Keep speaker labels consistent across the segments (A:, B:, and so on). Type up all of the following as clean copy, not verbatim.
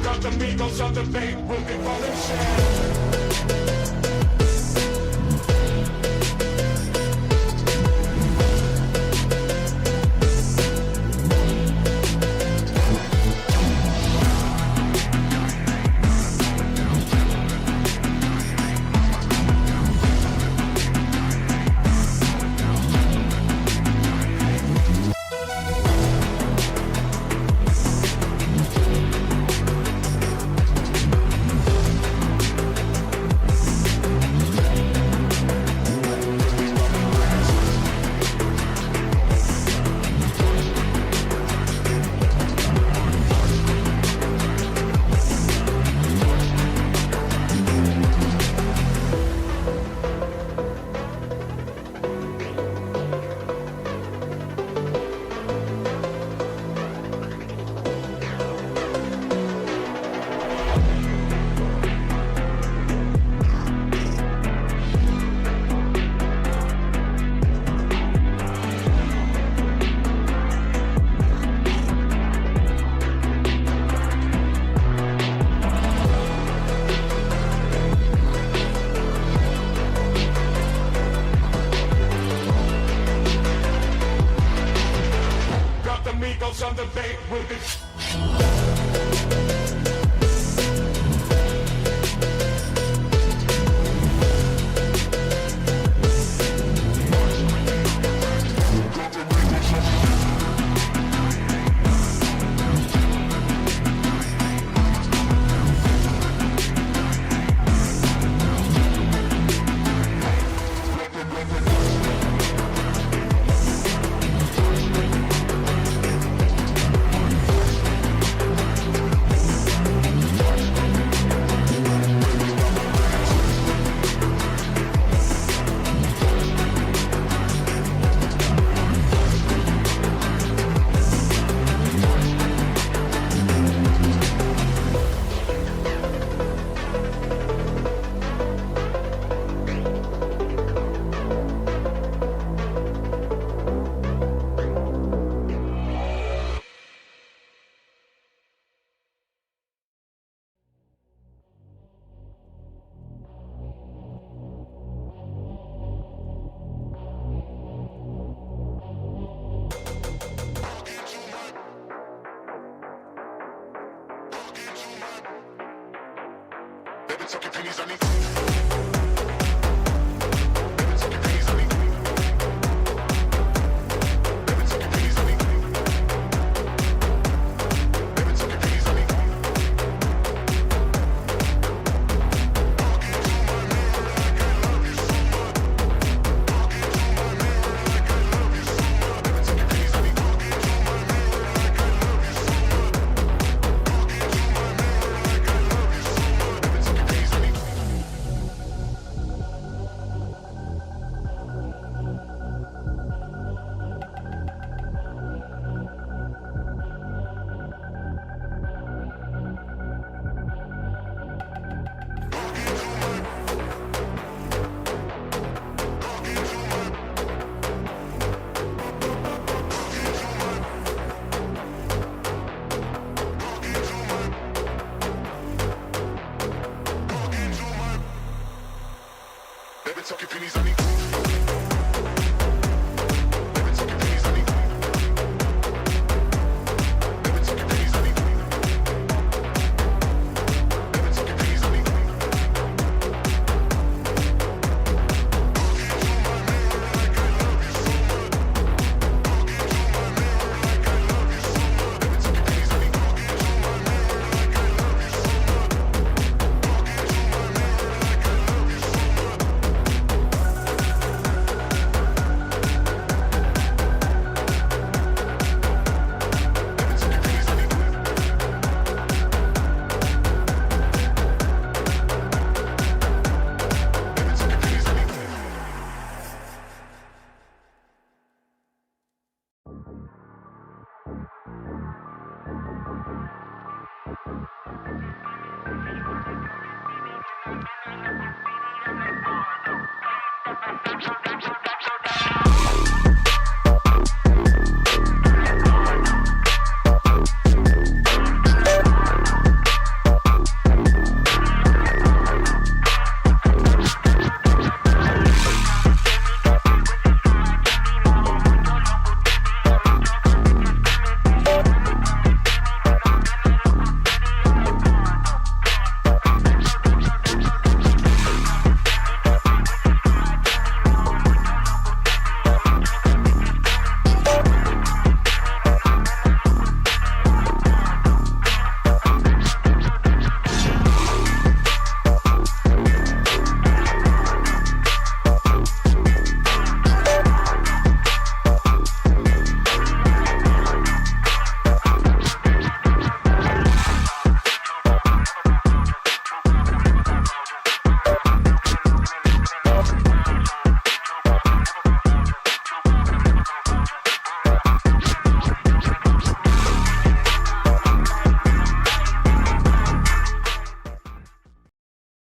A: Got the Migos on the beat, we'll be rolling shit. Got the Migos on the beat, we'll be. Baby, talking pennies on me. Baby, talking pennies on me. Baby, talking pennies on me. Baby, talking pennies on me. Baby, talking pennies on me. Baby, talking pennies on me. Baby, talking pennies on me. Baby, talking pennies on me.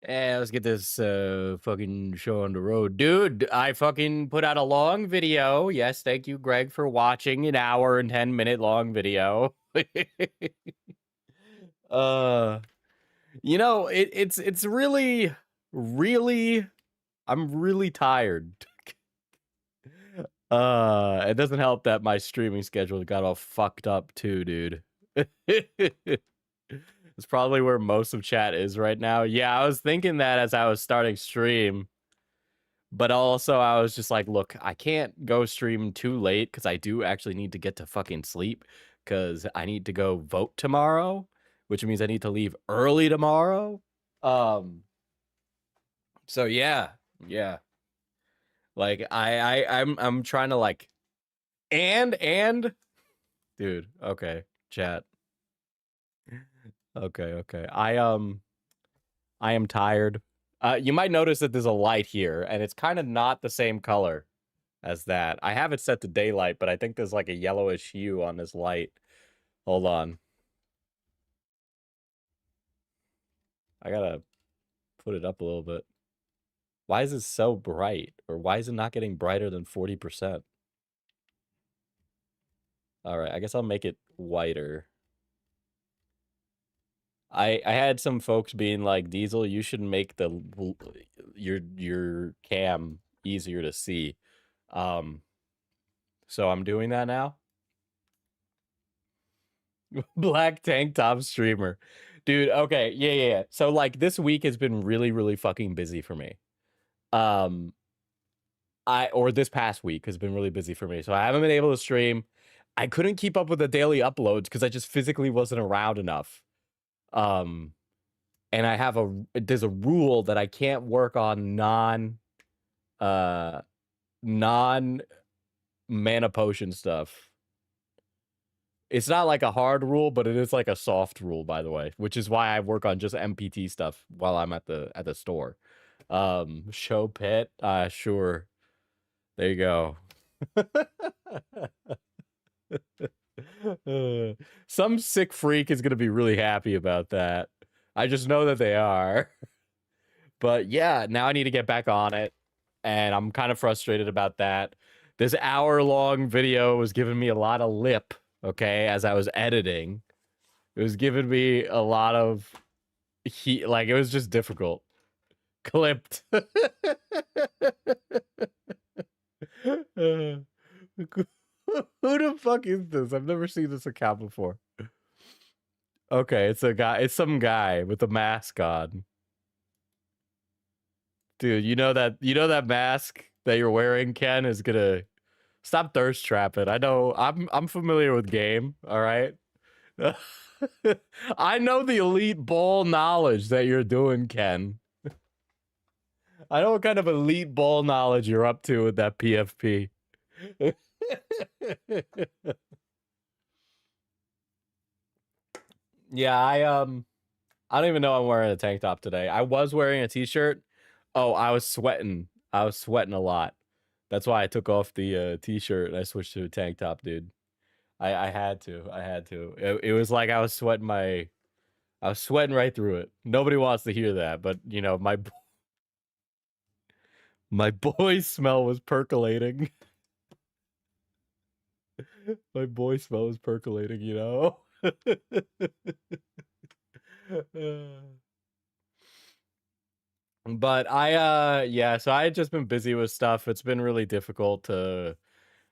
B: Let's get this fucking show on the road. Dude, I fucking put out a long video. Yes, thank you, Greg, for watching an hour and 10-minute long video. You know, it's really, really, I'm really tired. It doesn't help that my streaming schedule got all fucked up too, dude. It's probably where most of chat is right now. Yeah, I was thinking that as I was starting stream, but also I was just like, look, I can't go stream too late because I do actually need to get to fucking sleep because I need to go vote tomorrow, which means I need to leave early tomorrow. So yeah. Like I'm trying to like, and dude, okay, chat. Okay. I am tired. You might notice that there's a light here, and it's kind of not the same color as that. I have it set to daylight, but I think there's like a yellowish hue on this light. Hold on. I gotta put it up a little bit. Why is it so bright? Or why is it not getting brighter than 40%? All right, I guess I'll make it whiter. I had some folks being like, Diesel, you should make your cam easier to see. So I'm doing that now. Black tank top streamer. Dude, okay. Yeah. So like this week has been really, really fucking busy for me. Or this past week has been really busy for me. So I haven't been able to stream. I couldn't keep up with the daily uploads because I just physically wasn't around enough. And I have there's a rule that I can't work on non mana potion stuff. It's not like a hard rule, but it is like a soft rule, by the way, which is why I work on just MPT stuff while I'm at the store. Show pet, sure. There you go. Some sick freak is gonna be really happy about that. I just know that they are. But yeah, now I need to get back on it, and I'm kind of frustrated about that. This hour-long video was giving me a lot of lip, okay, as I was editing. It was giving me a lot of heat, like, it was just difficult. Clipped. Who the fuck is this? I've never seen this account before. Okay, it's some guy with a mask on. Dude, you know that mask that you're wearing, Ken, is gonna stop thirst trapping. I know I'm familiar with game, all right? I know the elite ball knowledge that you're doing, Ken. I know what kind of elite ball knowledge you're up to with that PFP. Yeah, I don't even know I'm wearing a tank top today. I was wearing a t-shirt. Oh, I was sweating. I was sweating a lot. That's why I took off the t-shirt and I switched to a tank top, dude. I had to. It was like I was sweating right through it. Nobody wants to hear that, but you know, my boy smell was percolating. My boy smell was percolating, you know. But yeah, so I had just been busy with stuff. It's been really difficult to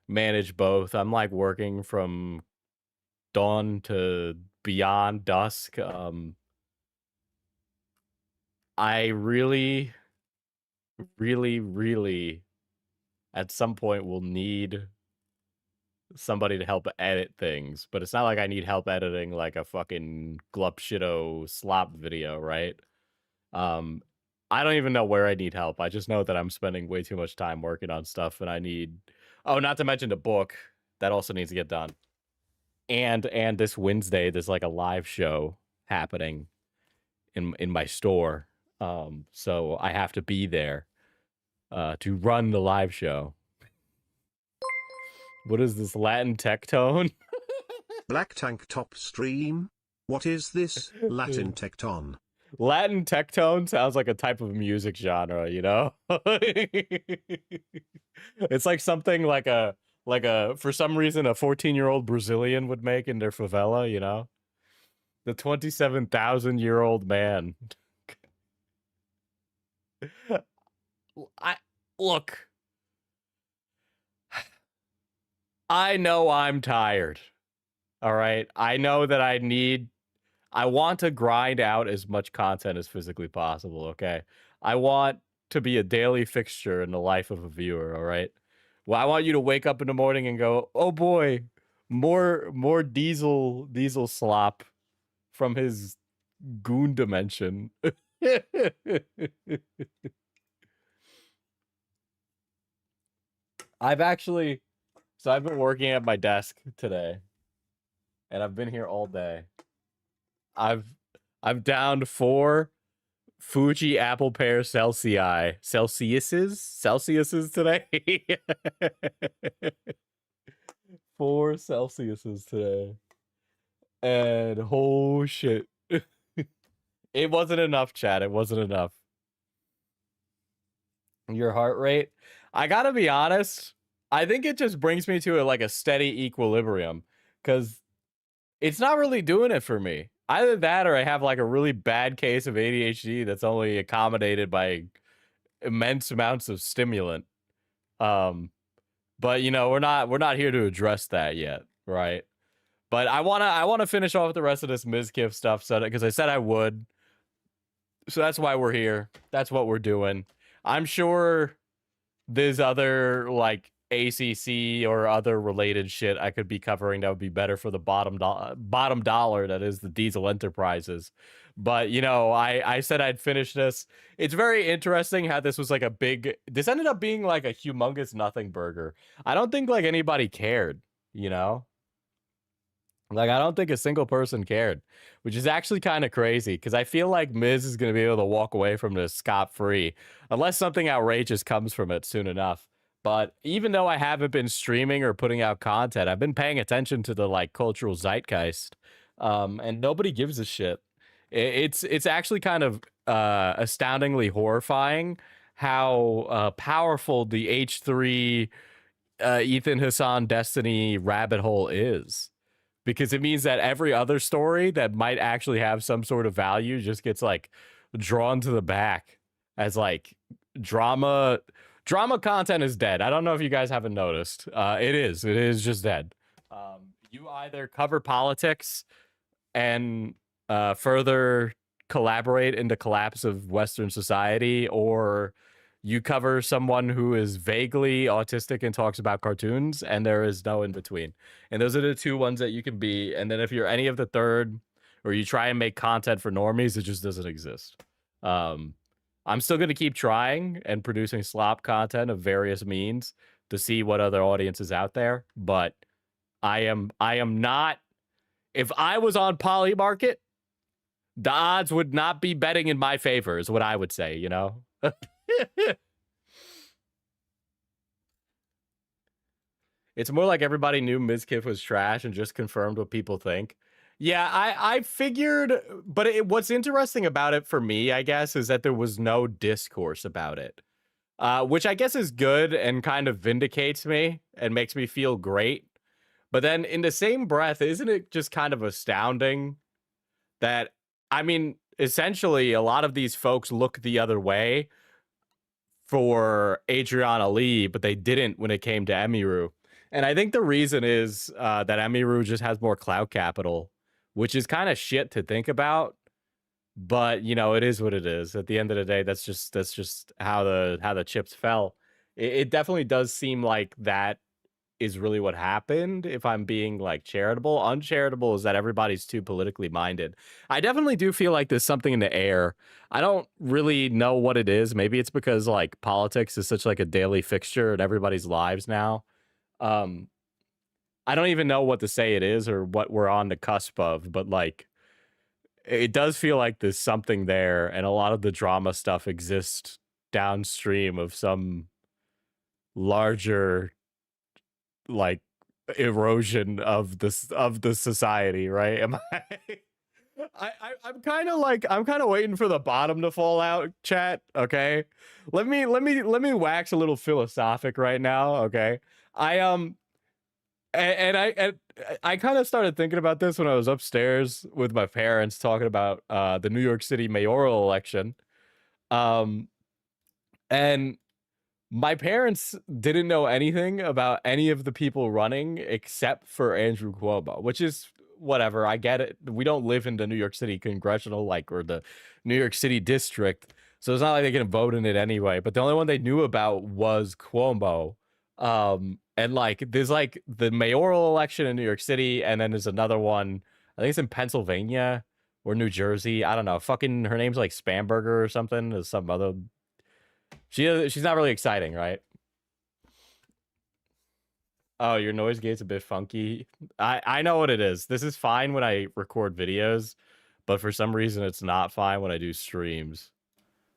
B: manage both. I'm like working from dawn to beyond dusk. I really at some point will need somebody to help edit things, but it's not like I need help editing like a fucking glup shitto slop video, right? I don't even know where I need help. I just know that I'm spending way too much time working on stuff, and I need, oh, not to mention the book that also needs to get done. And this Wednesday there's like a live show happening in my store. So I have to be there to run the live show. What is this Latin tech tone?
C: Black tank top stream? What is this Latin tech tone?
B: Latin tectone sounds like a type of music genre, you know? It's like something like a for some reason a 14-year-old Brazilian would make in their favela, you know? The 27,000-year-old man. I look, I know I'm tired. All right. I know that I want to grind out as much content as physically possible, okay? I want to be a daily fixture in the life of a viewer, all right? Well, I want you to wake up in the morning and go, "Oh boy, more diesel slop from his goon dimension." I've actually so I've been working at my desk today and I've been here all day. I've I've downed 4 Fuji apple pear Celsiuses today. 4 Celsiuses today. And oh shit. It wasn't enough, Chad. It wasn't enough. Your heart rate? I gotta be honest. I think it just brings me to like a steady equilibrium because it's not really doing it for me. Either that or I have like a really bad case of ADHD that's only accommodated by immense amounts of stimulant. Um, but you know, we're not here to address that yet, right? But I wanna finish off the rest of this Mizkif stuff so because I said I would. So that's why we're here. That's what we're doing. I'm sure there's other like ACC or other related shit I could be covering that would be better for the bottom dollar that is the Diesel Enterprises. But you know, I said I'd finish this. It's very interesting how this was like this ended up being like a humongous nothing burger. I don't think like anybody cared, you know? Like, I don't think a single person cared, which is actually kind of crazy because I feel like Miz is going to be able to walk away from this scot-free unless something outrageous comes from it soon enough. But even though I haven't been streaming or putting out content, I've been paying attention to the like cultural zeitgeist, and nobody gives a shit. It's actually kind of astoundingly horrifying how powerful the H3 Ethan Hassan Destiny rabbit hole is because it means that every other story that might actually have some sort of value just gets like drawn to the back as like drama content is dead. I don't know if you guys haven't noticed. It is just dead. You either cover politics and further collaborate in the collapse of Western society, or you cover someone who is vaguely autistic and talks about cartoons, and there is no in between. And those are the 2 ones that you can be. And then if you're any of the third, or you try and make content for normies, it just doesn't exist. I'm still going to keep trying and producing slop content of various means to see what other audiences out there. But I am not. If I was on Polymarket, the odds would not be betting in my favor, is what I would say, you know? It's more like everybody knew Mizkif was trash and just confirmed what people think. Yeah, I figured, but what's interesting about it for me, I guess, is that there was no discourse about it, which I guess is good and kind of vindicates me and makes me feel great. But then in the same breath, isn't it just kind of astounding that, I mean, essentially a lot of these folks look the other way for Adriana Lee, but they didn't when it came to Emiru. And I think the reason is that Emiru just has more clout capital, which is kind of shit to think about. But you know, it is what it is. At the end of the day, that's just how the chips fell. It definitely does seem like that is really what happened. If I'm being like charitable, uncharitable is that everybody's too politically minded. I definitely do feel like there's something in the air. I don't really know what it is. Maybe it's because like politics is such like a daily fixture in everybody's lives now. Um, I don't even know what to say it is or what we're on the cusp of, but like it does feel like there's something there, and a lot of the drama stuff exists downstream of some larger like erosion of the society, right? Am I I'm kind of like I'm kind of waiting for the bottom to fall out, chat. Okay, let me wax a little philosophic right now. Okay, I and I kind of started thinking about this when I was upstairs with my parents talking about the New York City mayoral election. Um, and my parents didn't know anything about any of the people running except for Andrew Cuomo, which is whatever. I get it. We don't live in the New York City congressional like or the New York City district, so it's not like they can vote in it anyway. But the only one they knew about was Cuomo. And like there's like the mayoral election in New York City, and then there's another one. I think it's in Pennsylvania or New Jersey. I don't know. Fucking her name's like Spamberger or something. There's some other she's not really exciting, right? Oh, your noise gate's a bit funky. I know what it is. This is fine when I record videos, but for some reason it's not fine when I do streams.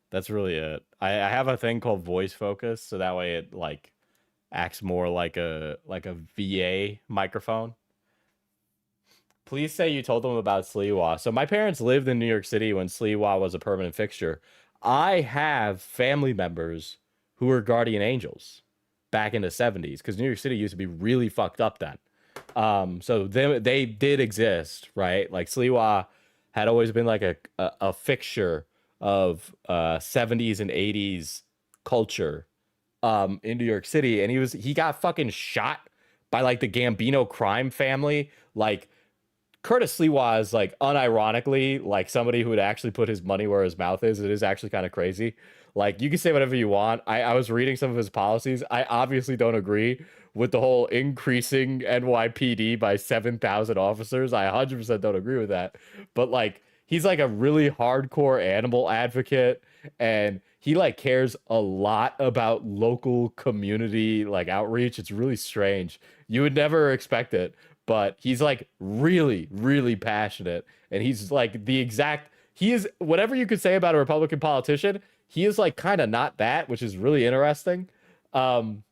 B: That's really it. I have a thing called voice focus, so that way it like acts more like a VA microphone. Please say you told them about Sliwa. So my parents lived in New York City when Sliwa was a permanent fixture. I have family members who were guardian angels back in the 70s because New York City used to be really fucked up then. So they did exist, right? Like Sliwa had always been like a fixture of 70s and 80s culture in New York City, and he got fucking shot by like the Gambino crime family. Like Curtis Lewa is like unironically like somebody who would actually put his money where his mouth is. It is actually kind of crazy. Like you can say whatever you want. I was reading some of his policies. I obviously don't agree with the whole increasing NYPD by 7,000 officers. I 100% don't agree with that. But like he's like a really hardcore animal advocate, and he like cares a lot about local community like outreach. It's really strange. You would never expect it, but he's like really, really passionate. And he's like he is whatever you could say about a Republican politician, he is like kind of not that, which is really interesting. Um,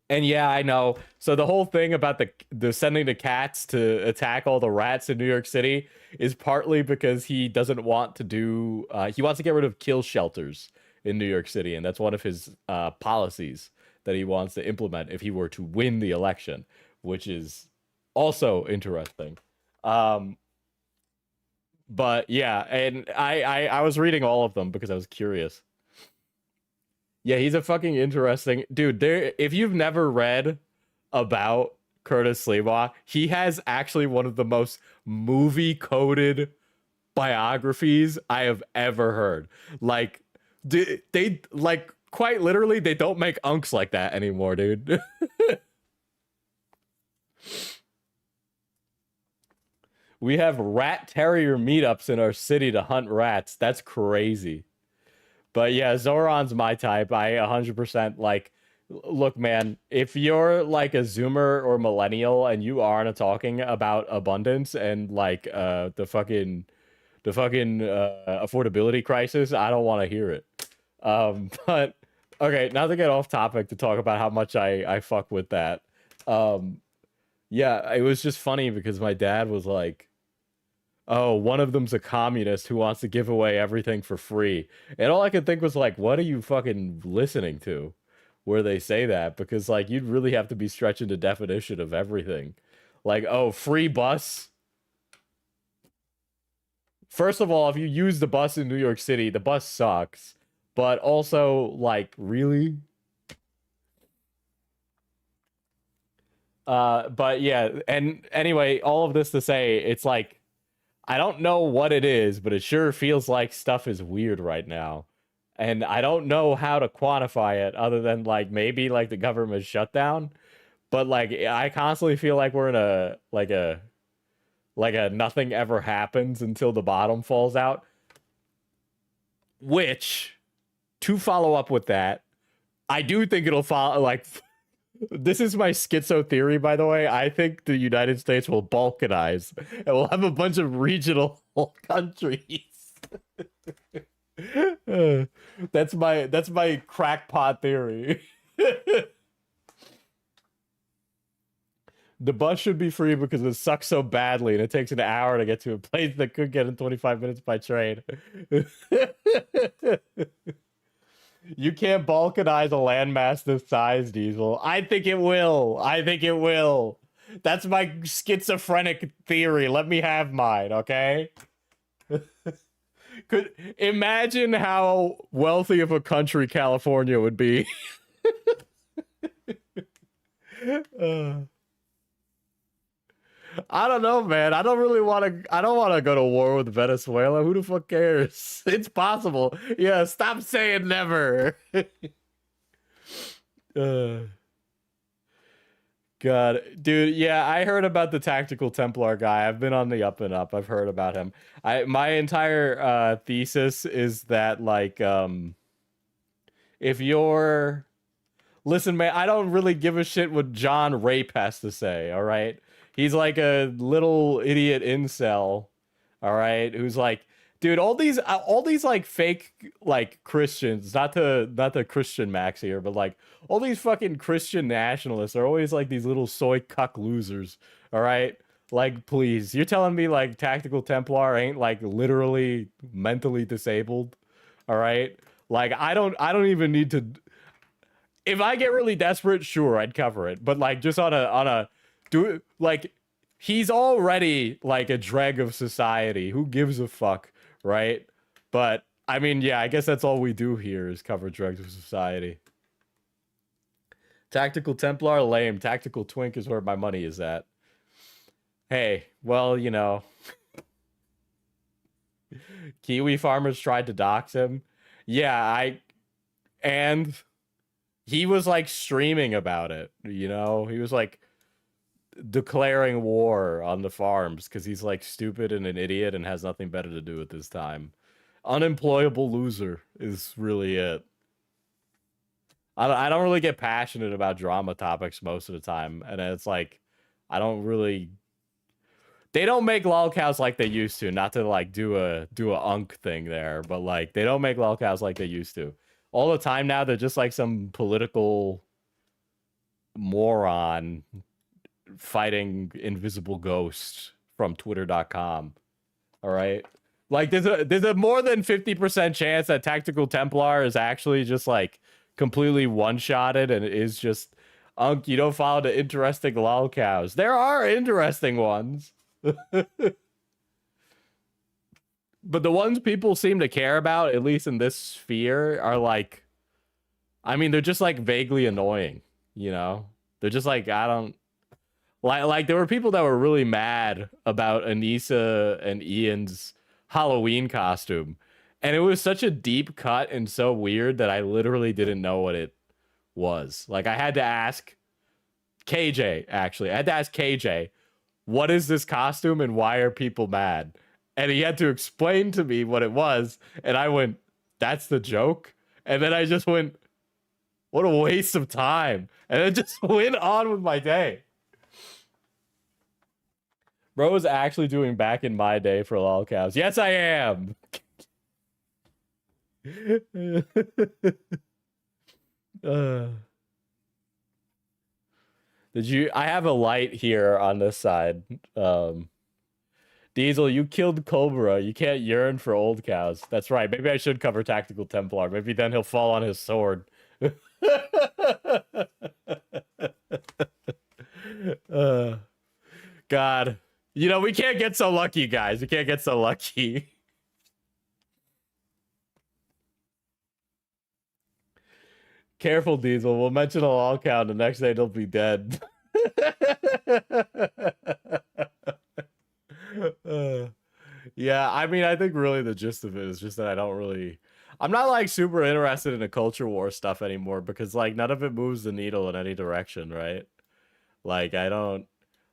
B: and yeah, I know. So the whole thing about the sending the cats to attack all the rats in New York City is partly because he doesn't want to do he wants to get rid of kill shelters in New York City, and that's one of his policies that he wants to implement if he were to win the election, which is also interesting. Um, but yeah, and I was reading all of them because I was curious. Yeah, he's a fucking interesting dude. There, if you've never read about Curtis Sliwa, he has actually one of the most movie coded biographies I have ever heard. Like, they like quite literally they don't make unks like that anymore, dude. We have rat terrier meetups in our city to hunt rats. That's crazy. But yeah, Zoran's my type. I 100% like look, man, if you're like a zoomer or millennial and you aren't talking about abundance and like the fucking affordability crisis, I don't want to hear it. But okay, now to get off topic to talk about how much I fuck with that. Um yeah, it was just funny because my dad was like, oh, one of them's a communist who wants to give away everything for free. And all I could think was like, what are you fucking listening to where they say that? Because like you'd really have to be stretching the definition of everything. Like, oh, free bus. First of all, if you use the bus in New York City, the bus sucks. But also, like, really? But yeah, and anyway, all of this to say, it's like I don't know what it is, but it sure feels like stuff is weird right now. And I don't know how to quantify it other than like maybe like the government shutdown. But like I constantly feel like we're in a nothing ever happens until the bottom falls out. Which to follow up with that, I do think it'll follow like this is my schizo theory, by the way. I think the United States will balkanize and we'll have a bunch of regional countries. That's my crackpot theory. The bus should be free because it sucks so badly and it takes an hour to get to a place that could get in 25 minutes by train. You can't balkanize a landmass this size, Diesel. I think it will. I think it will. That's my schizophrenic theory. Let me have mine, okay? Could imagine how wealthy of a country California would be. I don't know, man. I don't really want to. I don't want to go to war with Venezuela. Who the fuck cares? It's possible. Yeah, stop saying never. God, dude. Yeah, I heard about the tactical Templar guy. I've been on the up and up. I've heard about him. My entire thesis is that like if you're listen, man, I don't really give a shit what John Rape has to say. All right. He's like a little idiot incel, all right, who's like, dude, all these like fake like Christians, not the Christian Max here, but like all these fucking Christian nationalists are always like these little soy cuck losers, all right? Like, please, you're telling me like Tactical Templar ain't like literally mentally disabled, all right? Like, I don't even need to. If I get really desperate, sure, I'd cover it, but like just on a do like he's already like a dreg of society. Who gives a fuck, right? But I mean, yeah, I guess that's all we do here is cover dregs of society. Tactical Templar, lame. Tactical Twink is where my money is at. Hey, well, you know, Kiwi farmers tried to dox him. Yeah, and he was like streaming about it, you know? He was like declaring war on the farms because he's like stupid and an idiot and has nothing better to do at this time. Unemployable loser is really it. I don't really get passionate about drama topics most of the time, and it's like I don't really. They don't make lolcows like they used to. Not to like do a unk thing there, but like they don't make lolcows like they used to. All the time now, they're just like some political moron fighting invisible ghosts from twitter.com. All right, like there's a more than 50% chance that Tactical Templar is actually just like completely one-shotted and is just you don't follow the interesting lolcows. There are interesting ones. But the ones people seem to care about, at least in this sphere, are like, I mean, they're just like vaguely annoying, you know? They're just like, I don't like there were people that were really mad about Anissa and Ian's Halloween costume. And it was such a deep cut and so weird that I literally didn't know what it was. Like I had to ask KJ, actually. I had to ask KJ, what is this costume and why are people mad? And he had to explain to me what it was. And I went, that's the joke? And then I just went, what a waste of time. And I just went on with my day. Bro was actually doing back in my day for lolcows. Yes, I am. Did you? I have a light here on this side. Diesel, you killed Cobra. You can't yearn for old cows. That's right. Maybe I should cover Tactical Templar. Maybe then he'll fall on his sword. God. You know, we can't get so lucky, guys. We can't get so lucky. Careful, Diesel. We'll mention a lol count. The next day, they'll be dead. Yeah, I mean, I think really the gist of it is just that I'm not like super interested in the culture war stuff anymore because like none of it moves the needle in any direction, right? Like I don't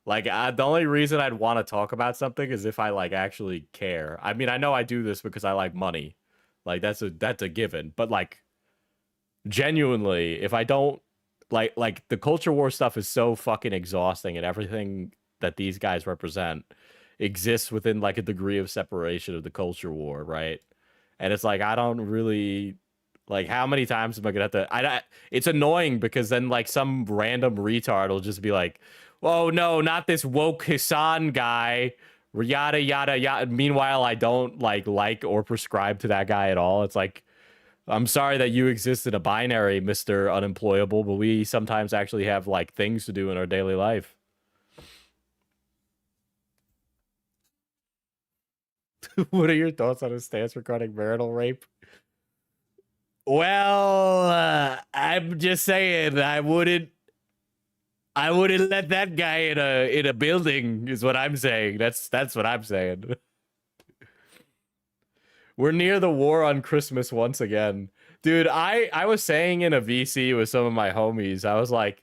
B: like the only reason I'd want to talk about something is if I like actually care. I mean, I know I do this because I like money. Like that's a given, but like genuinely, if I don't like the culture war stuff is so fucking exhausting and everything that these guys represent exists within like a degree of separation of the culture war, right? And it's like I don't really like how many times am I gonna have to it's annoying because then like some random retard will just be like, oh no, not this woke Hassan guy. Yada yada yada. Meanwhile, I don't like or prescribe to that guy at all. It's like, I'm sorry that you exist in a binary, Mr. Unemployable, but we sometimes actually have like things to do in our daily life. What are your thoughts on his stance regarding marital rape? Well, I'm just saying I wouldn't let that guy in a building is what I'm saying. That's what I'm saying. We're near the war on Christmas once again. Dude, I was saying in a VC with some of my homies, I was like,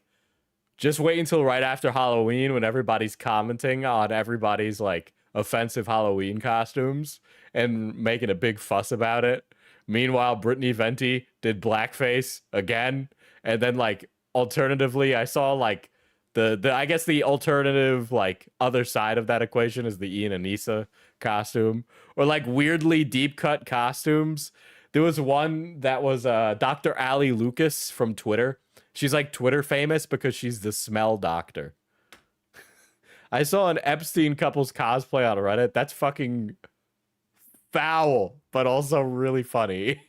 B: just wait until right after Halloween when everybody's commenting on everybody's like offensive Halloween costumes and making a big fuss about it. Meanwhile, Brittany Venti did blackface again. And then like alternatively, I saw like the I guess the alternative like other side of that equation is the Ian Anissa costume, or like weirdly deep cut costumes. There was one that was Dr. Ali Lucas from Twitter. She's like Twitter famous because she's the smell doctor. I saw an Epstein couple's cosplay on Reddit. That's fucking foul, but also really funny.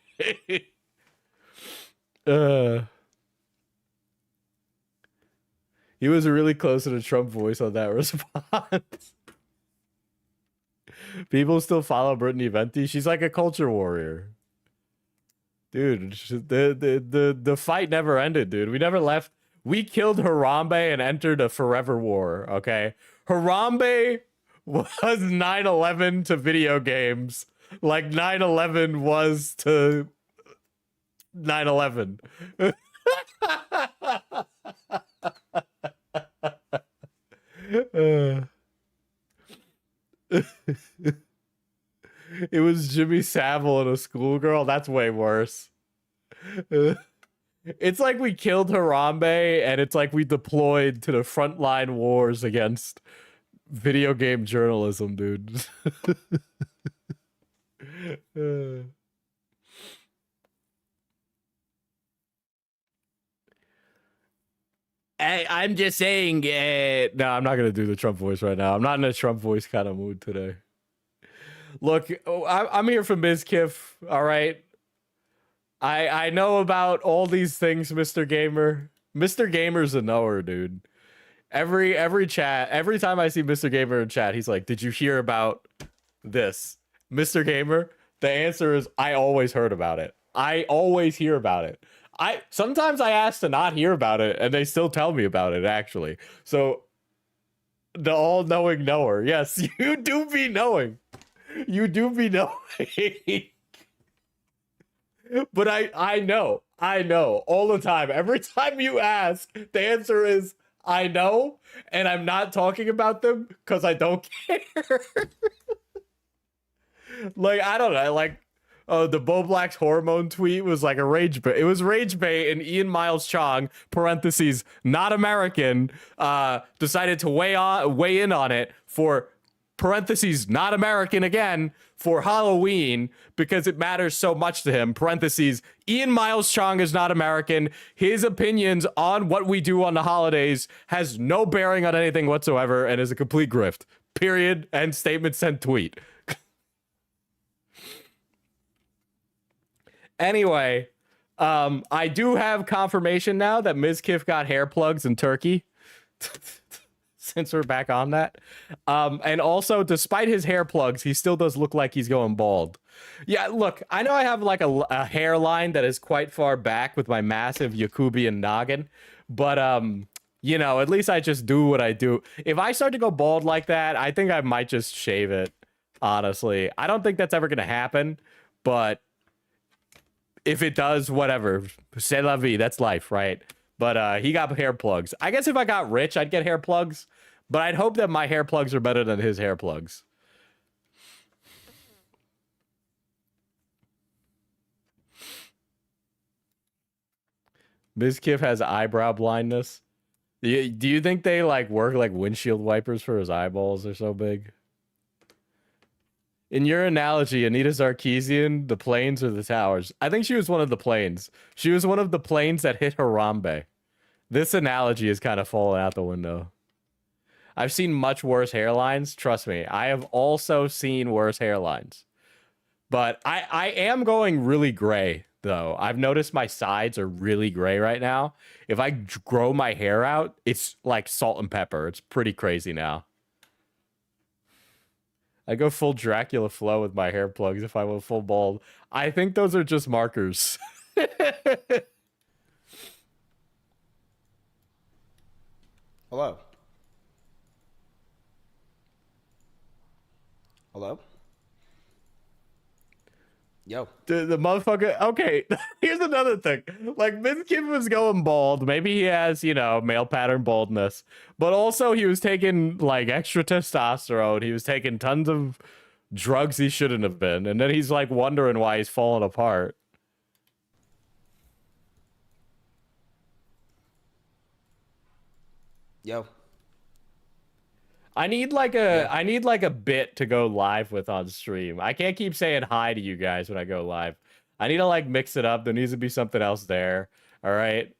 B: He was really close to the Trump voice on that response. People still follow Brittany Venti. She's like a culture warrior. Dude, the fight never ended, dude. We never left. We killed Harambe and entered a forever war, okay? Harambe was 9/11 to video games, like 9/11 was to 9/11. It was Jimmy Savile and a schoolgirl. That's way worse. It's like we killed Harambe, and it's like we deployed to the frontline wars against video game journalism, dude. I'm just saying. No, I'm not gonna do the Trump voice right now. I'm not in a Trump voice kind of mood today. Look, I'm here for Mizkif. All right. I know about all these things, Mr. Gamer. Mr. Gamer's a knower, dude. Every chat, every time I see Mr. Gamer in chat, he's like, "Did you hear about this?" Mr. Gamer, the answer is I always heard about it. I always hear about it. Sometimes I ask to not hear about it, and they still tell me about it, actually. So the all-knowing knower. Yes, you do be knowing. You do be knowing. But I know all the time. Every time you ask, the answer is I know, and I'm not talking about them because I don't care. Like, I don't know, like, the Bo Black's hormone tweet was like a rage bait. It was rage bait, and Ian Miles Chong, parentheses, not American, decided to weigh in on it for parentheses, not American again, for Halloween because it matters so much to him. Parentheses, Ian Miles Chong is not American. His opinions on what we do on the holidays has no bearing on anything whatsoever and is a complete grift. Period. End statement sent tweet. Anyway, I do have confirmation now that Mizkif got hair plugs in Turkey. Since we're back on that. And also, despite his hair plugs, he still does look like he's going bald. Yeah, look, I know I have like a hairline that is quite far back with my massive Yakubian noggin, but you know, at least I just do what I do. If I start to go bald like that, I think I might just shave it, honestly. I don't think that's ever gonna happen, but if it does, whatever. C'est la vie, that's life, right? But he got hair plugs. I guess if I got rich, I'd get hair plugs. But I'd hope that my hair plugs are better than his hair plugs. Mizkif has eyebrow blindness. Do you think they like work like windshield wipers for his eyeballs? They're so big. In your analogy, Anita Sarkeesian, the planes or the towers? I think she was one of the planes. She was one of the planes that hit Harambe. This analogy is kind of falling out the window. I've seen much worse hairlines. Trust me, I have also seen worse hairlines. But I am going really gray, though. I've noticed my sides are really gray right now. If I grow my hair out, it's like salt and pepper. It's pretty crazy now. I go full Dracula flow with my hair plugs if I went full bald. I think those are just markers.
C: Hello? Hello? Yo.
B: The motherfucker. Okay, here's another thing. Like, Mizkif was going bald. Maybe he has, you know, male pattern baldness. But also, he was taking, like, extra testosterone. He was taking tons of drugs he shouldn't have been. And then he's, like, wondering why he's falling apart.
C: Yo.
B: I need like a bit to go live with on stream. I can't keep saying hi to you guys when I go live. I need to like mix it up. There needs to be something else there. All right.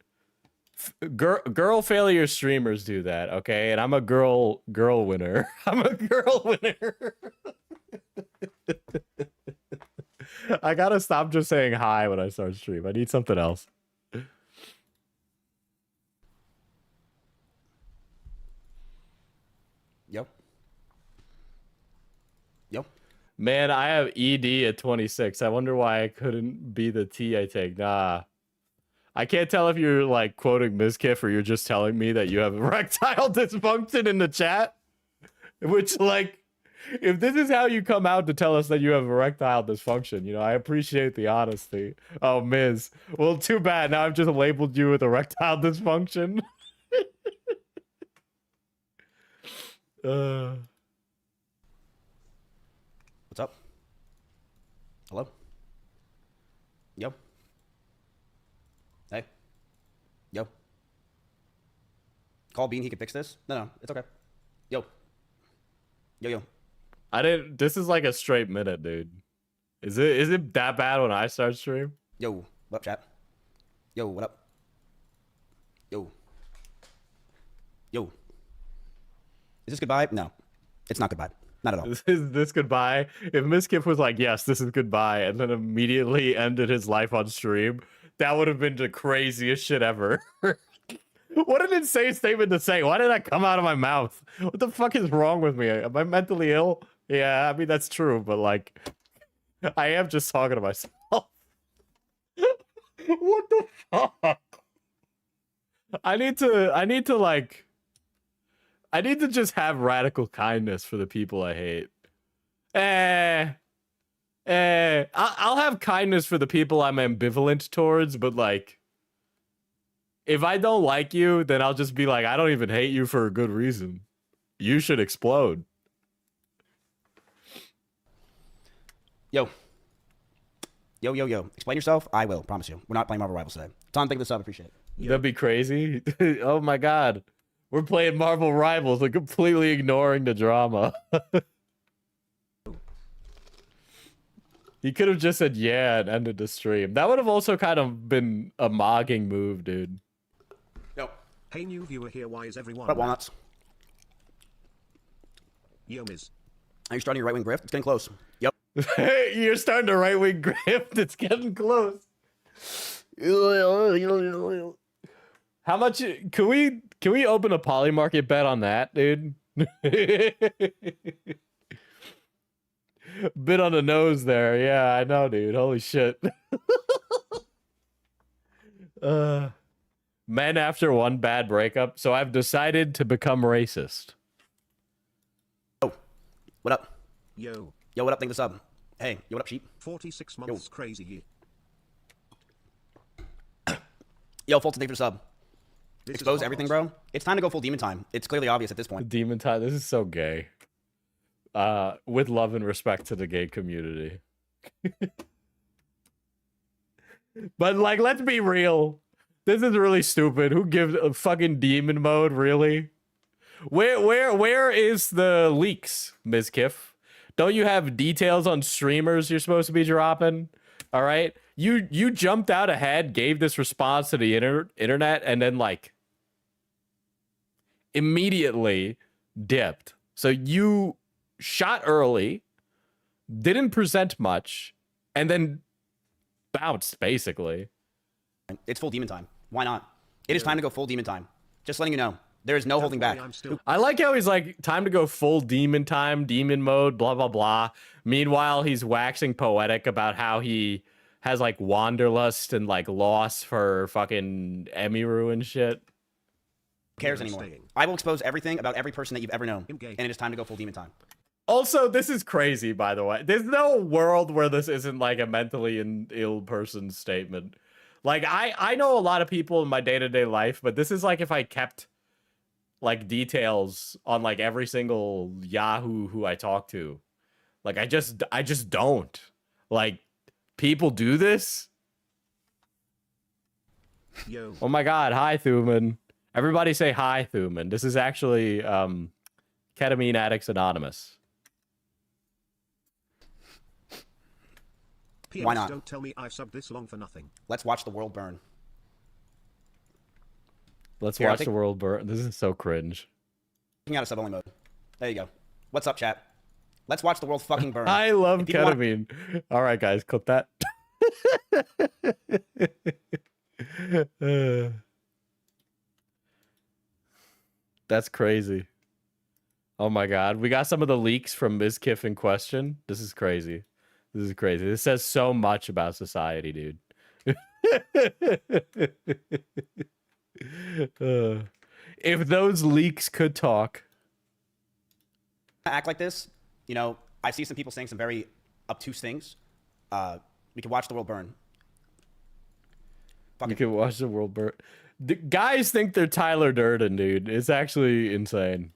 B: Girl failure streamers do that, okay? And I'm a girl winner. I'm a girl winner. I gotta stop just saying hi when I start stream. I need something else.
C: Yo. Yo.
B: Man, I have ED at 26. I wonder why I couldn't be the T I take. Nah. I can't tell if you're like quoting Mizkif or you're just telling me that you have erectile dysfunction in the chat. Which, like, if this is how you come out to tell us that you have erectile dysfunction, you know, I appreciate the honesty. Oh, Miz. Well, too bad. Now I've just labeled you with erectile dysfunction.
C: What's up? Hello? Yo. Hey. Yo. Call Bean, he can fix this? No, it's okay. Yo. Yo.
B: I didn't. This is like a straight minute, dude. Is it that bad when I start stream?
C: Yo. What up, chat? Yo, what up? Yo. Yo. Is this goodbye? No. It's not goodbye. Not at all.
B: Is this goodbye? If Mizkif was like, yes, this is goodbye, and then immediately ended his life on stream, that would have been the craziest shit ever. What an insane statement to say. Why did that come out of my mouth? What the fuck is wrong with me? Am I mentally ill? Yeah, I mean, that's true, but like, I am just talking to myself. What the fuck? I need to just have radical kindness for the people I hate. I'll have kindness for the people I'm ambivalent towards, but like, if I don't like you, then I'll just be like, I don't even hate you for a good reason. You should explode.
C: Yo. Yo. Explain yourself. I will. Promise you. We're not playing Marvel Rivals today. Tom, thank you for the sub. Appreciate it.
B: That'd be crazy. Oh my god. We're playing Marvel Rivals and completely ignoring the drama. He could have just said yeah and ended the stream. That would have also kind of been a mogging move, dude.
C: Yo.
D: Hey, new viewer here. Why is everyone?
C: What up, Walnuts?
D: Yo, Miz.
C: Are you starting your right-wing grift? It's getting close. Yep.
B: You're starting to right-wing grift. It's getting close. How much can we open a poly market bet on that, dude? Bit on the nose there. Yeah, I know, dude. Holy shit. Men after one bad breakup. So I've decided to become racist.
C: Oh, what up?
D: Yo.
C: Yo, what up? Thank you for the sub. Hey, yo, what up, sheep?
D: 46 months crazy year.
C: Yo, Fulton, thank you for the sub.
D: This
C: Expose everything, bro. It's time to go full demon time. It's clearly obvious at this point.
B: Demon time. This is so gay. With love and respect to the gay community. But like, let's be real. This is really stupid. Who gives a fucking demon mode? Really? Where is the leaks, Mizkif? Don't you have details on streamers you're supposed to be dropping? All right. You jumped out ahead, gave this response to the internet, and then like immediately dipped. So you shot early, didn't present much, and then bounced, basically.
C: It's full demon time. Why not? It is time to go full demon time. Just letting you know. There is no holding back.
B: I like how he's like, time to go full demon time, demon mode, blah, blah, blah. Meanwhile, he's waxing poetic about how he has like wanderlust and like loss for fucking Emiru and shit.
C: Who cares anymore? I will expose everything about every person that you've ever known. And it is time to go full demon time.
B: Also, this is crazy, by the way. There's no world where this isn't like a mentally ill person's statement. Like, I know a lot of people in my day-to-day life, but this is like if I kept like details on like every single Yahoo who I talk to. Like, I just don't. Like, people do this?
D: Yo.
B: Oh my god, hi Thuman. Everybody say hi, Thuman. This is actually Ketamine Addicts Anonymous.
D: PMS,
C: Why not?
D: Don't tell me I've subbed this long for nothing.
C: Let's watch the world burn.
B: Let's
C: Here, I'll
B: watch
C: take-
B: the world burn. This is so cringe.
C: Taking out of sub-only mode. There you go. What's up, chat? Let's watch the world fucking burn.
B: I love
C: If people want-
B: ketamine. All right, guys, clip that. That's crazy. Oh my god. We got some of the leaks from Mizkif in question. This is crazy. This is crazy. This says so much about society, dude. If those leaks could talk.
C: Act like this. You know, I see some people saying some very obtuse things. We could watch the world burn.
B: You can watch the world burn. The guys think they're Tyler Durden, dude. It's actually insane.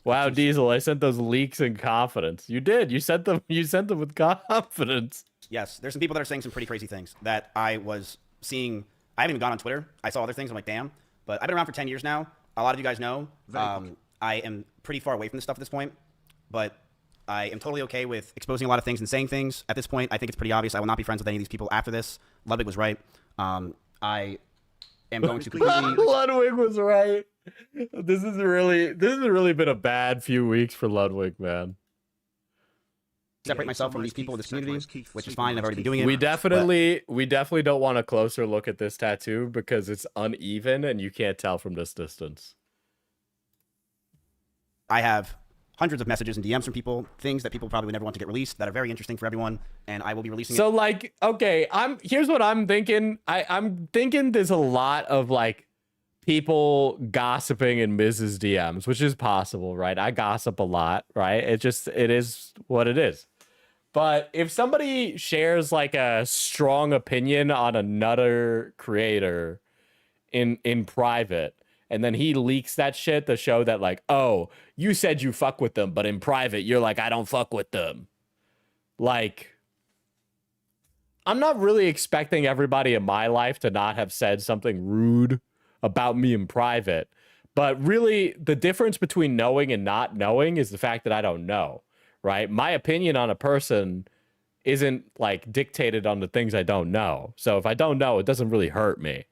B: Wow, Diesel, I sent those leaks in confidence. You did. You sent them. You sent them with confidence.
C: Yes, there's some people that are saying some pretty crazy things that I was seeing. I haven't even gone on Twitter. I saw other things. I'm like, damn. But I've been around for 10 years now. A lot of you guys know. I am pretty far away from this stuff at this point. But I am totally okay with exposing a lot of things and saying things. At this point, I think it's pretty obvious. I will not be friends with any of these people after this. Ludwig was right. I am going to completely...
B: Ludwig was right. This has really been a bad few weeks for Ludwig, man.
C: separate myself from these people in this community, which is fine. I've already been doing it.
B: We definitely don't want a closer look at this tattoo because it's uneven and you can't tell from this distance.
C: I have hundreds of messages and DMs from people, things that people probably would never want to get released that are very interesting for everyone, and I will be releasing
B: So like, okay, here's what I'm thinking. I'm thinking there's a lot of like people gossiping in Mrs. DMs, which is possible, right? I gossip a lot, right? It is what it is. But if somebody shares like a strong opinion on another creator in private, and then he leaks that shit to show that like, oh, you said you fuck with them, but in private, you're like, I don't fuck with them. Like, I'm not really expecting everybody in my life to not have said something rude about me in private. But really, the difference between knowing and not knowing is the fact that I don't know, right? My opinion on a person isn't like dictated on the things I don't know. So if I don't know, it doesn't really hurt me.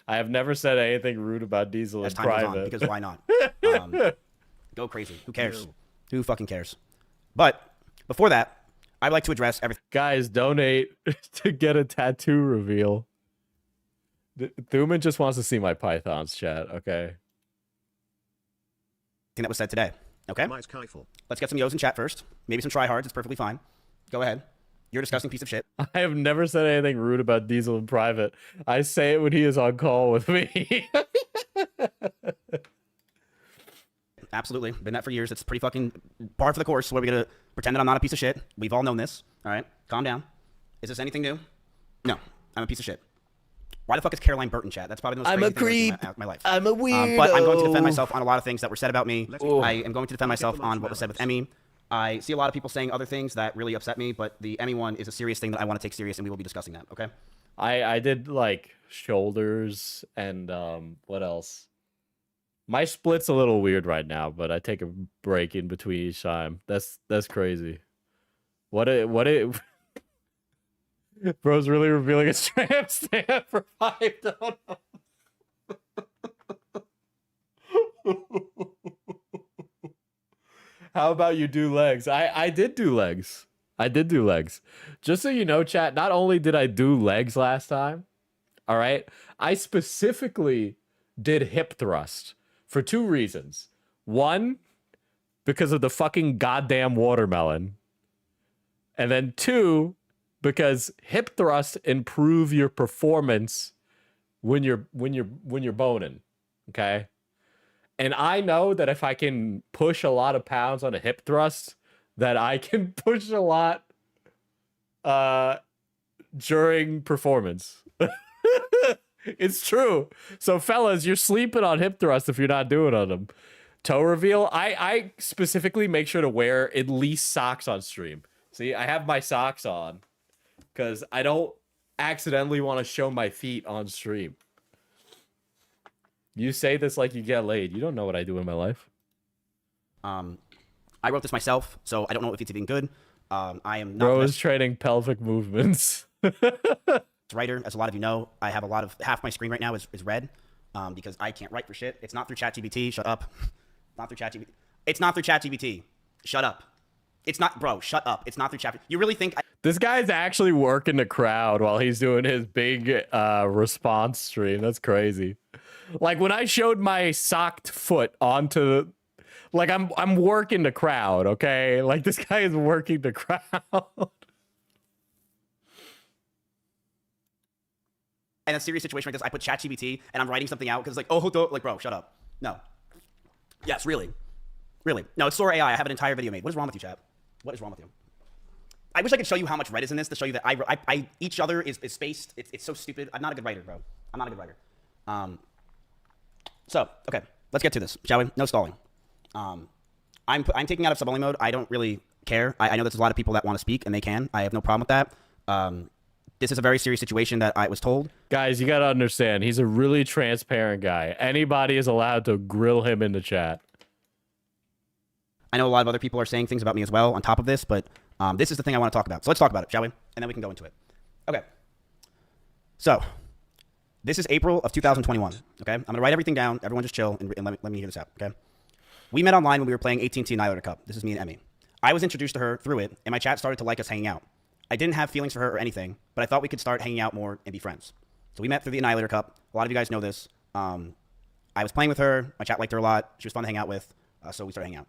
B: I have never said anything rude about Diesel in
C: as time goes on,
B: private.
C: because why not? Go crazy. Who cares? Who fucking cares? But before that, I'd like to address everything
B: Guys, donate to get a tattoo reveal. Thuman just wants to see my pythons, chat, okay?
C: that was said today. Okay?
D: Mizkif.
C: Let's get some yos in chat first. Maybe some tryhards. It's perfectly fine. Go ahead. You're a disgusting piece of shit.
B: I have never said anything rude about Diesel in private. I say it when he is on call with me.
C: Absolutely. Been that for years. It's pretty fucking par for the course. Where we gonna pretend that I'm not a piece of shit. We've all known this. All right? Calm down. Is this anything new? No. I'm a piece of shit. Why the fuck is Caroline Burton chat? That's probably the most crazy thing I've ever seen in my life.
B: I'm a weirdo.
C: But I'm going to defend myself on a lot of things that were said about me.
D: Ooh.
C: I am going to defend myself on what was said with Emmy. I see a lot of people saying other things that really upset me, but the Emmy one is a serious thing that I want to take serious, and we will be discussing that, okay?
B: I did like shoulders and what else? My split's a little weird right now, but I take a break in between each time. That's crazy. What it Bro's really revealing a tramp stamp for $5. How about you do legs? I did do legs. I did do legs. Just so you know, chat, not only did I do legs last time, all right, I specifically did hip thrust for 2 reasons. One, because of the fucking goddamn watermelon. And then 2, because hip thrust improve your performance when you're boning, okay? And I know that if I can push a lot of pounds on a hip thrust, that I can push a lot during performance. It's true. So fellas, you're sleeping on hip thrust if you're not doing on them. Toe reveal, I specifically make sure to wear at least socks on stream. See, I have my socks on because I don't accidentally want to show my feet on stream. You say this like you get laid. You don't know what I do in my life.
C: I wrote this myself, so I don't know if it's even good. I am not
B: Bro is training pelvic movements.
C: writer, as a lot of you know. I have half my screen right now is red because I can't write for shit. It's not through ChatGPT. Shut up. Not through ChatGPT. It's not through ChatGPT. Shut up. It's not, bro. Shut up. It's not through ChatGPT. You really think
B: This guy's actually working the crowd while he's doing his big response stream. That's crazy. Like when I showed my socked foot onto, like I'm working the crowd. Okay, like this guy is working the crowd.
C: in a serious situation like this, I put ChatGPT and I'm writing something out because it's like, oh, like, bro, shut up. No. Yes, really. Really. No, it's Sora AI. I have an entire video made. What is wrong with you, chat? What is wrong with you? I wish I could show you how much red is in this to show you that I each other is spaced. It's so stupid. I'm not a good writer, bro. I'm not a good writer. So, okay, let's get to this, shall we? No stalling. I'm taking out of sub-only mode. I don't really care. I know there's a lot of people that want to speak, and they can. I have no problem with that. This is a very serious situation that I was told.
B: Guys, you got to understand, he's a really transparent guy. Anybody is allowed to grill him in the chat.
C: I know a lot of other people are saying things about me as well on top of this, but this is the thing I want to talk about. So let's talk about it, shall we? And then we can go into it. Okay. So, this is April of 2021, okay? I'm going to write everything down. Everyone just chill and let me hear this out, okay? We met online when we were playing AT&T Annihilator Cup. This is me and Emmy. I was introduced to her through it, and my chat started to like us hanging out. I didn't have feelings for her or anything, but I thought we could start hanging out more and be friends. So we met through the Annihilator Cup. A lot of you guys know this. I was playing with her. My chat liked her a lot. She was fun to hang out with, so we started hanging out.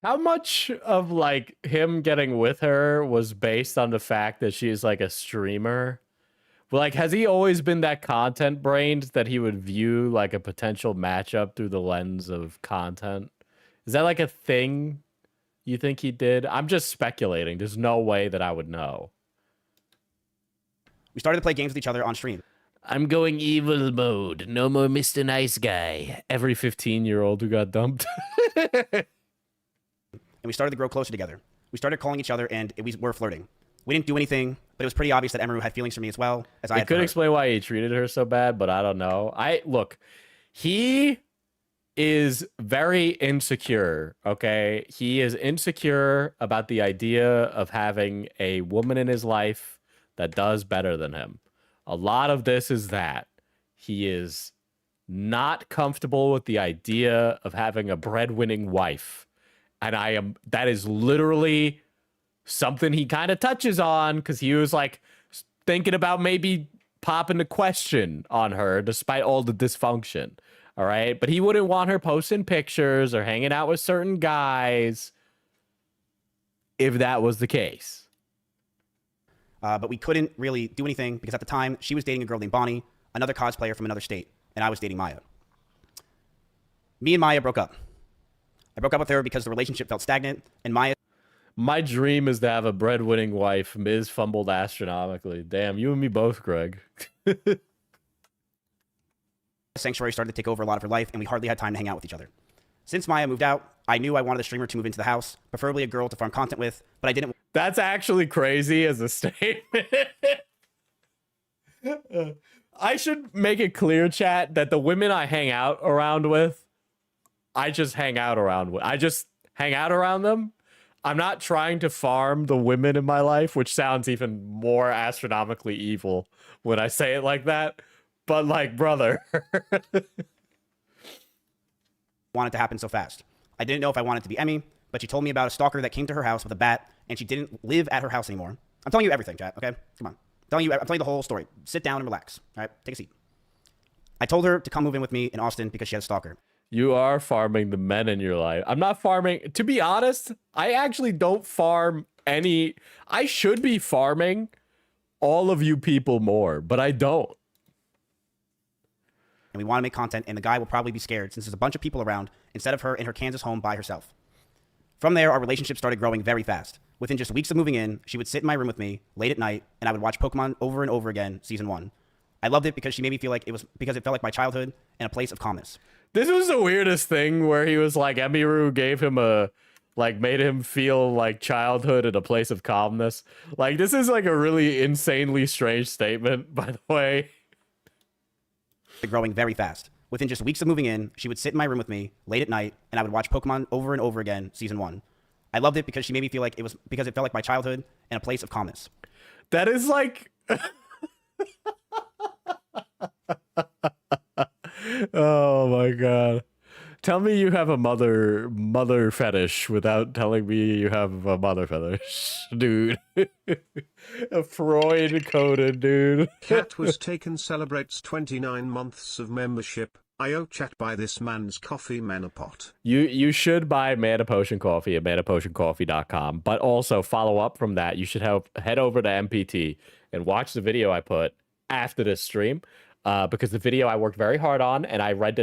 B: How much of like him getting with her was based on the fact that she's like a streamer? Like, has he always been that content brained that he would view like a potential matchup through the lens of content? Is that like a thing you think he did? I'm just speculating. There's no way that I would know.
C: We started to play games with each other on stream.
B: I'm going evil mode. No more Mr. Nice Guy. Every 15-year-old who got dumped.
C: And we started to grow closer together. We started calling each other, and we were flirting. We didn't do anything, but it was pretty obvious that Emeru had feelings for me as well as I had for her.
B: Could explain why he treated her so bad, but I don't know. Look, he is very insecure, okay? He is insecure about the idea of having a woman in his life that does better than him. A lot of this is that he is not comfortable with the idea of having a breadwinning wife. And that is literally something he kind of touches on because he was like thinking about maybe popping a question on her despite all the dysfunction. All right. But he wouldn't want her posting pictures or hanging out with certain guys if that was the case.
C: But we couldn't really do anything because at the time she was dating a girl named Bonnie, another cosplayer from another state, and I was dating Maya. Me and Maya broke up. I broke up with her because the relationship felt stagnant, and Maya...
B: My dream is to have a breadwinning wife. Miz fumbled astronomically. Damn, you and me both, Greg.
C: Sanctuary started to take over a lot of her life, and we hardly had time to hang out with each other. Since Maya moved out, I knew I wanted a streamer to move into the house, preferably a girl to farm content with, but I didn't...
B: That's actually crazy as a statement. I should make it clear, chat, that the women I hang out around with, I just hang out around with. I just hang out around them. I'm not trying to farm the women in my life, which sounds even more astronomically evil when I say it like that. but like, brother.
C: Want it to happen so fast. I didn't know if I wanted to be Emmy, but she told me about a stalker that came to her house with a bat, and she didn't live at her house anymore. I'm telling you everything, chat, okay? Come on. I'm telling you the whole story. Sit down and relax, all right? Take a seat. I told her to come move in with me in Austin because she had a stalker.
B: You are farming the men in your life. I'm not farming. To be honest, I actually don't farm any. I should be farming all of you people more, but I don't.
C: And we want to make content, and the guy will probably be scared since there's a bunch of people around instead of her in her Kansas home by herself. From there, our relationship started growing very fast. Within just weeks of moving in, she would sit in my room with me late at night, and I would watch Pokemon over and over again, season 1. I loved it because she made me feel like it felt like my childhood and a place of calmness.
B: This was the weirdest thing where he was like, Emiru gave him made him feel like childhood and a place of calmness. Like, this is like a really insanely strange statement, by the way.
C: Growing very fast. Within just weeks of moving in, she would sit in my room with me late at night, and I would watch Pokemon over and over again, season 1. I loved it because she made me feel like it felt like my childhood and a place of calmness.
B: That is like... Oh my god. Tell me you have a mother fetish without telling me you have a mother fetish, dude. A Freud coded dude.
D: Cat was taken celebrates 29 months of membership. IO chat buy this man's coffee Manapot.
B: You should buy Mana Potion Coffee at manapotioncoffee.com, but also follow up from that. You should head over to MPT and watch the video I put after this stream. Because the video I worked very hard on, and I read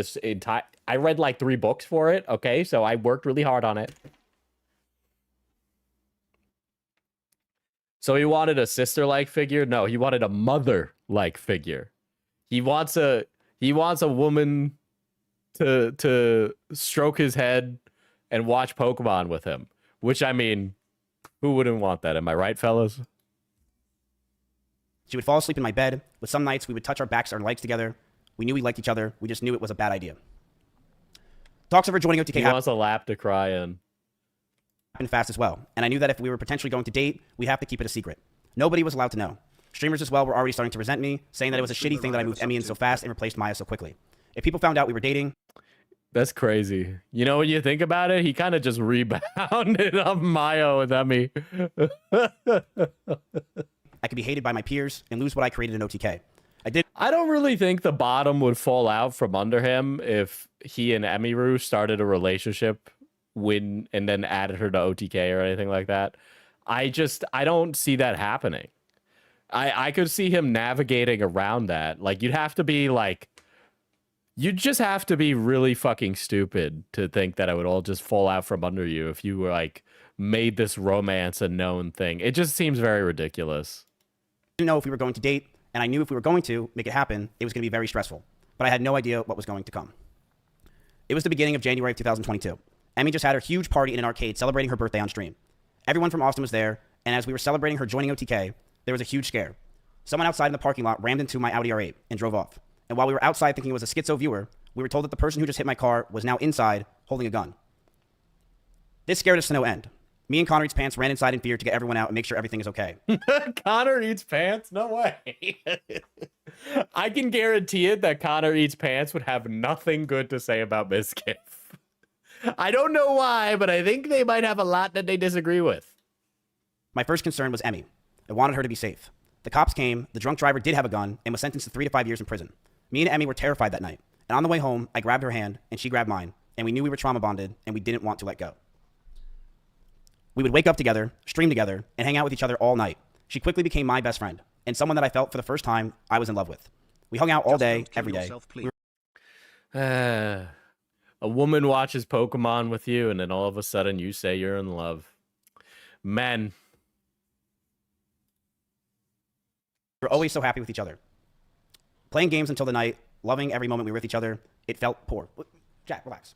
B: I read like 3 books for it, okay? So I worked really hard on it. So he wanted a sister-like figure? No, he wanted a mother-like figure. He wants a woman to stroke his head and watch Pokemon with him. Which, I mean, who wouldn't want that? Am I right, fellas?
C: She would fall asleep in my bed, but some nights we would touch our backs or legs together. We knew we liked each other. We just knew it was a bad idea. Talks of her joining OTK
B: He wants a lap to cry in.
C: Happened fast as well, and I knew that if we were potentially going to date, we'd have to keep it a secret. Nobody was allowed to know. Streamers as well were already starting to resent me, saying that it was a shitty thing that I moved Emmy in so fast and replaced Maya so quickly. If people found out we were dating...
B: That's crazy. You know, when you think about it, he kind of just rebounded up Maya with Emmy.
C: I could be hated by my peers and lose what I created in OTK.
B: I don't really think the bottom would fall out from under him if he and Emiru started a relationship and then added her to OTK or anything like that. I don't see that happening. I could see him navigating around that. Like, you'd just have to be really fucking stupid to think that it would all just fall out from under you if you were like made this romance a known thing. It just seems very ridiculous.
C: I didn't know if we were going to date, and I knew if we were going to make it happen, it was going to be very stressful. But I had no idea what was going to come. It was the beginning of January of 2022. Emmy just had her huge party in an arcade celebrating her birthday on stream. Everyone from Austin was there, and as we were celebrating her joining OTK, there was a huge scare. Someone outside in the parking lot rammed into my Audi R8 and drove off. And while we were outside thinking it was a schizo viewer, we were told that the person who just hit my car was now inside holding a gun. This scared us to no end. Me and Connor Eats Pants ran inside in fear to get everyone out and make sure everything is okay.
B: Connor Eats Pants? No way. I can guarantee it that Connor Eats Pants would have nothing good to say about Mizkif. I don't know why, but I think they might have a lot that they disagree with.
C: My first concern was Emmy. I wanted her to be safe. The cops came, the drunk driver did have a gun, and was sentenced to 3 to 5 years in prison. Me and Emmy were terrified that night. And on the way home, I grabbed her hand, and she grabbed mine, and we knew we were trauma bonded, and we didn't want to let go. We would wake up together, stream together, and hang out with each other all night. She quickly became my best friend, and someone that I felt for the first time I was in love with. We hung out all day, every day.
B: A woman watches Pokemon with you, and then all of a sudden you say you're in love. Men.
C: We were always so happy with each other. Playing games until the night, loving every moment we were with each other. It felt poor. Jack, relax.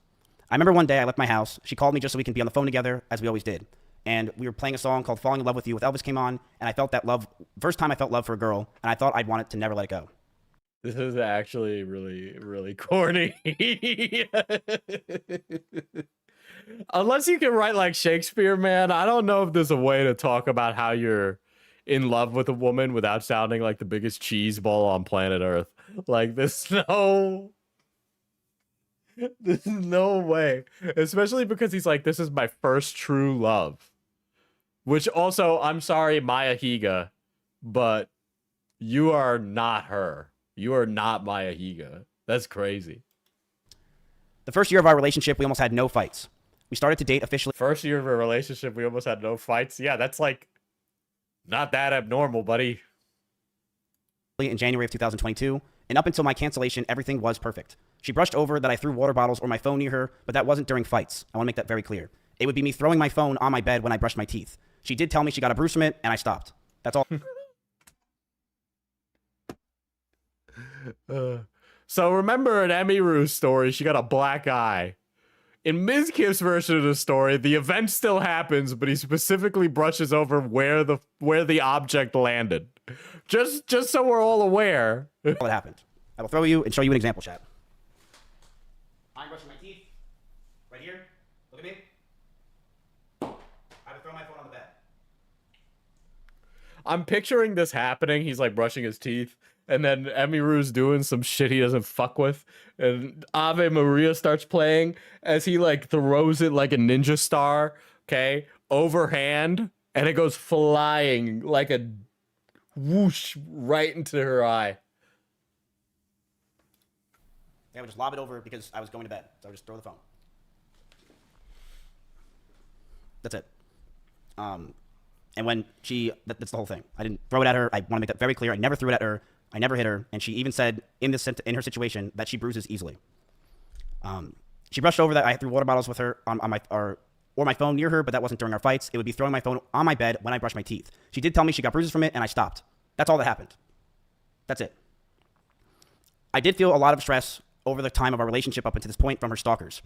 C: I remember one day I left my house. She called me just so we can be on the phone together, as we always did. And we were playing a song called Falling in Love with You with Elvis came on, and I felt that love, first time I felt love for a girl, and I thought I'd want it to never let it go.
B: This is actually really, really corny. Unless you can write like Shakespeare, man, I don't know if there's a way to talk about how you're in love with a woman without sounding like the biggest cheese ball on planet Earth. Like, there's no way. Especially because he's like, this is my first true love. Which also, I'm sorry, Maya Higa, but you are not her. You are not Maya Higa. That's crazy.
C: The first year of our relationship, we almost had no fights. We started to date officially.
B: First year of a relationship, we almost had no fights. Yeah, that's like not that abnormal, buddy.
C: In January of 2022, and up until my cancellation, everything was perfect. She brushed over that I threw water bottles or my phone near her, but that wasn't during fights. I want to make that very clear. It would be me throwing my phone on my bed when I brushed my teeth. She did tell me she got a bruise from it, and I stopped. That's all.
B: So remember in Emiru's story, she got a black eye. In Mizkif's version of the story, the event still happens, but he specifically brushes over where the object landed. Just so we're all aware.
C: What happened. I will throw you and show you an example, chat. I'm brushing my teeth. Right here. Look at me. I would throw my phone on the bed.
B: I'm picturing this happening. He's like brushing his teeth, and then Emiru's doing some shit he doesn't fuck with, and Ave Maria starts playing as he like throws it like a ninja star, okay, overhand, and it goes flying like a whoosh right into her eye.
C: I would just lob it over because I was going to bed. So I would just throw the phone. That's it. And when that's the whole thing. I didn't throw it at her. I want to make that very clear. I never threw it at her. I never hit her. And she even said in her situation that she bruises easily. She brushed over that I threw water bottles with her on my phone near her, but that wasn't during our fights. It would be throwing my phone on my bed when I brushed my teeth. She did tell me she got bruises from it, and I stopped. That's all that happened. That's it. I did feel a lot of stress over the time of our relationship up until this point from her stalkers.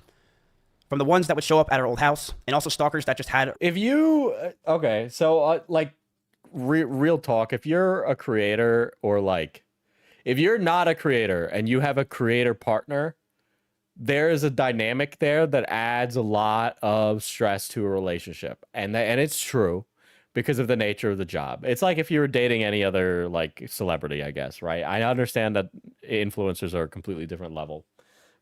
C: From the ones that would show up at her old house, and also stalkers that just had...
B: If you... Okay, so, like, real talk, if you're a creator, or, like... If you're not a creator, and you have a creator partner, there is a dynamic there that adds a lot of stress to a relationship. And it's true, because of the nature of the job. It's like if you were dating any other, like, celebrity, I guess, right? I understand that influencers are a completely different level.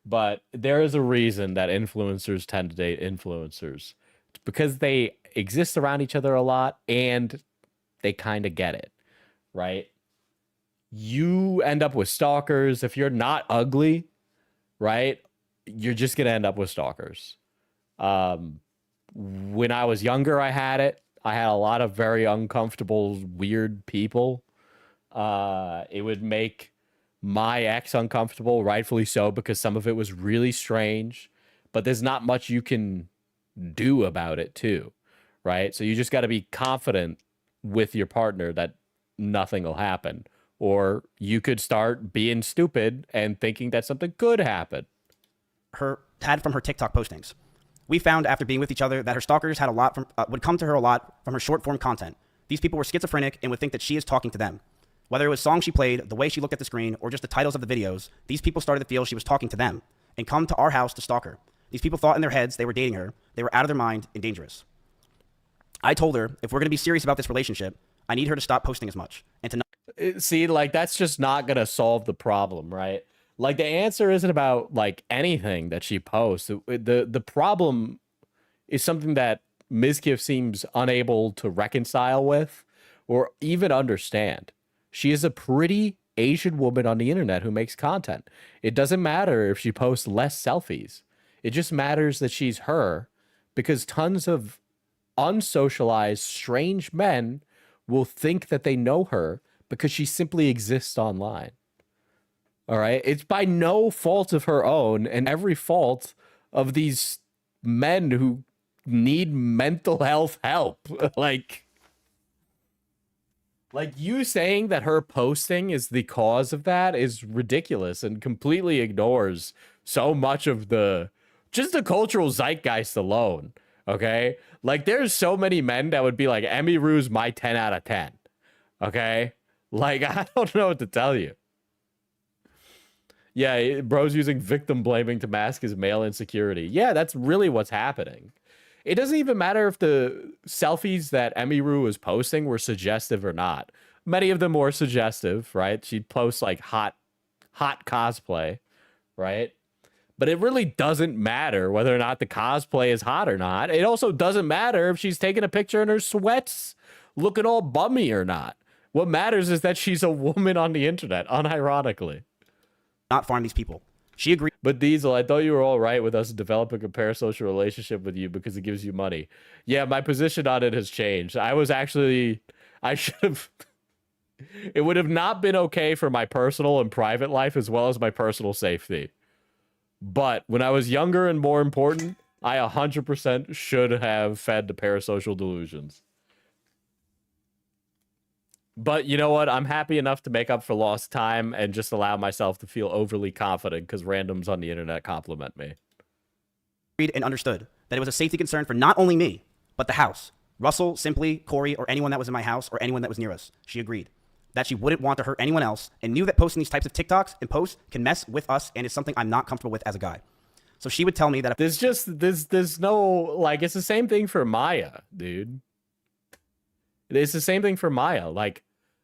B: But there is a reason that influencers tend to date influencers. It's because they exist around each other a lot and they kind of get it, right? You end up with stalkers. If you're not ugly, right, you're just going to end up with stalkers. When I was younger, I had it. I had a lot of very uncomfortable, weird people. It would make my ex uncomfortable, rightfully so, because some of it was really strange, but there's not much you can do about it too, right? So you just got to be confident with your partner that nothing will happen, or you could start being stupid and thinking that something could happen.
C: Had from her TikTok postings. We found after being with each other that her stalkers had a lot from would come to her a lot from her short form content. These people were schizophrenic and would think that she is talking to them. Whether it was songs she played, the way she looked at the screen, or just the titles of the videos, these people started to feel she was talking to them and come to our house to stalk her. These people thought in their heads they were dating her. They were out of their mind and dangerous. I told her, if we're going to be serious about this relationship, I need her to stop posting as much. And to not...
B: See, like, that's just not going to solve the problem, right? Like, the answer isn't about, like, anything that she posts. The problem is something that Mizkif seems unable to reconcile with or even understand. She is a pretty Asian woman on the internet who makes content. It doesn't matter if she posts less selfies. It just matters that she's her, because tons of unsocialized, strange men will think that they know her because she simply exists online. All right? It's by no fault of her own, and every fault of these men who need mental health help. Like, you saying that her posting is the cause of that is ridiculous and completely ignores so much of just the cultural zeitgeist alone, okay? Like, there's so many men that would be like, Emiru's my 10 out of 10, okay? Like, I don't know what to tell you. Yeah, bro's using victim blaming to mask his male insecurity. Yeah, that's really what's happening. It doesn't even matter if the selfies that Emiru was posting were suggestive or not. Many of them were suggestive, right? She'd post like hot hot cosplay, right? But it really doesn't matter whether or not the cosplay is hot or not. It also doesn't matter if she's taking a picture in her sweats looking all bummy or not. What matters is that she's a woman on the internet, unironically.
C: Not farm these people. She agreed.
B: But Diesel, I thought you were all right with us developing a parasocial relationship with you because it gives you money. Yeah, my position on it has changed. I should have... It would have not been okay for my personal and private life as well as my personal safety. But when I was younger and more important, I 100% should have fed the parasocial delusions. But you know what? I'm happy enough to make up for lost time and just allow myself to feel overly confident because randoms on the internet compliment me.
C: And understood that it was a safety concern for not only me, but the house. Russell, Simply, Corey, or anyone that was in my house or anyone that was near us. She agreed that she wouldn't want to hurt anyone else and knew that posting these types of TikToks and posts can mess with us and is something I'm not comfortable with as a guy. So she would tell me that
B: there's no, like, it's the same thing for Maya, dude. It's the same thing for Maya. Like,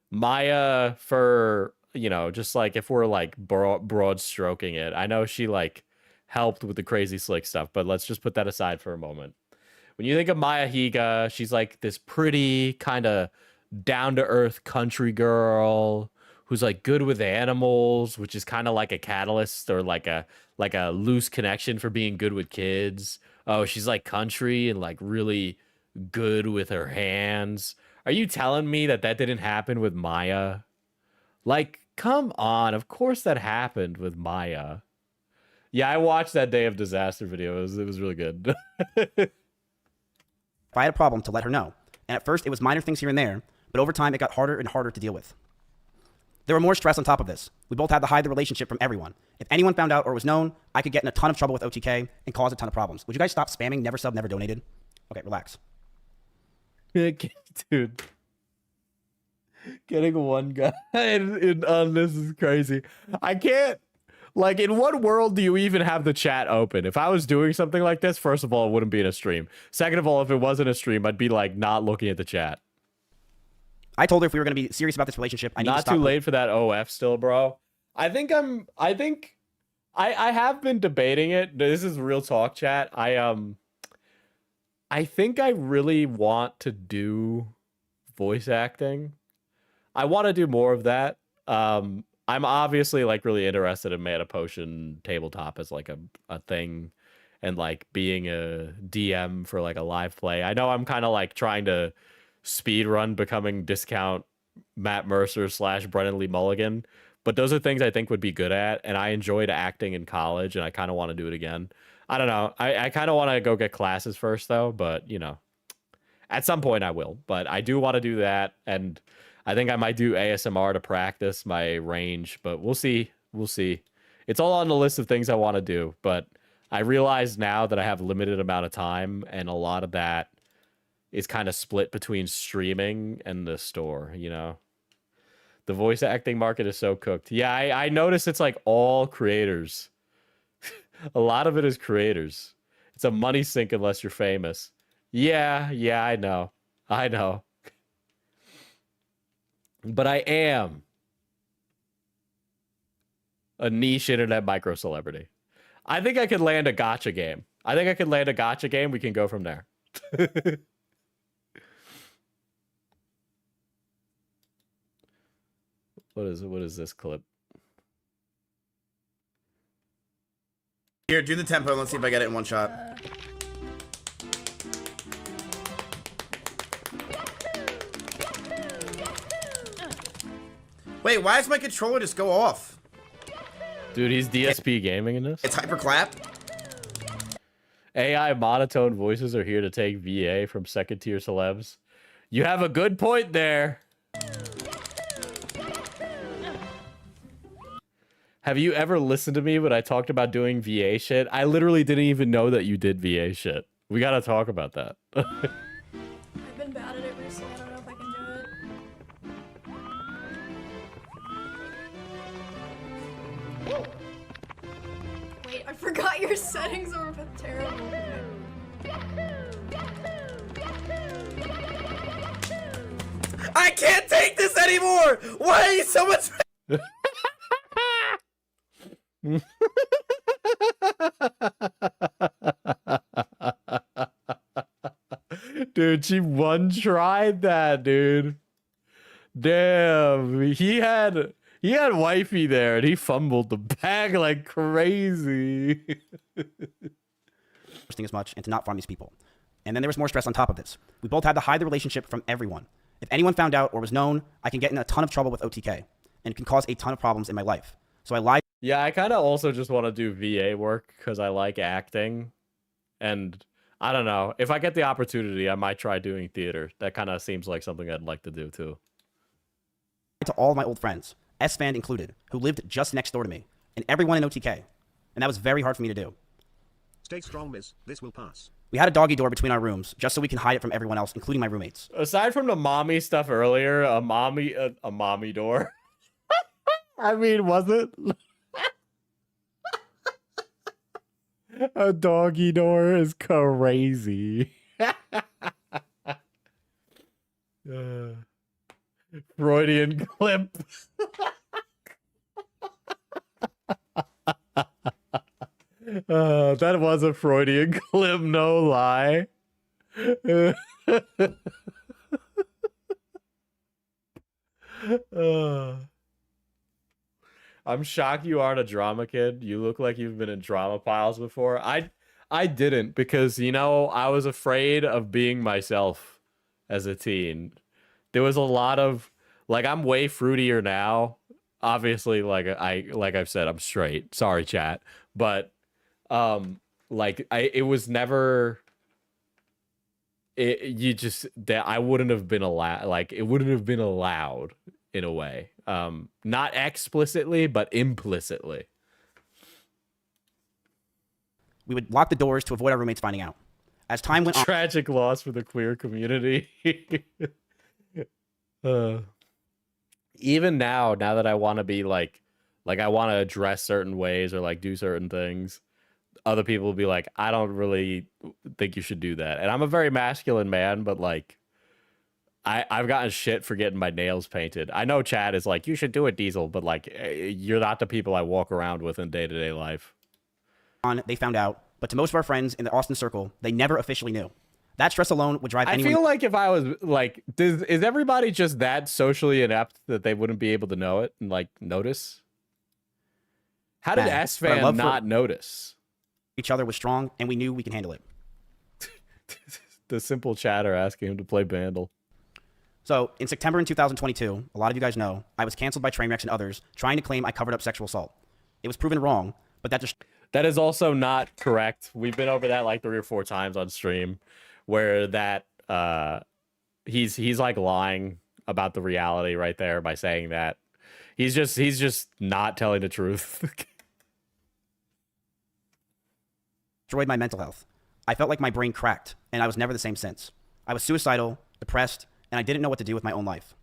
B: Maya, for, you know, just like if we're like broad stroking it, I know she like helped with the crazy slick stuff, but let's just put that aside for a moment. When you think of Maya Higa, she's like this pretty kind of down to earth country girl who's like good with animals, which is kind of like a catalyst or like a loose connection for being good with kids. Oh, she's like country and like really good with her hands. Are you telling me that didn't happen with Maya? Like, come on. Of course that happened with Maya. Yeah, I watched that Day of Disaster video. It was really good.
C: if I had a problem, to let her know. And at first, it was minor things here and there, but over time, it got harder and harder to deal with. There were more stress on top of this. We both had to hide the relationship from everyone. If anyone found out or was known, I could get in a ton of trouble with OTK and cause a ton of problems. Would you guys stop spamming never sub, never donated? Okay, relax.
B: Dude. Getting one guy on this is crazy. I can't. Like, in what world do you even have the chat open? If I was doing something like this, first of all, it wouldn't be in a stream. Second of all, if it wasn't a stream, I'd be like not looking at the chat.
C: I told her if we were going to be serious about this relationship, I need to stop.
B: Not too late for that OF still, bro. I have been debating it. This is real talk, chat. I think I really want to do voice acting. I want to do more of that. I'm obviously like really interested in Mana Potion tabletop as like a thing and like being a DM for like a live play. I know I'm kind of like trying to speed run becoming discount Matt Mercer / Brennan Lee Mulligan, but those are things I think would be good at, and I enjoyed acting in college and I kind of want to do it again. I don't know. I kind of want to go get classes first though, but you know, at some point I will, but I do want to do that. And I think I might do ASMR to practice my range, but we'll see. We'll see. It's all on the list of things I want to do, but I realize now that I have a limited amount of time, and a lot of that is kind of split between streaming and the store, you know? The voice acting market is so cooked. Yeah, I notice it's like all creators. A lot of it is creators. It's a money sink unless you're famous. Yeah, I know. But I am a niche internet micro celebrity. I think I could land a gacha game. We can go from there. What is this clip?
C: Here, do the tempo and let's see if I get it in one shot. Wait, why does my controller just go off?
B: Dude, he's DSP gaming in this.
C: It's hyperclap.
B: AI monotone voices are here to take VA from second tier celebs. You have a good point there. Have you ever listened to me when I talked about doing VA shit? I literally didn't even know that you did VA shit. We gotta talk about that.
E: I've been bad at it recently. I don't know if I can do it. Wait, I forgot your settings are a bit terrible.
C: I can't take this anymore! Why are you so much...
B: Dude, she one tried that, dude. Damn, he had wifey there and he fumbled the bag like crazy.
C: As much and to not farm these people. And then there was more stress on top of this. We both had to hide the relationship from everyone. If anyone found out or was known, I can get in a ton of trouble with OTK and it can cause a ton of problems in my life. So I lied.
B: Yeah, I kind of also just want to do VA work because I like acting. And I don't know. If I get the opportunity, I might try doing theater. That kind of seems like something I'd like to do too.
C: To all of my old friends, S-Fan included, who lived just next door to me, and everyone in OTK. And that was very hard for me to do.
D: Stay strong, Miz. This will pass.
C: We had a doggy door between our rooms, just so we can hide it from everyone else, including my roommates.
B: Aside from the mommy stuff earlier, a mommy door. I mean, was it? A doggy door is crazy. Freudian clip. That was a Freudian clip, no lie. I'm shocked you aren't a drama kid. You look like you've been in drama piles before. I didn't because, you know, I was afraid of being myself as a teen. There was a lot of, like, I'm way fruitier now. Obviously, like I've said, I'm straight. Sorry, chat. But it was never I wouldn't have been allowed, like, it wouldn't have been allowed in a way. Not explicitly, but implicitly.
C: We would lock the doors to avoid our roommates finding out. As time went on,
B: Tragic loss for the queer community. Even now that I want to be like I want to address certain ways or like do certain things, other people will be like, I don't really think you should do that. And I'm a very masculine man, but like I've gotten shit for getting my nails painted. I know Chad is like, you should do it, Diesel, but like you're not the people I walk around with in day-to-day life.
C: They found out, but to most of our friends in the Austin circle, they never officially knew. That stress alone would drive anyone.
B: I feel like if I was like, is everybody just that socially inept that they wouldn't be able to know it and like notice? How did S-Fan not notice?
C: Each other was strong, and we knew we can handle it.
B: The simple chatter asking him to play Bandle.
C: So in September in 2022, a lot of you guys know, I was canceled by Trainwrecks and others trying to claim I covered up sexual assault. It was proven wrong, but that is
B: also not correct. We've been over that like 3 or 4 times on stream, where that he's like lying about the reality right there by saying that. He's just not telling the truth.
C: destroyed my mental health. I felt like my brain cracked, and I was never the same since. I was suicidal, depressed, and I didn't know what to do with my own life.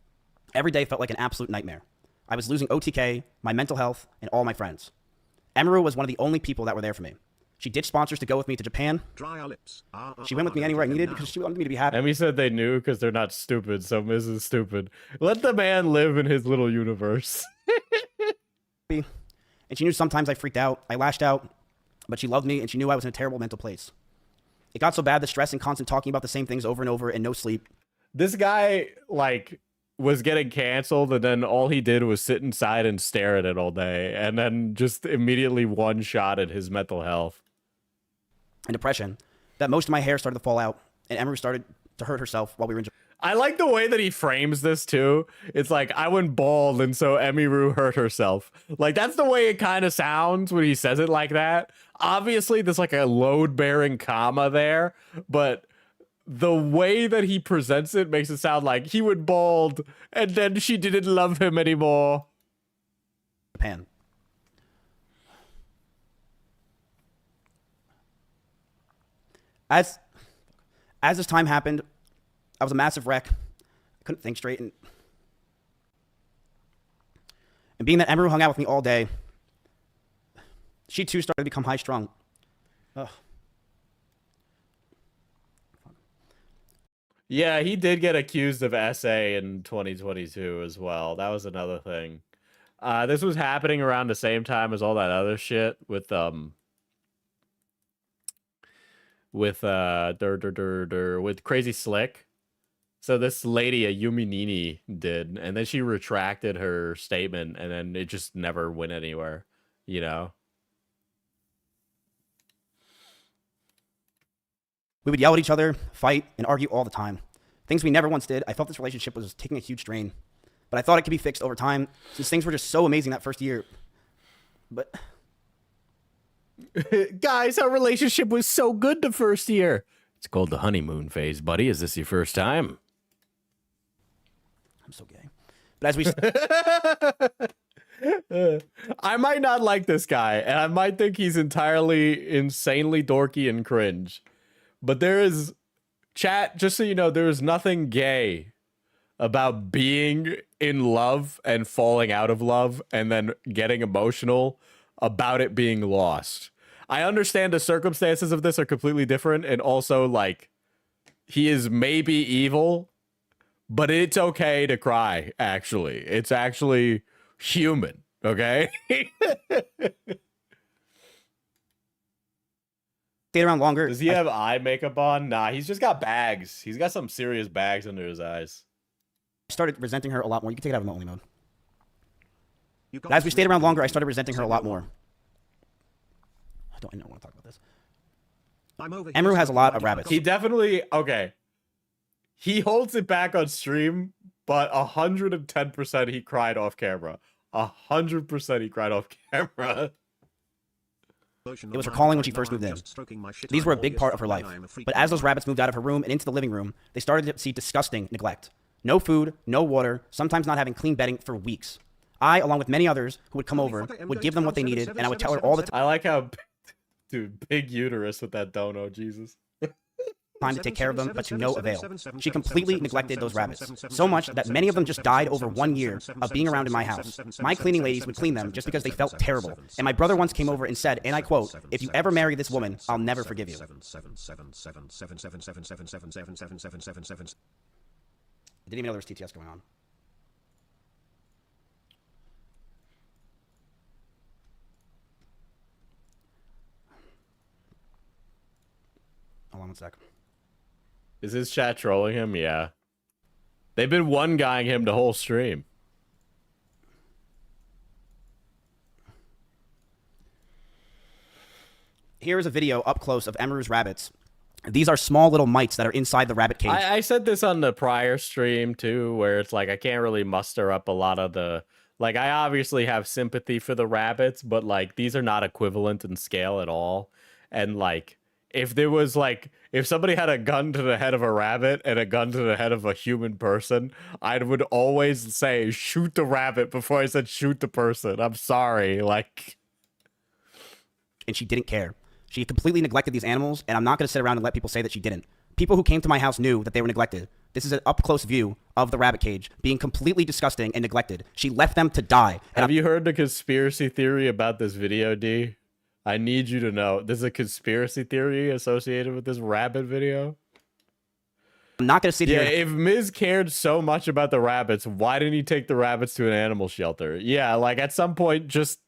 C: Every day felt like an absolute nightmare. I was losing OTK, my mental health, and all my friends. Emiru was one of the only people that were there for me. She ditched sponsors to go with me to Japan.
D: Dry our lips.
C: She went with me anywhere I needed because she wanted me to be happy.
B: Emmy said they knew because they're not stupid, so Miz is stupid. Let the man live in his little universe.
C: And she knew sometimes I freaked out, I lashed out, but she loved me and she knew I was in a terrible mental place. It got so bad, the stress and constant talking about the same things over and over and no sleep.
B: This guy, like, was getting canceled, and then all he did was sit inside and stare at it all day, and then just immediately one-shotted his mental health.
C: And depression, that most of my hair started to fall out, and Emery started to hurt herself while we were in Japan.
B: I like the way that he frames this, too. It's like, I went bald, and so Emiru hurt herself. Like, that's the way it kind of sounds when he says it like that. Obviously, there's like a load-bearing comma there, but the way that he presents it makes it sound like he went bald, and then she didn't love him anymore.
C: Japan. As this time happened, I was a massive wreck. I couldn't think straight, and being that Emeru hung out with me all day, she too started to become high-strung. Ugh.
B: Yeah, he did get accused of SA in 2022 as well. That was another thing. This was happening around the same time as all that other shit with Crazy Slick. So this lady, a Yumi Nini, did, and then she retracted her statement, and then it just never went anywhere, you know?
C: We would yell at each other, fight, and argue all the time. Things we never once did. I felt this relationship was taking a huge drain. But I thought it could be fixed over time, since things were just so amazing that first year. But...
B: Guys, our relationship was so good the first year. It's called the honeymoon phase, buddy. Is this your first time?
C: I'm so gay. But as we...
B: I might not like this guy, and I might think he's entirely insanely dorky and cringe. But there is... Chat, just so you know, there is nothing gay about being in love and falling out of love and then getting emotional about it being lost. I understand the circumstances of this are completely different, and also, like, he is maybe evil, but it's okay to cry, actually. It's actually human, okay?
C: Stayed around longer.
B: Does he have eye makeup on? Nah, he's just got bags. He's got some serious bags under his eyes.
C: I started resenting her a lot more. You can take it out of only mode. As we stayed around longer, I started resenting her a lot more. I don't want to talk about this. Emru has a lot of rabbits.
B: He definitely, okay. He holds it back on stream, but 110% he cried off camera. 100% he cried off camera.
C: It was her calling when she first moved in. These were a big part of her life. But as those rabbits moved out of her room and into the living room, they started to see disgusting neglect. No food, no water, sometimes not having clean bedding for weeks. I, along with many others who would come over, would give them what they needed, and I would tell her all the time.
B: I like how, dude, big uterus with that dono, Jesus.
C: Time to take care of them, but to no avail. She completely neglected those rabbits, so much that many of them just died over 1 year of being around in my house. My cleaning ladies would clean them just because they felt terrible. And my brother once came over and said, and I quote, "If you ever marry this woman, I'll never forgive you." I didn't even know there was TTS going on. Hold on 1 sec.
B: Is his chat trolling him? Yeah. They've been one-guying him the whole stream.
C: Here is a video up close of Emru's rabbits. These are small little mites that are inside the rabbit cage.
B: I said this on the prior stream, too, where it's like I can't really muster up a lot of the... Like, I obviously have sympathy for the rabbits, but, like, these are not equivalent in scale at all. And, like... If there was, like, if somebody had a gun to the head of a rabbit and a gun to the head of a human person, I would always say, shoot the rabbit before I said shoot the person. I'm sorry, like...
C: And she didn't care. She completely neglected these animals, and I'm not going to sit around and let people say that she didn't. People who came to my house knew that they were neglected. This is an up-close view of the rabbit cage being completely disgusting and neglected. She left them to die.
B: Have you heard the conspiracy theory about this video, D? I need you to know, there's a conspiracy theory associated with this rabbit video.
C: I'm not going to sit here.
B: Yeah, if Miz cared so much about the rabbits, why didn't he take the rabbits to an animal shelter? Yeah, like at some point, just...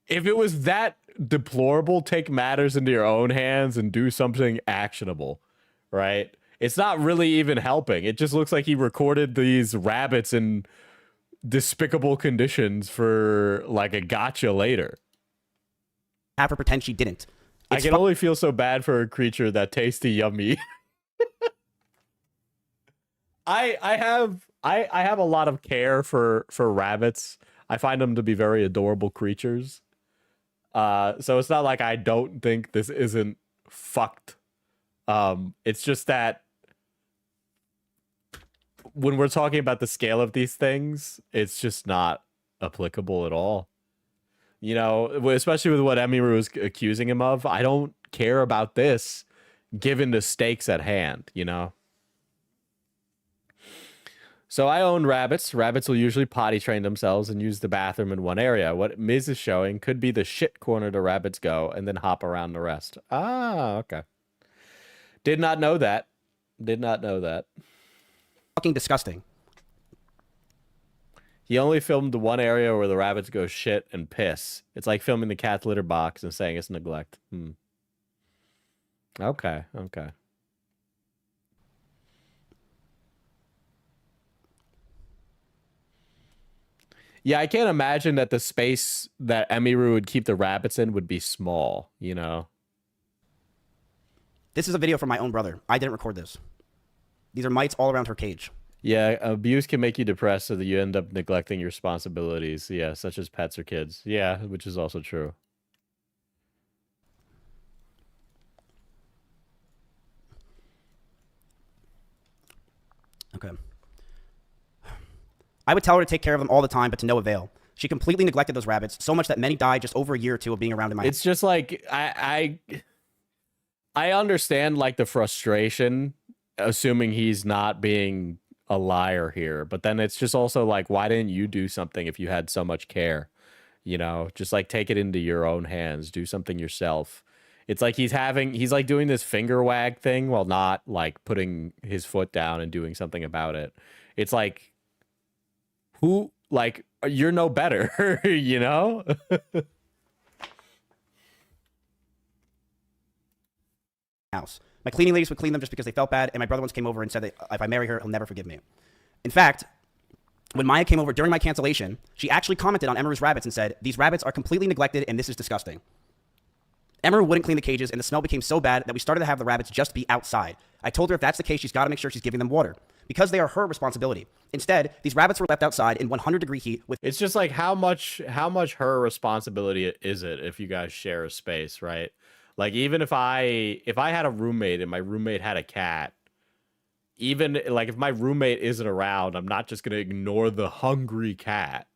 B: If it was that deplorable, take matters into your own hands and do something actionable, right? It's not really even helping. It just looks like he recorded these rabbits in despicable conditions for like a gotcha later.
C: Have her pretend she didn't.
B: I can only feel so bad for a creature that tasty yummy. I have a lot of care for rabbits. I find them to be very adorable creatures. So it's not like I don't think this isn't fucked. It's just that when we're talking about the scale of these things, it's just not applicable at all. You know, especially with what Emiru was accusing him of, I don't care about this given the stakes at hand, you know? So I own rabbits. Rabbits will usually potty train themselves and use the bathroom in one area. What Miz is showing could be the shit corner the rabbits go and then hop around the rest. Ah, okay. Did not know that. Did not know that.
C: Fucking disgusting.
B: He only filmed the one area where the rabbits go shit and piss. It's like filming the cat's litter box and saying it's neglect. Okay, okay. Yeah, I can't imagine that the space that Emiru would keep the rabbits in would be small, you know?
C: This is a video from my own brother. I didn't record this. These are mites all around her cage.
B: Yeah, abuse can make you depressed so that you end up neglecting your responsibilities. Yeah, such as pets or kids. Yeah, which is also true.
C: Okay. I would tell her to take care of them all the time, but to no avail. She completely neglected those rabbits, so much that many died just over a year or two of being around in my house.
B: It's just like I understand like the frustration, assuming he's not being a liar here, but then it's just also like, why didn't you do something if you had so much care? You know, just like take it into your own hands, do something yourself. It's like he's like doing this finger wag thing while not like putting his foot down and doing something about it. It's like, who, like, you're no better, you know?
C: House. My cleaning ladies would clean them just because they felt bad, and my brother once came over and said that if I marry her, he'll never forgive me. In fact, when Maya came over during my cancellation, she actually commented on Emeru's rabbits and said, "These rabbits are completely neglected and this is disgusting." Emeru wouldn't clean the cages, and the smell became so bad that we started to have the rabbits just be outside. I told her if that's the case, she's got to make sure she's giving them water, because they are her responsibility. Instead, these rabbits were left outside in 100-degree heat with...
B: It's just like how much her responsibility is it if you guys share a space, right? Like even if I had a roommate and my roommate had a cat, even like if my roommate isn't around, I'm not just gonna ignore the hungry cat,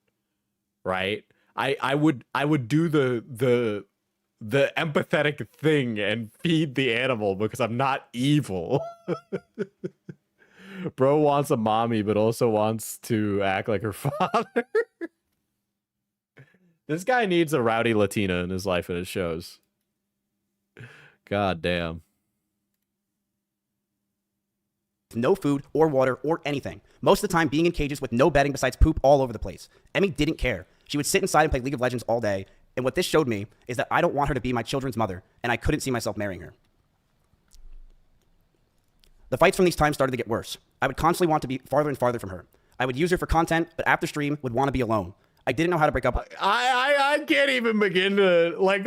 B: right? I would do the empathetic thing and feed the animal because I'm not evil. Bro wants a mommy, but also wants to act like her father. This guy needs a rowdy Latina in his life and it shows. God damn.
C: No food or water or anything. Most of the time being in cages with no bedding besides poop all over the place. Emmy didn't care. She would sit inside and play League of Legends all day. And what this showed me is that I don't want her to be my children's mother, and I couldn't see myself marrying her. The fights from these times started to get worse. I would constantly want to be farther and farther from her. I would use her for content, but after stream would want to be alone. I didn't know how to break up.
B: I can't even begin to like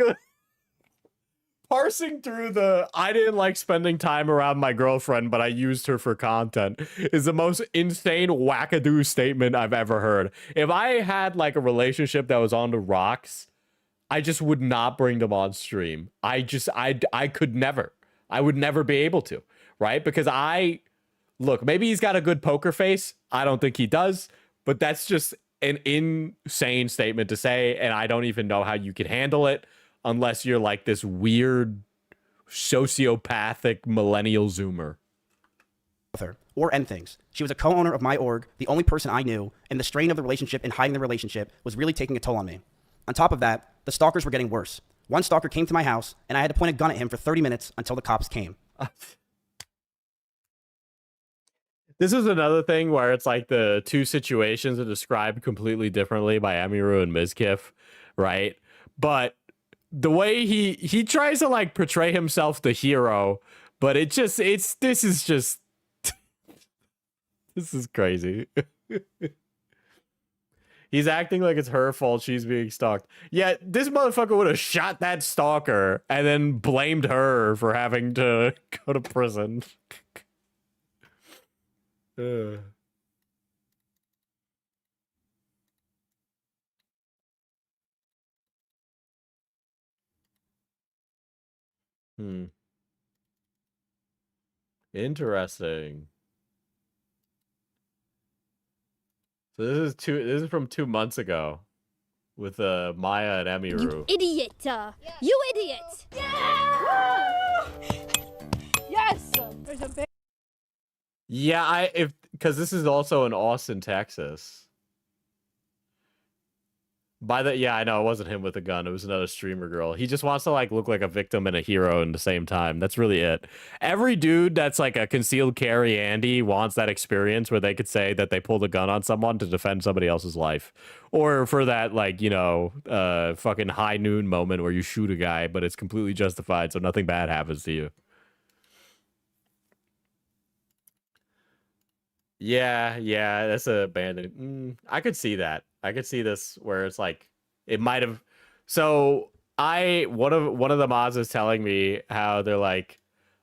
B: parsing through the I didn't like spending time around my girlfriend, but I used her for content is the most insane wackadoo statement I've ever heard. If I had like a relationship that was on the rocks, I just would not bring them on stream. I could never. I would never be able to, right? Because look, maybe he's got a good poker face. I don't think he does, but that's just an insane statement to say, and I don't even know how you could handle it unless you're like this weird sociopathic millennial zoomer.
C: With her or end things. She was a co-owner of my org, the only person I knew, and the strain of the relationship and hiding the relationship was really taking a toll on me. On top of that, the stalkers were getting worse. One stalker came to my house, and I had to point a gun at him for 30 minutes until the cops came.
B: This is another thing where it's like the two situations are described completely differently by Emiru and Mizkif, right? But the way he tries to like portray himself the hero, but this is crazy. He's acting like it's her fault she's being stalked. Yeah, this motherfucker would have shot that stalker and then blamed her for having to go to prison. Interesting. So this is from 2 months ago with Maya and Emiru.
F: You idiot! You idiot! Yeah!
E: Yes! There's a big...
B: Yeah, because this is also in Austin, Texas. Yeah, I know it wasn't him with a gun. It was another streamer girl. He just wants to like look like a victim and a hero in the same time. That's really it. Every dude that's like a concealed carry Andy wants that experience where they could say that they pulled a gun on someone to defend somebody else's life, or for that like fucking high noon moment where you shoot a guy but it's completely justified, so nothing bad happens to you. Yeah, that's a abandoned. I could see that. I could see this where it's like it might have. So one of the mods is telling me how they're like,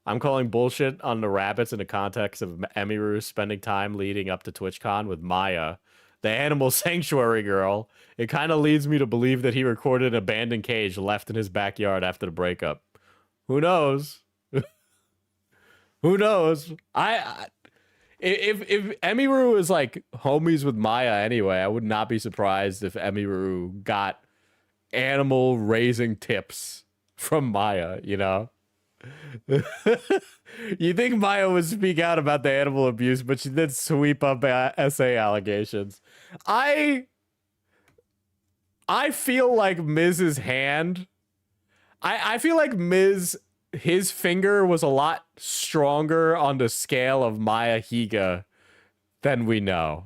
B: I'm calling bullshit on the rabbits in the context of Emiru spending time leading up to TwitchCon with Maya, the animal sanctuary girl. It kind of leads me to believe that he recorded an abandoned cage left in his backyard after the breakup. Who knows? Who knows? If Emiru is like homies with Maya anyway, I would not be surprised if Emiru got animal raising tips from Maya, you know? You think Maya would speak out about the animal abuse, but she did sweep up SA allegations. I feel like Miz's hand. I feel like his finger was a lot stronger on the scale of Maya Higa than we know.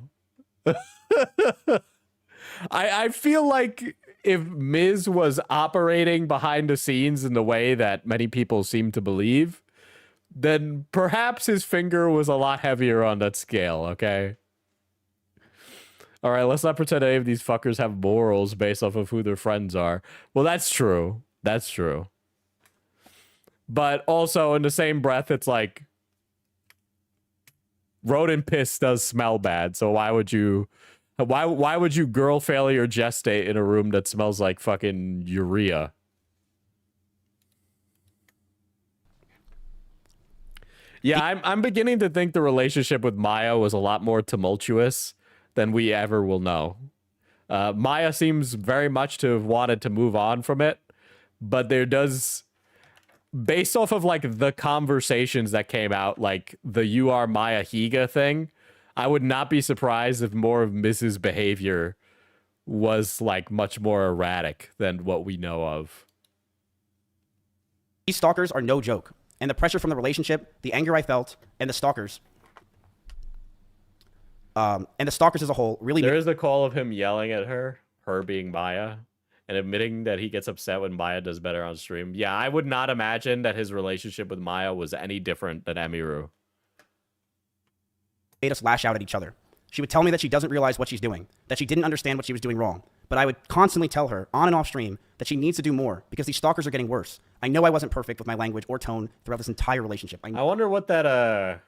B: I feel like if Miz was operating behind the scenes in the way that many people seem to believe, then perhaps his finger was a lot heavier on that scale, okay? All right, let's not pretend any of these fuckers have morals based off of who their friends are. Well, that's true. That's true. But also, in the same breath, it's like rodent piss does smell bad. So why would you girl failure gestate in a room that smells like fucking urea? Yeah, I'm beginning to think the relationship with Maya was a lot more tumultuous than we ever will know. Maya seems very much to have wanted to move on from it, but there does, based off of like the conversations that came out, like the "you are Maya Higa" thing, I would not be surprised if more of Mrs. behavior was like much more erratic than what we know of.
C: These stalkers are no joke, and the pressure from the relationship, the anger I felt, and the stalkers as a whole really.
B: There is the call of him yelling at her being Maya, and admitting that he gets upset when Maya does better on stream. Yeah, I would not imagine that his relationship with Maya was any different than Emiru.
C: Made us lash out at each other. She would tell me that she doesn't realize what she's doing, that she didn't understand what she was doing wrong. But I would constantly tell her, on and off stream, that she needs to do more, because these stalkers are getting worse. I know I wasn't perfect with my language or tone throughout this entire relationship.
B: I wonder what that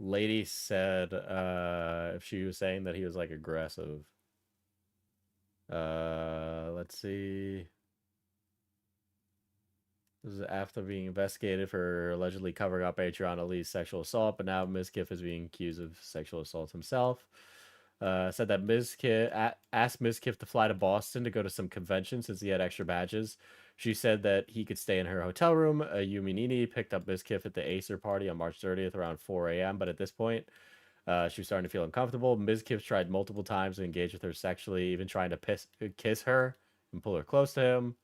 B: lady said, if she was saying that he was like aggressive. Let's see. This is after being investigated for allegedly covering up Patreon Elite's sexual assault, but now Mizkif is being accused of sexual assault himself. Said that Mizkif asked Mizkif to fly to Boston to go to some convention since he had extra badges. She said that he could stay in her hotel room. Yumi Nini picked up Mizkif at the Acer party on March 30th around 4 a.m., but at this point, she was starting to feel uncomfortable. Mizkif tried multiple times to engage with her sexually, even trying to kiss her and pull her close to him.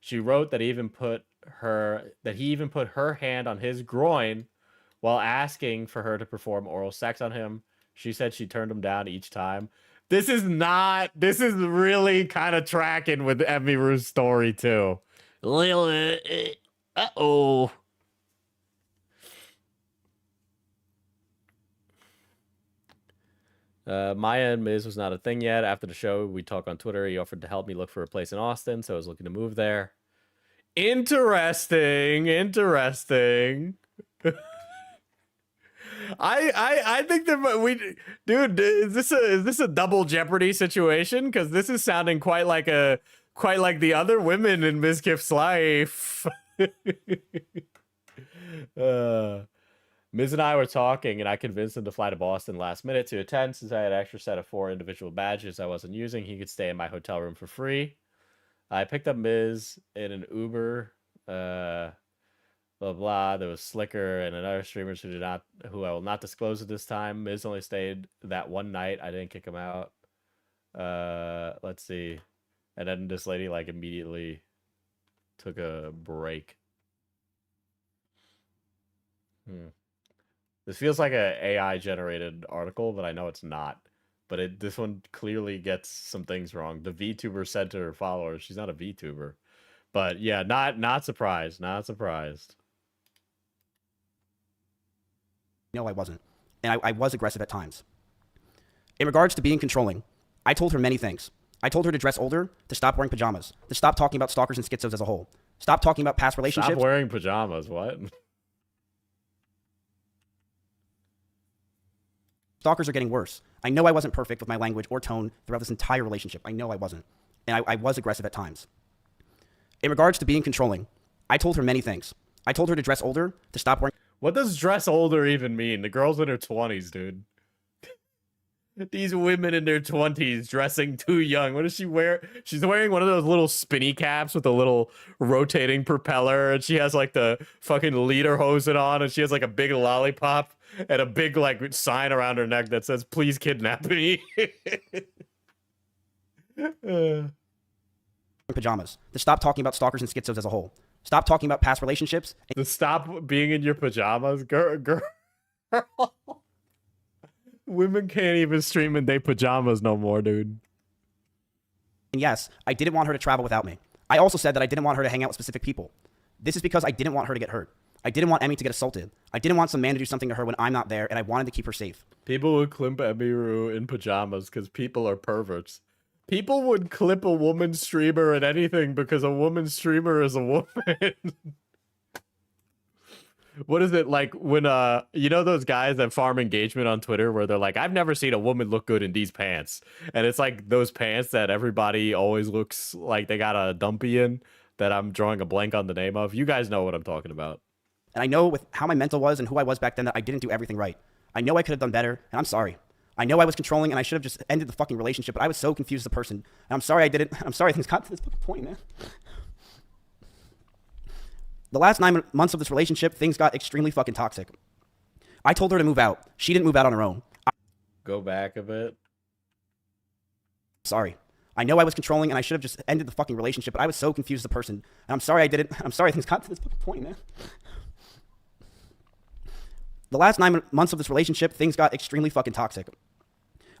B: She wrote that he even put her hand on his groin while asking for her to perform oral sex on him. She said she turned him down each time. This is really kind of tracking with Emiru's story too. Uh-oh. Maya and Miz was not a thing yet. After the show, we talked on Twitter. He offered to help me look for a place in Austin, so I was looking to move there. Interesting. I think that dude, is this a double jeopardy situation? Because this is sounding quite like the other women in Mizkif's life. Miz and I were talking, and I convinced him to fly to Boston last minute to attend. Since I had an extra set of 4 individual badges I wasn't using, he could stay in my hotel room for free. I picked up Miz in an Uber. Blah blah. There was Slicker and another streamer who I will not disclose at this time. Miz only stayed that one night. I didn't kick him out. Let's see. And then this lady like immediately took a break. This feels like a AI generated article, but I know it's not. But this one clearly gets some things wrong. The VTuber said to her followers, she's not a VTuber. But yeah, not surprised. Not surprised.
C: No, I wasn't. And I was aggressive at times. In regards to being controlling, I told her many things. I told her to dress older, to stop wearing pajamas, to stop talking about stalkers and schizos as a whole, stop talking about past relationships.
B: Stop wearing pajamas, what?
C: Stalkers are getting worse. I know I wasn't perfect with my language or tone throughout this entire relationship. I know I wasn't. And I was aggressive at times. In regards to being controlling, I told her many things. I told her to dress older, to stop wearing...
B: What does dress older even mean? The girl's in her 20s, dude. These women in their 20s dressing too young. What does she wear? She's wearing one of those little spinny caps with a little rotating propeller, and she has like the fucking lederhosen on, and she has like a big lollipop and a big like sign around her neck that says, "Please kidnap me."
C: Pajamas. To stop talking about stalkers and schizos as a whole. Stop talking about past relationships.
B: To stop being in your pajamas, girl. Women can't even stream in their pajamas no more, dude.
C: And yes, I didn't want her to travel without me. I also said that I didn't want her to hang out with specific people. This is because I didn't want her to get hurt. I didn't want Emmy to get assaulted. I didn't want some man to do something to her when I'm not there, and I wanted to keep her safe.
B: People would clip Emiru in pajamas because people are perverts. People would clip a woman streamer in anything because a woman streamer is a woman. What is it like when you know those guys that farm engagement on Twitter where they're like, I've never seen a woman look good in these pants, and it's like those pants that everybody always looks like they got a dumpy in, that I'm drawing a blank on the name of. You guys know what I'm talking about.
C: And I know with how my mental was and who I was back then that I didn't do everything right. I know I could have done better, and I'm sorry. I know I was controlling and I should have just ended the fucking relationship, but I was so confused as a person. And I'm sorry I didn't. I'm sorry things got to this fucking point, man. The last 9 months of this relationship, things got extremely fucking toxic. I told her to move out. She didn't move out on her own.
B: Go back a bit.
C: Sorry. I know I was controlling and I should have just ended the fucking relationship, but I was so confused as a person. And I'm sorry I didn't. I'm sorry things got to this fucking point, man. The last 9 months of this relationship, things got extremely fucking toxic.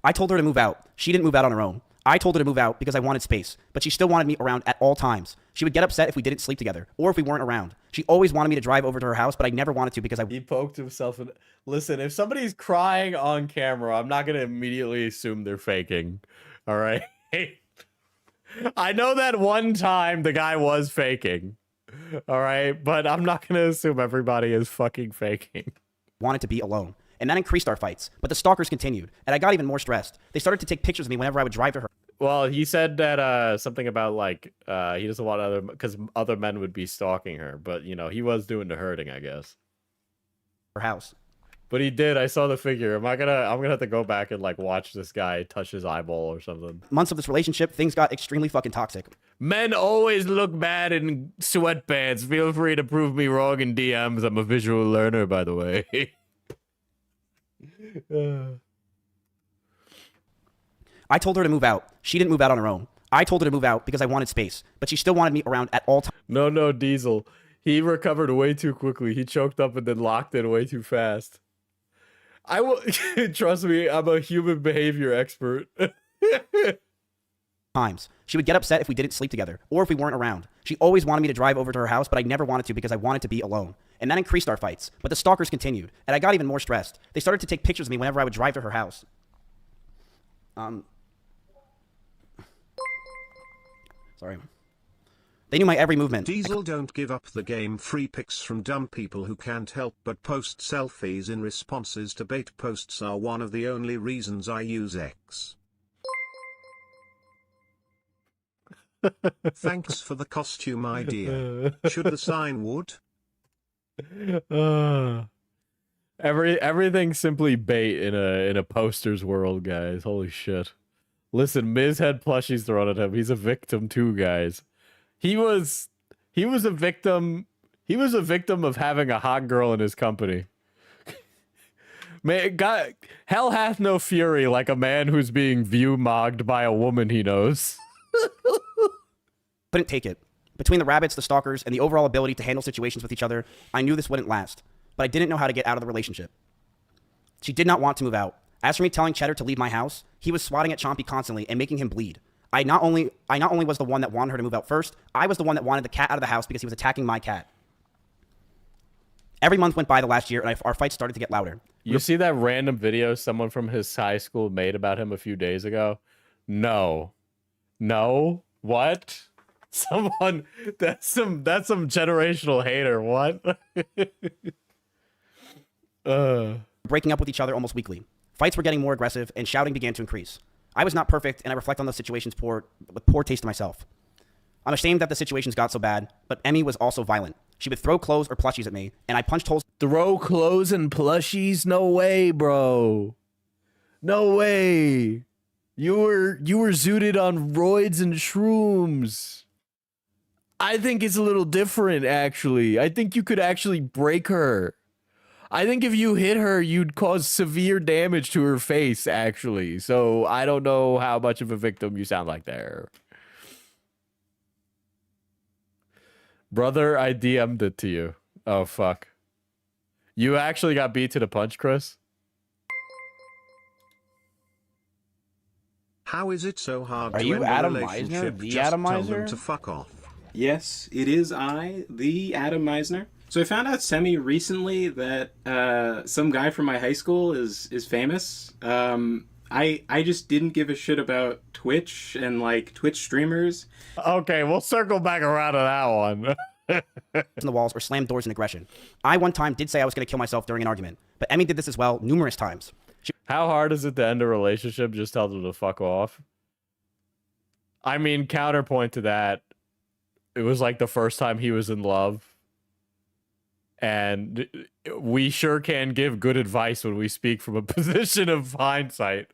C: I told her to move out. She didn't move out on her own. I told her to move out because I wanted space, but she still wanted me around at all times. She would get upset if we didn't sleep together or if we weren't around. She always wanted me to drive over to her house, but I never wanted to because
B: He poked himself in... Listen, if somebody's crying on camera, I'm not going to immediately assume they're faking. All right? I know that one time the guy was faking. All right? But I'm not going to assume everybody is fucking faking.
C: Wanted to be alone. And that increased our fights. But the stalkers continued, and I got even more stressed. They started to take pictures of me whenever I would drive to her.
B: Well, he said that something about like he doesn't want because other men would be stalking her, but you know, he was doing the hurting, I guess.
C: Her house.
B: But he did. I saw the figure. I'm gonna have to go back and like watch this guy touch his eyeball or something.
C: Months of this relationship, things got extremely fucking toxic.
B: Men always look bad in sweatpants. Feel free to prove me wrong in DMs. I'm a visual learner, by the way.
C: I told her to move out. She didn't move out on her own. I told her to move out because I wanted space, but she still wanted me around at all times.
B: No, Diesel. He recovered way too quickly. He choked up and then locked in way too fast. I will trust me. I'm a human behavior expert.
C: Times. She would get upset if we didn't sleep together or if we weren't around. She always wanted me to drive over to her house, but I never wanted to because I wanted to be alone. And that increased our fights. But the stalkers continued, and I got even more stressed. They started to take pictures of me whenever I would drive to her house. Sorry. They knew my every movement.
D: Diesel, don't give up the game. Free pics from dumb people who can't help but post selfies in responses to bait posts are one of the only reasons I use X. Thanks for the costume idea. Should the sign wood?
B: Everything's simply bait in a poster's world, guys. Holy shit. Listen, Miz had plushies thrown at him. He's a victim too, guys. He was a victim. He was a victim of having a hot girl in his company. Man, God, hell hath no fury like a man who's being view-mogged by a woman he knows.
C: Couldn't take it. Between the rabbits, the stalkers, and the overall ability to handle situations with each other, I knew this wouldn't last, but I didn't know how to get out of the relationship. She did not want to move out. As for me telling Cheddar to leave my house, he was swatting at Chompy constantly and making him bleed. I not only was the one that wanted her to move out first, I was the one that wanted the cat out of the house because he was attacking my cat. Every month went by the last year, and our fights started to get louder.
B: You see that random video someone from his high school made about him a few days ago? No. No? What? Someone, that's some generational hater. What?
C: Breaking up with each other almost weekly. Fights were getting more aggressive, and shouting began to increase. I was not perfect, and I reflect on those situations with poor taste in myself. I'm ashamed that the situations got so bad, but Emmy was also violent. She would throw clothes or plushies at me, and I punched holes.
B: Throw clothes and plushies? No way, bro. No way. You were zooted on roids and shrooms. I think it's a little different, actually. I think you could actually break her. I think if you hit her, you'd cause severe damage to her face, actually. So I don't know how much of a victim you sound like there. Brother, I DM'd it to you. Oh, fuck. You actually got beat to the punch, Chris?
D: How is it so hard
G: Are
D: to
G: you
D: end
G: Adam
D: a
G: Meisner,
D: relationship?
G: the
D: Just
G: Adam
D: tell them
G: Meisner?
D: to fuck off.
H: Yes, it is I, the Adam Meisner. So I found out semi-recently that some guy from my high school is famous. I just didn't give a shit about Twitch and, like, Twitch streamers.
B: Okay, we'll circle back around to that one.
C: In the walls or slammed doors in aggression. I one time did say I was going to kill myself during an argument, but Emmy did this as well numerous times.
B: How hard is it to end a relationship? Just tell them to fuck off. I mean, counterpoint to that, it was like the first time he was in love. And we sure can give good advice when we speak from a position of hindsight.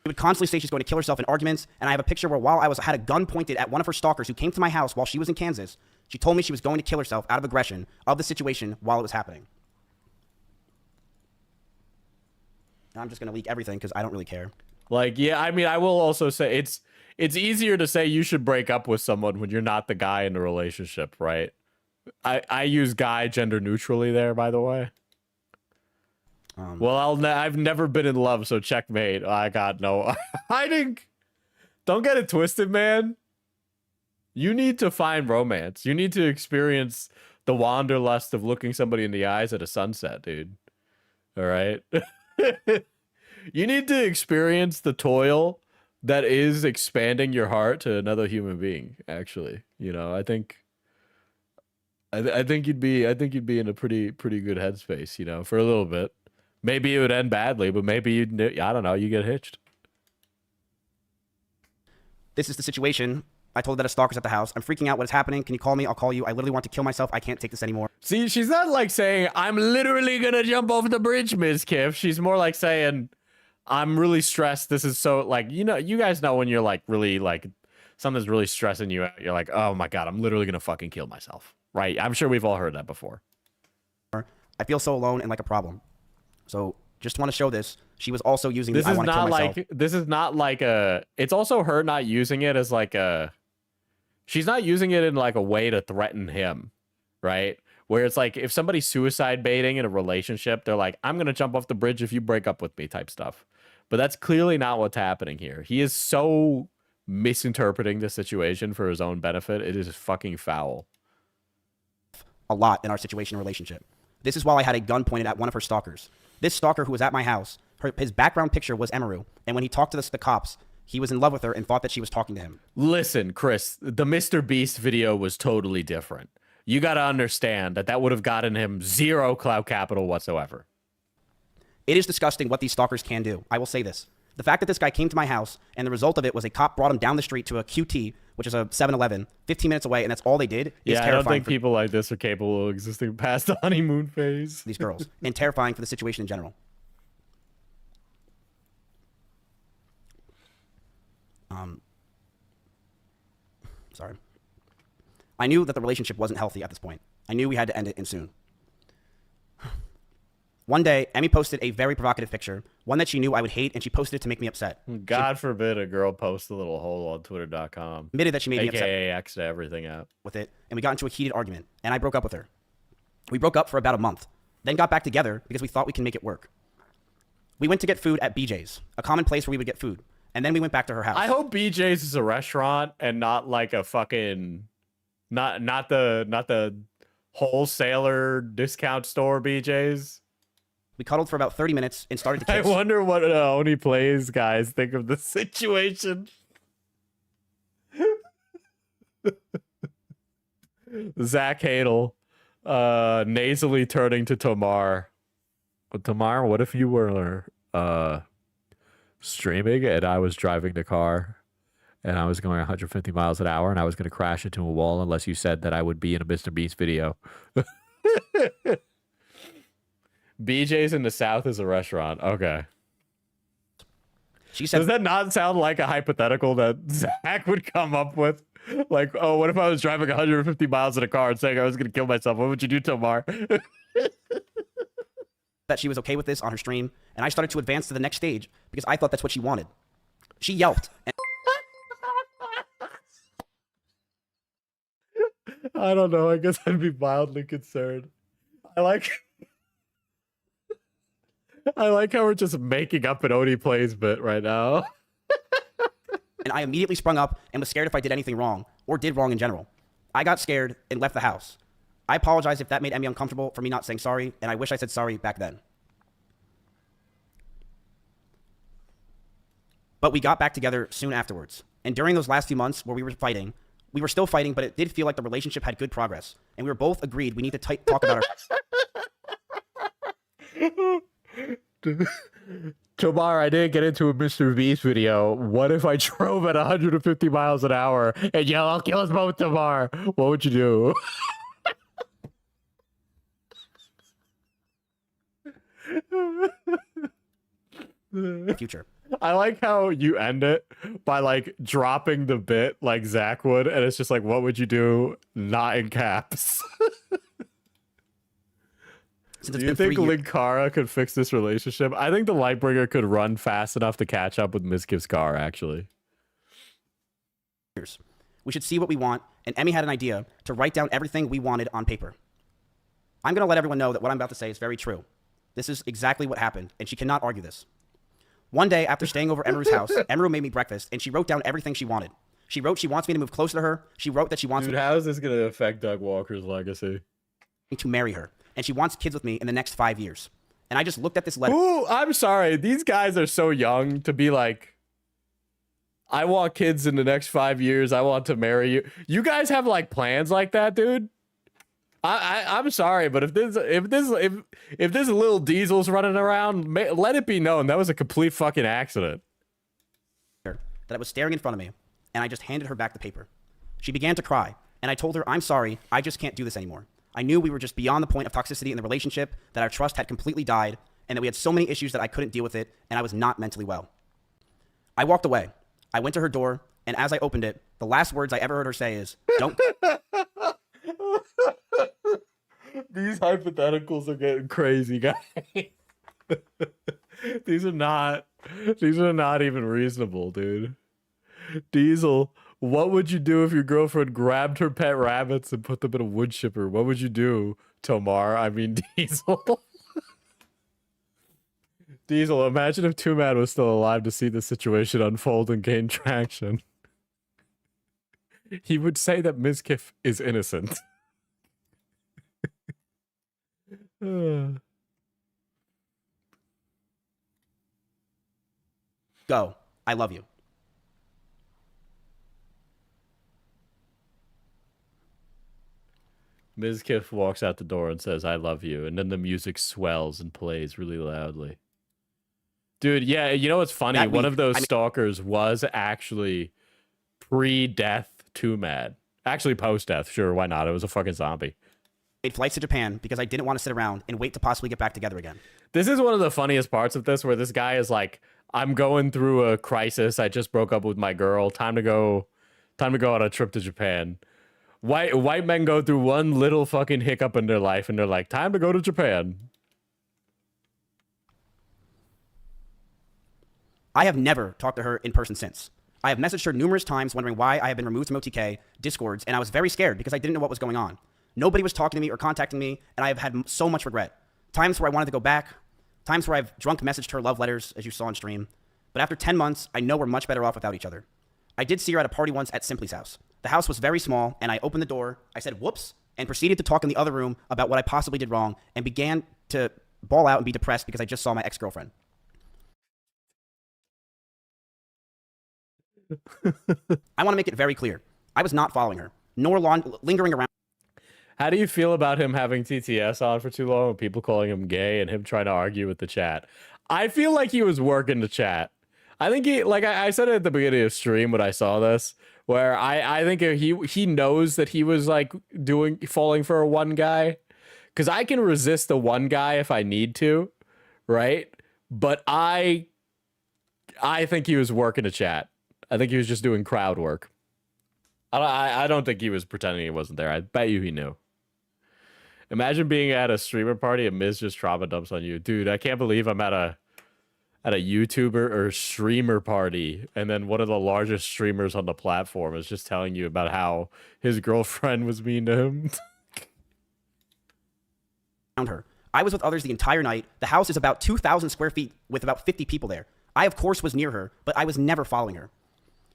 C: She would constantly say she's going to kill herself in arguments, and I have a picture where while I had a gun pointed at one of her stalkers who came to my house while she was in Kansas, she told me she was going to kill herself out of aggression of the situation while it was happening. And I'm just going to leak everything because I don't really care.
B: Like, yeah, I mean, I will also say it's easier to say you should break up with someone when you're not the guy in the relationship, right? I use guy gender neutrally there, by the way. Well, I've never been in love, so checkmate. I got no. I think. Don't get it twisted, man. You need to find romance. You need to experience the wanderlust of looking somebody in the eyes at a sunset, dude. All right. You need to experience the toil that is expanding your heart to another human being. Actually, you know, I think you'd be in a pretty good headspace, you know, for a little bit. Maybe it would end badly, but maybe I don't know, you get hitched.
C: This is the situation. I told that a stalker's at the house. I'm freaking out. What is happening? Can you call me? I'll call you. I literally want to kill myself. I can't take this anymore.
B: See, she's not like saying, I'm literally gonna jump off the bridge, Mizkif. She's more like saying, I'm really stressed. This is so, like, you know, you guys know when you're like really like something's really stressing you out. You're like, oh my God, I'm literally gonna fucking kill myself. Right? I'm sure we've all heard that before.
C: I feel so alone and like a problem. So just want to show this. She was also using
B: this.
C: I want to kill myself.
B: This is not like a. It's also her not using it as like a. She's not using it in like a way to threaten him, right? Where it's like if somebody's suicide baiting in a relationship, they're like, I'm gonna jump off the bridge if you break up with me, type stuff. But that's clearly not what's happening here. He is so misinterpreting the situation for his own benefit. It is fucking foul.
C: A lot in our situation relationship. This is while I had a gun pointed at one of her stalkers. This stalker who was at my house, his background picture was Emaru, and when he talked to the cops, he was in love with her and thought that she was talking to him.
B: Listen, Chris, the Mr. Beast video was totally different. You got to understand that would have gotten him zero clout capital whatsoever.
C: It is disgusting what these stalkers can do. I will say this. The fact that this guy came to my house and the result of it was a cop brought him down the street to a QT, which is a 7-Eleven, 15 minutes away, and that's all they did. Is
B: yeah, I don't think people like this are capable of existing past the honeymoon phase.
C: These girls. And terrifying for the situation in general. Sorry. I knew that the relationship wasn't healthy at this point. I knew we had to end it and soon. One day, Emmy posted a very provocative picture, one that she knew I would hate, and she posted it to make me upset.
B: God forbid a girl post a little hole on Twitter.com.
C: Admitted that she made me upset
B: AKA X to everything out.
C: with it, and we got into a heated argument, and I broke up with her. We broke up for about a month, then got back together because we thought we can make it work. We went to get food at BJ's, a common place where we would get food, and then we went back to her house.
B: I hope BJ's is a restaurant and not like a fucking not the wholesaler discount store BJ's.
C: We cuddled for about 30 minutes and started to
B: I
C: kiss.
B: wonder what Oni Plays guys think of the situation. Zach Hadel nasally turning to Tomar. Tomar, what if you were streaming and I was driving the car and I was going 150 miles an hour and I was going to crash into a wall unless you said that I would be in a Mr. Beast video? BJ's in the South is a restaurant. Okay.
C: She said,
B: Does that not sound like a hypothetical that Zach would come up with? Like, oh, what if I was driving 150 miles in a car and saying I was going to kill myself? What would you do, Tomar?
C: that she was okay with this on her stream, and I started to advance to the next stage because I thought that's what she wanted. She yelped.
B: I don't know. I guess I'd be mildly concerned. I like how we're just making up an Oni Plays bit right now.
C: And I immediately sprung up and was scared if I did anything wrong, or did wrong in general. I got scared and left the house. I apologize if that made Emmy uncomfortable for me not saying sorry, and I wish I said sorry back then. But we got back together soon afterwards. And during those last few months where we were still fighting, but it did feel like the relationship had good progress. And we were both agreed we need to talk about our...
B: Tomar, I didn't get into a Mr. Beast video. What if I drove at 150 miles an hour and yell, I'll kill us both, Tomar? What would you do?
C: future.
B: I like how you end it by like dropping the bit like Zach would, and it's just like, what would you do? Not in caps. Do you think Linkara could fix this relationship? I think the Lightbringer could run fast enough to catch up with Mizkif's car, actually.
C: We should see what we want, and Emmy had an idea to write down everything we wanted on paper. I'm going to let everyone know that what I'm about to say is very true. This is exactly what happened, and she cannot argue this. One day, after staying over Emeru's house, Emeru made me breakfast, and she wrote down everything she wanted. She wrote she wants me to move closer to her. She wrote that she wants
B: me... how is this going to affect Doug Walker's legacy?
C: To marry her, and she wants kids with me in the next 5 years. And I just looked at this letter.
B: Ooh, I'm sorry. These guys are so young to be like, I want kids in the next 5 years. I want to marry you. You guys have like plans like that, dude? I'm sorry, but if this little Diesel's running around, let it be known that was a complete fucking accident.
C: That I was staring in front of me, and I just handed her back the paper. She began to cry, and I told her, I'm sorry, I just can't do this anymore. I knew we were just beyond the point of toxicity in the relationship, that our trust had completely died, and that we had so many issues that I couldn't deal with it, and I was not mentally well. I walked away. I went to her door, and as I opened it, the last words I ever heard her say is, don't...
B: These hypotheticals are getting crazy, guys. These are not even reasonable, dude. Diesel, what would you do if your girlfriend grabbed her pet rabbits and put them in a wood chipper? What would you do, Tomar? I mean, Diesel. Diesel, imagine if Two Man was still alive to see the situation unfold and gain traction. He would say that Mizkif is innocent.
C: Go. I love you.
B: Mizkif walks out the door and says, I love you. And then the music swells and plays really loudly. Dude, yeah, you know what's funny? One of those stalkers was actually pre-death Too Mad. Actually post-death, sure, why not? It was a fucking zombie.
C: Made flights to Japan because I didn't want to sit around and wait to possibly get back together again.
B: This is one of the funniest parts of this, where this guy is like, I'm going through a crisis. I just broke up with my girl. Time to go on a trip to Japan. White men go through one little fucking hiccup in their life, and they're like, time to go to Japan.
C: I have never talked to her in person since. I have messaged her numerous times wondering why I have been removed from OTK, Discords, and I was very scared because I didn't know what was going on. Nobody was talking to me or contacting me, and I have had so much regret. Times where I wanted to go back, times where I've drunk messaged her love letters, as you saw on stream. But after 10 months, I know we're much better off without each other. I did see her at a party once at Simply's house. The house was very small, and I opened the door, I said whoops, and proceeded to talk in the other room about what I possibly did wrong, and began to bawl out and be depressed because I just saw my ex-girlfriend. I want to make it very clear. I was not following her, nor lingering around.
B: How do you feel about him having TTS on for too long, and people calling him gay, and him trying to argue with the chat? I feel like he was working the chat. I think he, like I said it at the beginning of stream when I saw this, where I think he knows that he was like falling for a one guy, because I can resist the one guy if I need to, right? But I think he was working the chat. I think he was just doing crowd work. I don't think he was pretending he wasn't there. I bet you he knew. Imagine being at a streamer party and Miz just trauma dumps on you. Dude, I can't believe I'm at a YouTuber or streamer party, and then one of the largest streamers on the platform is just telling you about how his girlfriend was mean to him.
C: Her. I was with others the entire night. The house is about 2,000 square feet with about 50 people there. I, of course, was near her, but I was never following her.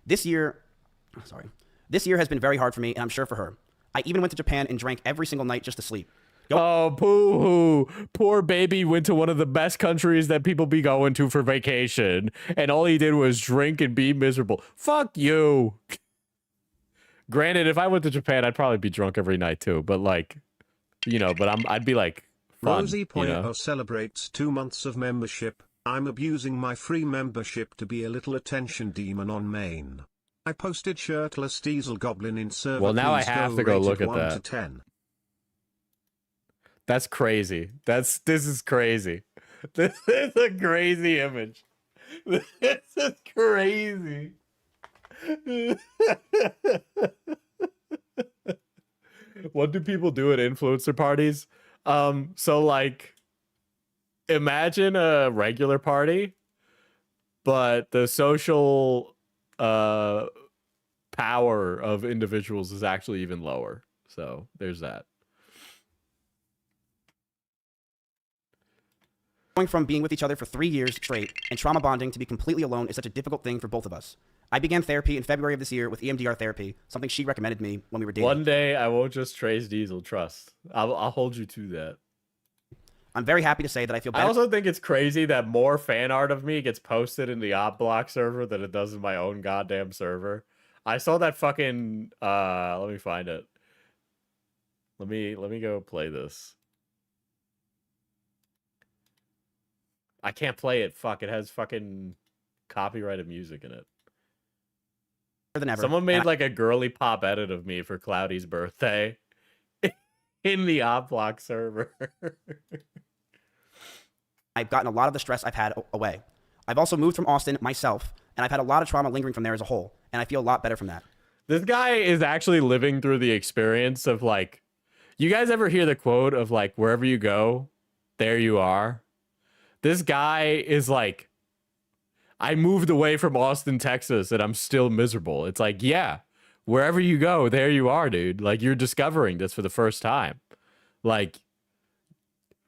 C: This year has been very hard for me, and I'm sure for her. I even went to Japan and drank every single night just to sleep.
B: Oh, poo-hoo. Poor baby went to one of the best countries that people be going to for vacation, and all he did was drink and be miserable. Fuck you. Granted, if I went to Japan, I'd probably be drunk every night too, but like, you know, but I'd be like, fun,
D: Rosie Poyer
B: you know?
D: celebrates 2 months of membership. I'm abusing my free membership to be a little attention demon on main. I posted shirtless Diesel Goblin in server.
B: Well, now I
D: Please
B: have to go look at
D: 1
B: that.
D: to 10.
B: That's crazy. This is crazy. This is a crazy image. This is crazy. What do people do at influencer parties? So like, imagine a regular party, but the social power of individuals is actually even lower. So there's that.
C: Going from being with each other for 3 years straight and trauma bonding to be completely alone is such a difficult thing for both of us. I began therapy in February of this year with EMDR therapy, something she recommended me when we were dating.
B: One day I won't just trace Diesel, trust. I'll hold you to that.
C: I'm very happy to say that I feel better.
B: I also think it's crazy that more fan art of me gets posted in the Op Block server than it does in my own goddamn server. I saw that fucking let me find it. Let me go play this. I can't play it. Fuck, it has fucking copyrighted music in it.
C: Than ever.
B: Someone made like a girly pop edit of me for Cloudy's birthday in the Op Block server.
C: I've gotten a lot of the stress I've had away. I've also moved from Austin myself, and I've had a lot of trauma lingering from there as a whole, and I feel a lot better from that.
B: This guy is actually living through the experience of like, you guys ever hear the quote of like, wherever you go, there you are? This guy is like, I moved away from Austin, Texas, and I'm still miserable. It's like, yeah, wherever you go, there you are, dude. Like, you're discovering this for the first time. Like,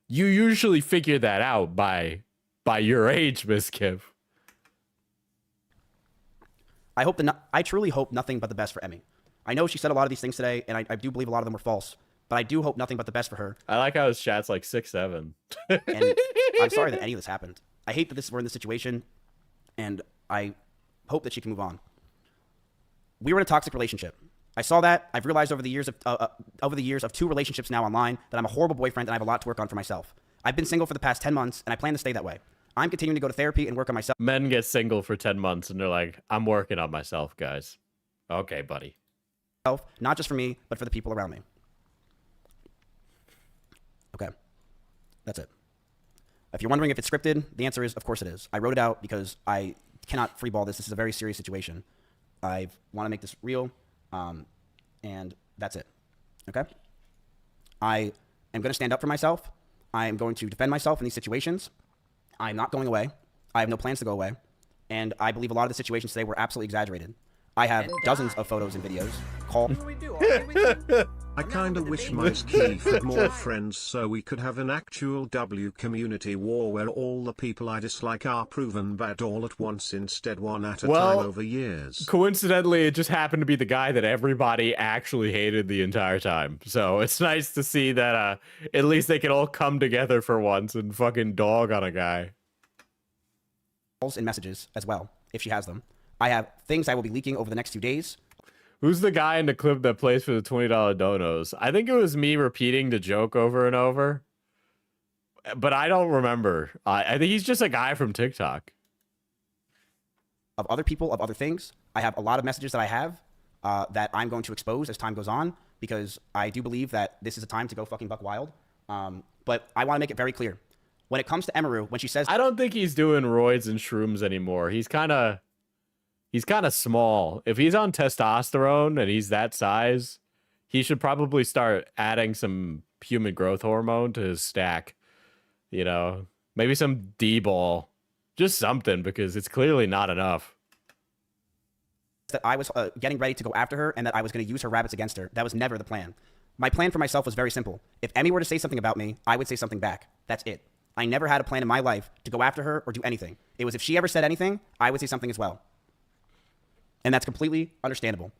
B: you usually figure that out by your age, Mizkif.
C: I truly hope nothing but the best for Emmy. I know she said a lot of these things today, and I do believe a lot of them were false, but I do hope nothing but the best for her.
B: I like how his chat's like 6'7".
C: And I'm sorry that any of this happened. I hate that we're in this situation, and I hope that she can move on. We were in a toxic relationship. I saw that. I've realized over the years of 2 relationships now online that I'm a horrible boyfriend and I have a lot to work on for myself. I've been single for the past 10 months, and I plan to stay that way. I'm continuing to go to therapy and work on myself.
B: Men get single for 10 months, and they're like, I'm working on myself, guys. Okay, buddy.
C: Not just for me, but for the people around me. Okay. That's it. If you're wondering if it's scripted, the answer is, of course it is. I wrote it out because I cannot freeball this. This is a very serious situation. I want to make this real, and that's it. Okay? I am going to stand up for myself. I am going to defend myself in these situations. I'm not going away. I have no plans to go away. And I believe a lot of the situations today were absolutely exaggerated. I have dozens of photos and videos.
D: I kinda wish Mizkif had more friends so we could have an actual W community war where all the people I dislike are proven bad all at once instead one at a time over years.
B: Coincidentally, it just happened to be the guy that everybody actually hated the entire time. So it's nice to see that at least they can all come together for once and fucking dog on a guy.
C: And messages as well, if she has them. I have things I will be leaking over the next few days.
B: Who's the guy in the clip that plays for the $20 donos? I think it was me repeating the joke over and over, but I don't remember. I think he's just a guy from TikTok.
C: Of other people, of other things. I have a lot of messages that I have that I'm going to expose as time goes on, because I do believe that this is a time to go fucking buck wild. But I want to make it very clear. When it comes to Emaru, when she says...
B: I don't think he's doing roids and shrooms anymore. He's kind of small. If he's on testosterone and he's that size, he should probably start adding some human growth hormone to his stack. You know, maybe some D-ball. Just something, because it's clearly not enough.
C: That I was getting ready to go after her and that I was going to use her rabbits against her. That was never the plan. My plan for myself was very simple. If Emmy were to say something about me, I would say something back. That's it. I never had a plan in my life to go after her or do anything. It was if she ever said anything, I would say something as well. And that's completely understandable.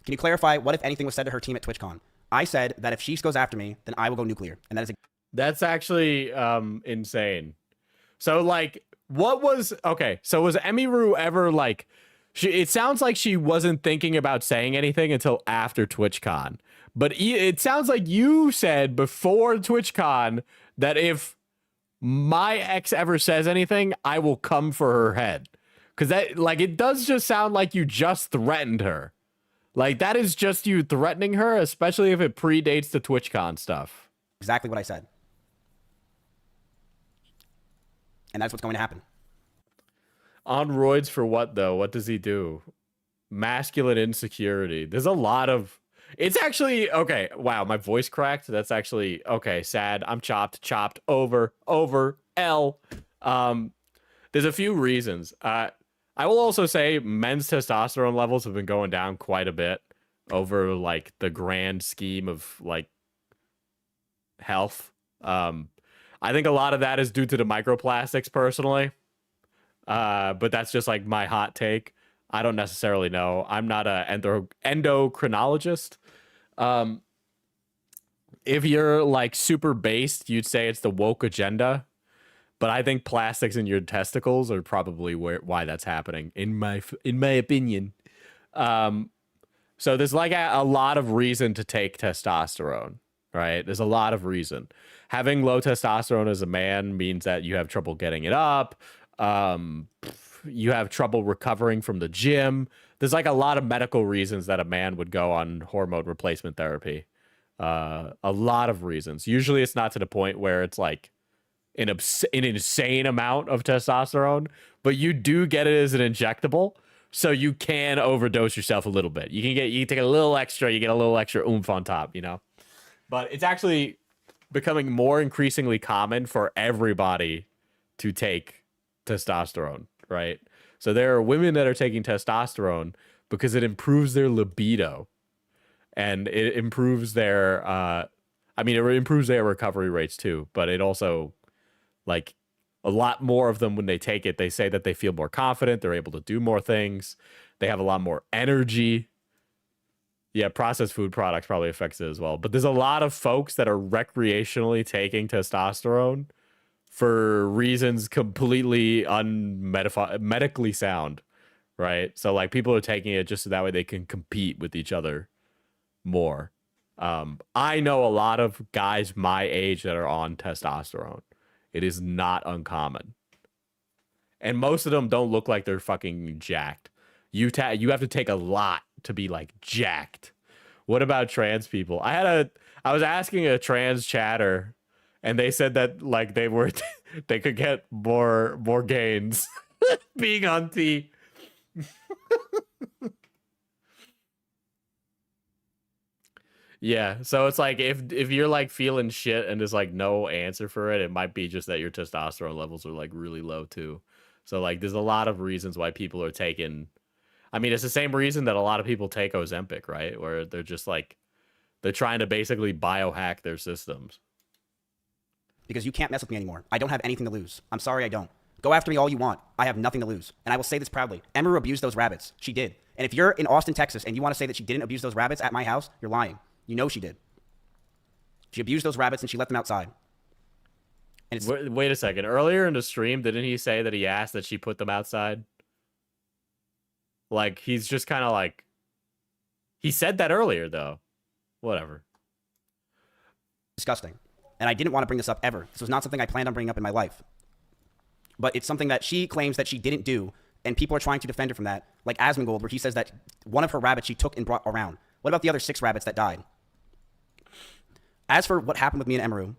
C: Can you clarify what, if anything, was said to her team at TwitchCon? I said that if she goes after me, then I will go nuclear. And that is...
B: That's actually insane. So, like, what was... Okay, so was Emiru ever, like... it sounds like she wasn't thinking about saying anything until after TwitchCon. But it sounds like you said before TwitchCon that if my ex ever says anything, I will come for her head. Because that, like, it does just sound like you just threatened her. Like, that is just you threatening her, especially if it predates the TwitchCon stuff.
C: Exactly what I said. And that's what's going to happen.
B: On roids for what, though? What does he do? Masculine insecurity. There's a lot of... It's actually... Okay, wow, my voice cracked. That's actually... Okay, sad. I'm chopped, over, L. There's a few reasons. I will also say men's testosterone levels have been going down quite a bit over, like, the grand scheme of, like, health. I think a lot of that is due to the microplastics, personally. But that's just, like, my hot take. I don't necessarily know. I'm not an endocrinologist. If you're, like, super based, you'd say it's the woke agenda. But I think plastics in your testicles are probably why that's happening, in my opinion. So there's, like, a lot of reason to take testosterone, right? There's a lot of reason. Having low testosterone as a man means that you have trouble getting it up. You have trouble recovering from the gym. There's, like, a lot of medical reasons that a man would go on hormone replacement therapy. A lot of reasons. Usually it's not to the point where it's, like, an insane amount of testosterone, but you do get it as an injectable, so you can overdose yourself a little bit. You can take a little extra, you get a little extra oomph on top, you know? But it's actually becoming more increasingly common for everybody to take testosterone, right? So there are women that are taking testosterone because it improves their libido, and it improves their it improves their recovery rates too, but it also, like, a lot more of them, when they take it, they say that they feel more confident, they're able to do more things, they have a lot more energy. Yeah, processed food products probably affects it as well. But there's a lot of folks that are recreationally taking testosterone for reasons completely medically sound, right? So, like, people are taking it just so that way they can compete with each other more. I know a lot of guys my age that are on testosterone. It is not uncommon. And most of them don't look like they're fucking jacked. You have to take a lot to be, like, jacked. What about trans people? I was asking a trans chatter, and they said that, like, they could get more gains being on T. Yeah, so it's like if you're like feeling shit and there's like no answer for it, it might be just that your testosterone levels are like really low too. So like there's a lot of reasons why people are taking. I mean, it's the same reason that a lot of people take Ozempic, right? Where they're just like they're trying to basically biohack their systems.
C: Because you can't mess with me anymore. I don't have anything to lose. I'm sorry, I don't. Go after me all you want. I have nothing to lose. And I will say this proudly. Emeru abused those rabbits. She did. And if you're in Austin, Texas, and you want to say that she didn't abuse those rabbits at my house, you're lying. You know she did. She abused those rabbits and she let them outside. And it's,
B: Wait a second. Earlier in the stream, didn't he say that he asked that she put them outside? Like, he's just kind of like... He said that earlier, though. Whatever.
C: disgusting. And I didn't want to bring this up ever. This was not something I planned on bringing up in my life. But it's something that she claims that she didn't do, and people are trying to defend her from that, like Asmongold, where he says that one of her rabbits she took and brought around. What about the other 6 rabbits that died? As for what happened with me and Emeru,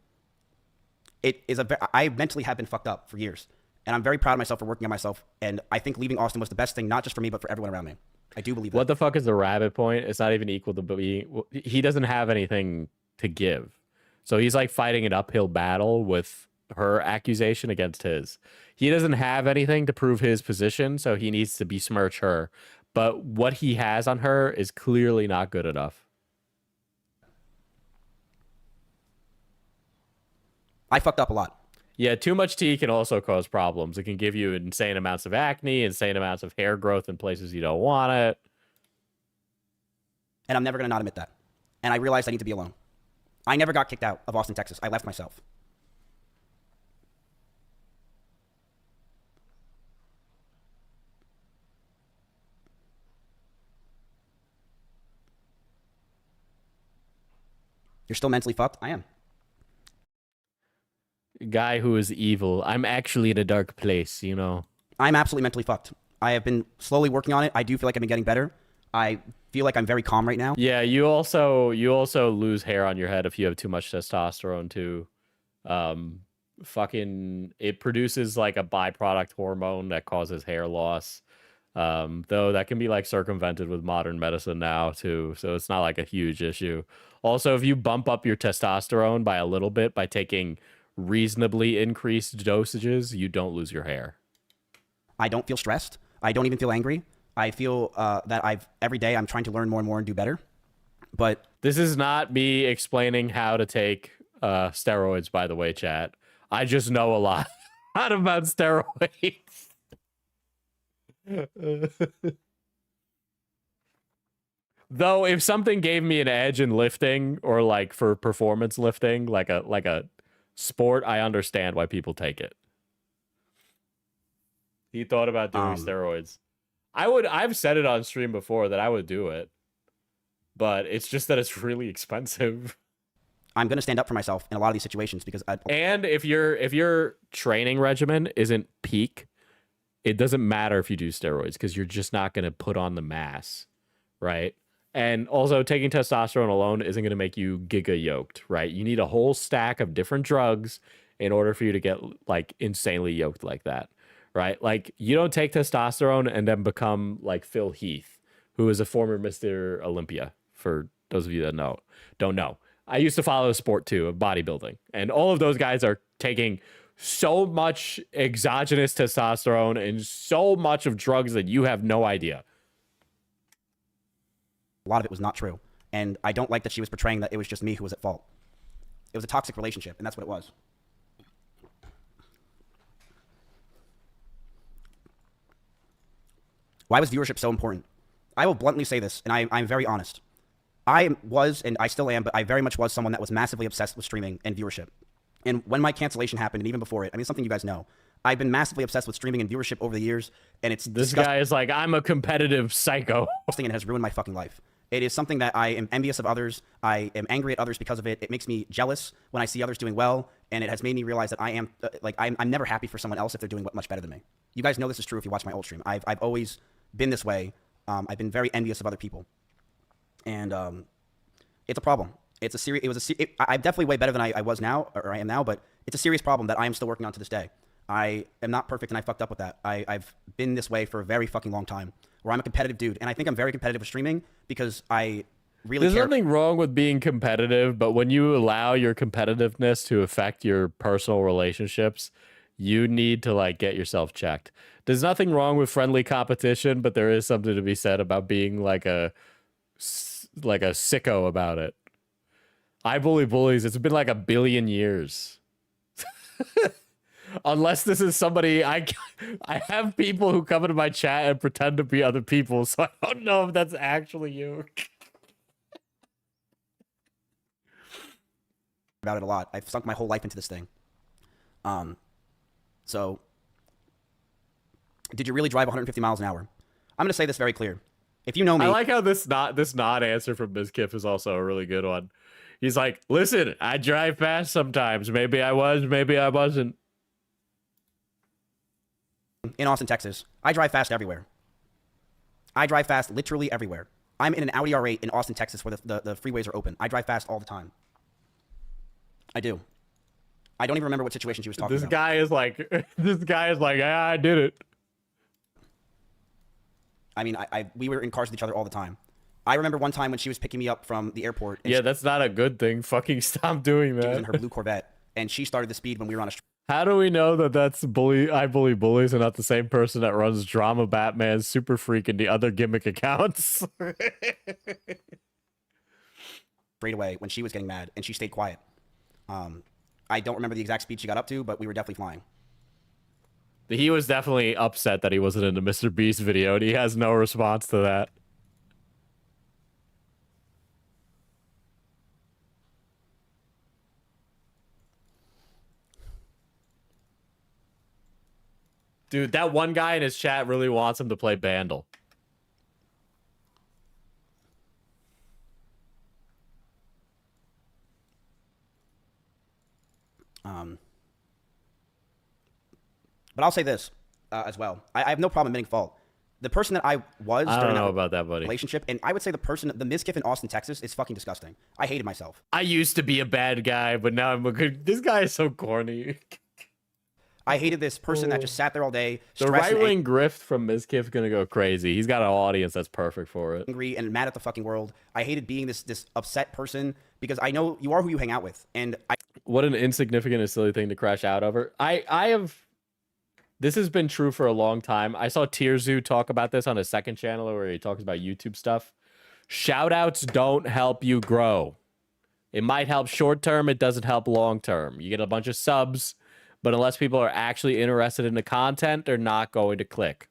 C: I mentally have been fucked up for years. And I'm very proud of myself for working on myself. And I think leaving Austin was the best thing, not just for me, but for everyone around me. I do believe that.
B: What the fuck is the rabbit point? It's not even equal to being... He doesn't have anything to give. So he's like fighting an uphill battle with her accusation against his. He doesn't have anything to prove his position, so he needs to besmirch her. But what he has on her is clearly not good enough.
C: I fucked up a lot.
B: Yeah, too much tea can also cause problems. It can give you insane amounts of acne, insane amounts of hair growth in places you don't want it.
C: And I'm never going to not admit that. And I realized I need to be alone. I never got kicked out of Austin, Texas. I left myself. You're still mentally fucked? I am.
B: Guy who is evil. I'm actually in a dark place, you know.
C: I'm absolutely mentally fucked. I have been slowly working on it. I do feel like I've been getting better. I feel like I'm very calm right now.
B: Yeah, you also lose hair on your head if you have too much testosterone too. Fucking it produces like a byproduct hormone that causes hair loss. Though that can be like circumvented with modern medicine now too, so it's not like a huge issue. Also, if you bump up your testosterone by a little bit by taking reasonably increased dosages, you don't lose your hair.
C: I don't feel stressed. I don't even feel angry. I feel that every day I'm trying to learn more and more and do better. But
B: this is not me explaining how to take steroids, by the way, chat. I just know a lot about steroids. Though if something gave me an edge in lifting or like for performance lifting, like a sport, I understand why people take it. He thought about doing steroids. I've said it on stream before that I would do it, but it's just that it's really expensive.
C: I'm going to stand up for myself in a lot of these situations because
B: and if your training regimen isn't peak, it doesn't matter if you do steroids because you're just not going to put on the mass, right? And also taking testosterone alone isn't going to make you giga yoked, right? You need a whole stack of different drugs in order for you to get like insanely yoked like that, right? Like you don't take testosterone and then become like Phil Heath, who is a former Mr. Olympia, for those of you that don't know. I used to follow the sport too of bodybuilding, and all of those guys are taking so much exogenous testosterone and so much of drugs that you have no idea.
C: A lot of it was not true. And I don't like that she was portraying that it was just me who was at fault. It was a toxic relationship, and that's what it was. Why was viewership so important? I will bluntly say this, and I'm very honest. I was, and I still am, but I very much was someone that was massively obsessed with streaming and viewership. And when my cancellation happened, and even before it, I mean, it's something you guys know, I've been massively obsessed with streaming and viewership over the years, and it's
B: this guy is like, I'm a competitive psycho.
C: And it has ruined my fucking life. It is something that I am envious of others. I am angry at others because of it. It makes me jealous when I see others doing well, and it has made me realize that I am I'm never happy for someone else if they're doing much better than me. You guys know this is true if you watch my old stream. I've always been this way. I've been very envious of other people, and it's a problem. It's a serious. I'm definitely way better than I was now, or I am now, but it's a serious problem that I am still working on to this day. I am not perfect, and I fucked up with that. I've been this way for a very fucking long time, where I'm a competitive dude, and I think I'm very competitive with streaming because I really
B: There's
C: care.
B: nothing wrong with being competitive, but when you allow your competitiveness to affect your personal relationships, you need to like get yourself checked. There's nothing wrong with friendly competition, but there is something to be said about being like a sicko about it. I bully bullies. It's been like 1 billion years. Unless this is somebody I have people who come into my chat and pretend to be other people, so I don't know if that's actually you.
C: About it a lot. I've sunk my whole life into this thing. So did you really drive 150 miles an hour? I'm going to say this very clear. If you know me,
B: I like how this not answer from Mizkif is also a really good one. He's like, listen, I drive fast sometimes. Maybe I was, maybe I wasn't.
C: in Austin, Texas, I drive fast everywhere. I drive fast literally everywhere. I'm in an Audi R8 in Austin, Texas, where the freeways are open. I drive fast all the time. I do. I don't even remember what situation she was talking
B: This
C: about.
B: guy is like, ah, I did it.
C: I mean, we were in cars with each other all the time. I remember one time when she was picking me up from the airport. And
B: Yeah, that's not a good thing. Fucking stop doing
C: she was in
B: that.
C: her blue Corvette, and she started the speed when we were on a
B: How do we know that that's I bully bullies and not the same person that runs Drama Batman, Super Freak, and the other gimmick accounts?
C: straight away when she was getting mad, and she stayed quiet. I don't remember the exact speed she got up to, but we were definitely flying.
B: He was definitely upset that he wasn't in the Mr. Beast video, and he has no response to that. Dude, that one guy in his chat really wants him to play Bandle.
C: But I'll say this as well. I have no problem admitting fault. The person that I was
B: I
C: during
B: don't know
C: that
B: about that, buddy.
C: relationship, and I would say the Mizkif in Austin, Texas, is fucking disgusting. I hated myself.
B: I used to be a bad guy, but now I'm a good... This guy is so corny.
C: I hated this person that just sat there all day,
B: The
C: stressed and
B: right-wing grift from Mizkif is gonna go crazy. He's got an audience that's perfect for it.
C: angry and mad at the fucking world. I hated being this upset person because I know you are who you hang out with, and
B: What an insignificant and silly thing to crash out over. I have... This has been true for a long time. I saw Tierzoo talk about this on his second channel where he talks about YouTube stuff. Shoutouts don't help you grow. It might help short term. It doesn't help long term. You get a bunch of subs, but unless people are actually interested in the content, they're not going to click.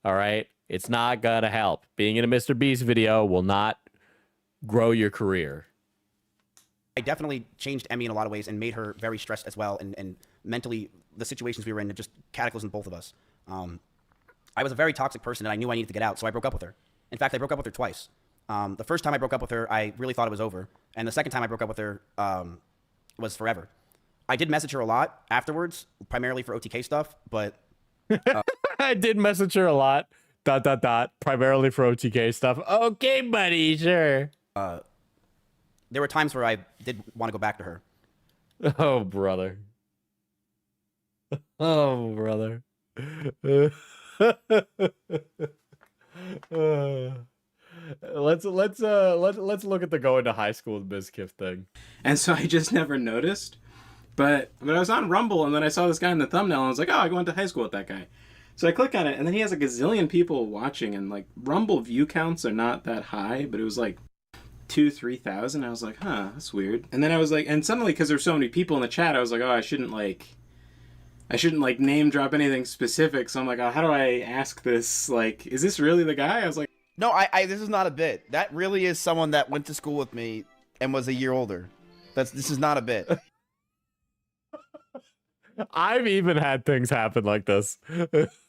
B: All right? It's not going to help. Being in a Mr. Beast video will not grow your career.
C: I definitely changed Emmy in a lot of ways and made her very stressed as well, and mentally the situations we were in, it just cataclysmed both of us. I was a very toxic person, and I knew I needed to get out, so I broke up with her. In fact, I broke up with her twice. The first time I broke up with her, I really thought it was over, and the second time I broke up with her was forever. I did message her a lot afterwards, primarily for OTK stuff, but
B: I did message her a lot. ... Primarily for OTK stuff. Okay, buddy, sure.
C: there were times where I did want to go back to her.
B: Oh, brother. Oh, brother. Let's look at the going to high school with Mizkif thing.
H: And so I just never noticed. But I was on Rumble, and then I saw this guy in the thumbnail, and I was like, oh, I went to high school with that guy. So I click on it, and then he has a gazillion people watching, and like Rumble view counts are not that high, but it was like 2,000-3,000. I was like, huh, that's weird. And then I was like, and suddenly, because there's so many people in the chat, I was like, oh, I shouldn't name drop anything specific. So I'm like, oh, how do I ask this? Like, is this really the guy? I was like,
G: No, this is not a bit. That really is someone that went to school with me and was a year older. This is not a bit.
B: I've even had things happen like this.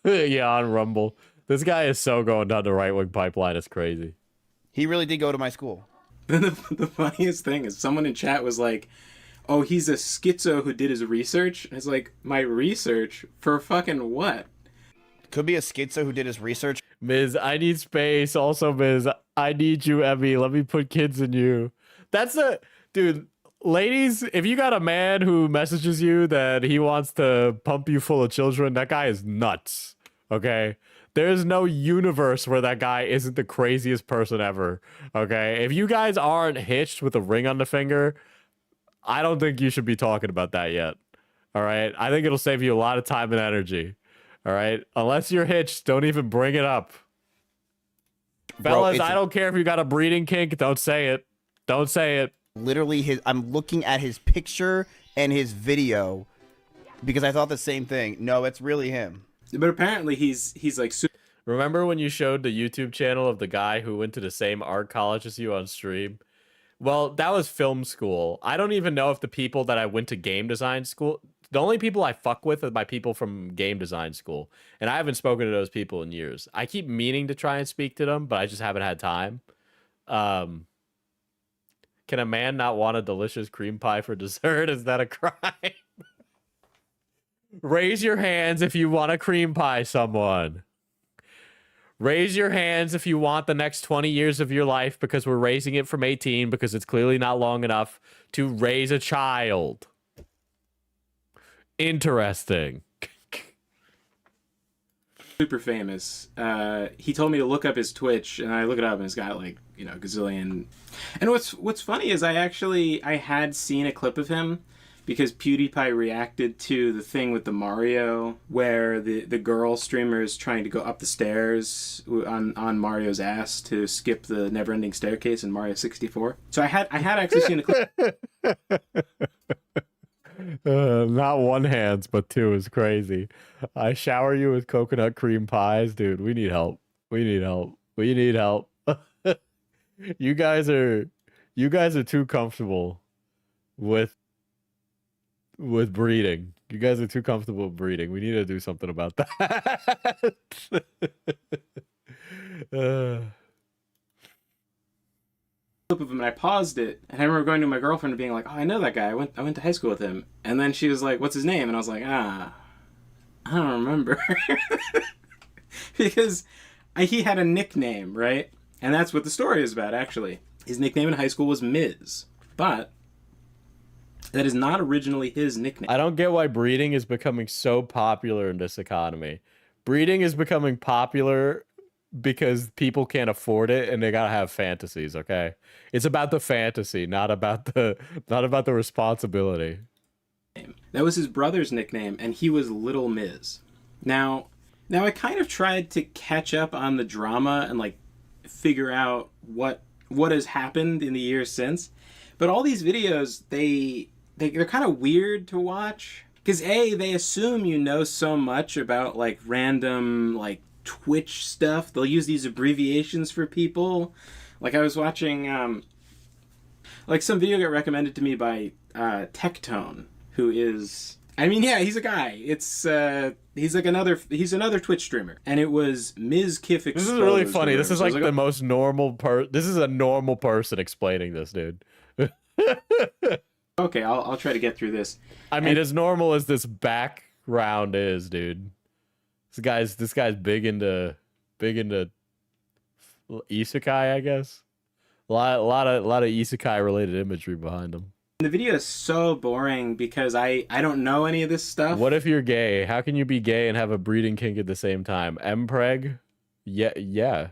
B: Yeah, on Rumble. This guy is so going down the right-wing pipeline. It's crazy.
G: He really did go to my school.
H: Then the funniest thing is someone in chat was like, oh, he's a schizo who did his research. And it's like, my research? For fucking what?
G: Could be a schizo who did his research.
B: Miz, I need space. Also, Miz, I need you, Emmy. Let me put kids in you. That's a... Dude, ladies, if you got a man who messages you that he wants to pump you full of children, that guy is nuts. Okay? There's no universe where that guy isn't the craziest person ever. Okay? If you guys aren't hitched with a ring on the finger, I don't think you should be talking about that yet. All right? I think it'll save you a lot of time and energy. All right? Unless you're hitched, don't even bring it up. Fellas, I don't care if you got a breeding kink. Don't say it. Don't say it.
G: Literally, I'm looking at his picture and his video because I thought the same thing. No, it's really him.
H: But apparently he's like super.
B: Remember when you showed the YouTube channel of the guy who went to the same art college as you on stream? Well, that was film school. I don't even know if the people that I went to game design school, the only people I fuck with are my people from game design school. And I haven't spoken to those people in years. I keep meaning to try and speak to them, but I just haven't had time. Can a man not want a delicious cream pie for dessert? Is that a crime? Raise your hands if you want a cream pie, someone. Raise your hands if you want the next 20 years of your life, because we're raising it from 18 because it's clearly not long enough to raise a child. Interesting.
H: Super famous. He told me to look up his Twitch, and I look it up, and it's got like, you know, gazillion. And what's funny is I had seen a clip of him because PewDiePie reacted to the thing with the Mario where the girl streamer is trying to go up the stairs on Mario's ass to skip the never-ending staircase in Mario 64. So I had actually seen a clip.
B: Not one hands, but two is crazy. I shower you with coconut cream pies, dude. We need help. We need help. We need help. You guys are too comfortable with breeding. You guys are too comfortable with breeding. We need to do something about that.
H: Clip of him, and I paused it, and I remember going to my girlfriend and being like, "Oh, I know that guy. I went to high school with him." And then she was like, "What's his name?" And I was like, I don't remember." Because he had a nickname, right? And that's what the story is about, actually. His nickname in high school was Miz, but that is not originally his nickname.
B: I don't get why breeding is becoming so popular in this economy. Breeding is becoming popular because people can't afford it and they gotta have fantasies, okay? It's about the fantasy, not about the responsibility.
H: That was his brother's nickname, and he was Little Miz. Now I kind of tried to catch up on the drama and like figure out what has happened in the years since. But all these videos, they're kind of weird to watch. Because they assume you know so much about like random like Twitch stuff. They'll use these abbreviations for people. Like I was watching like some video got recommended to me by Tectone, who is, I mean, yeah, he's a guy. It's he's another Twitch streamer, and it was Mizkif Exposed.
B: This is really funny. This is like the most normal this is a normal person explaining this, dude.
H: Okay, I'll try to get through this.
B: I mean, as normal as this background is, dude. This guy's big into isekai, I guess. A lot of isekai related imagery behind him.
H: The video is so boring because I don't know any of this stuff.
B: What if you're gay? How can you be gay and have a breeding kink at the same time? Mpreg? Yeah.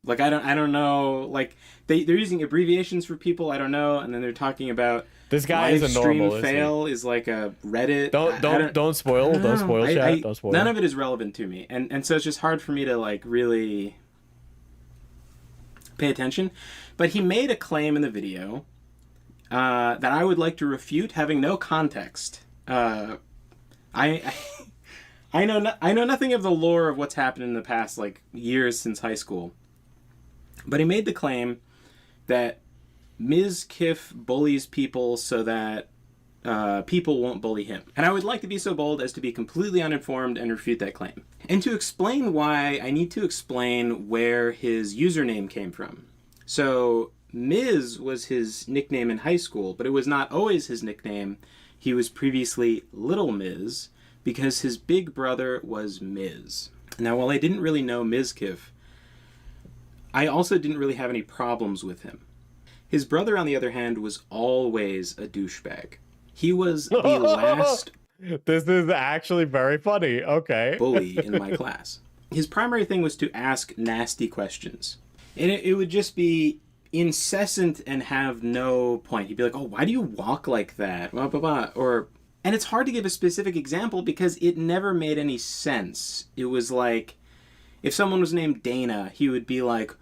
H: Like I don't know. Like they're using abbreviations for people I don't know, and then they're talking about
B: this guy is a normal
H: fail is like a Reddit.
B: Don't spoil. Don't spoil chat. Don't spoil.
H: None of it is relevant to me, and so it's just hard for me to like really pay attention. But he made a claim in the video that I would like to refute, having no context. I know nothing of the lore of what's happened in the past like years since high school. But he made the claim that Mizkif bullies people so that people won't bully him. And I would like to be so bold as to be completely uninformed and refute that claim. And to explain why, I need to explain where his username came from. So, Miz was his nickname in high school, but it was not always his nickname. He was previously Little Miz because his big brother was Miz. Now, while I didn't really know Mizkif, I also didn't really have any problems with him. His brother, on the other hand, was always a douchebag. He was the last...
B: This is actually very funny. Okay.
H: bully in my class. His primary thing was to ask nasty questions. And it would just be incessant and have no point. He'd be like, oh, why do you walk like that? Blah, blah, blah. And it's hard to give a specific example because it never made any sense. It was like, if someone was named Dana, he would be like,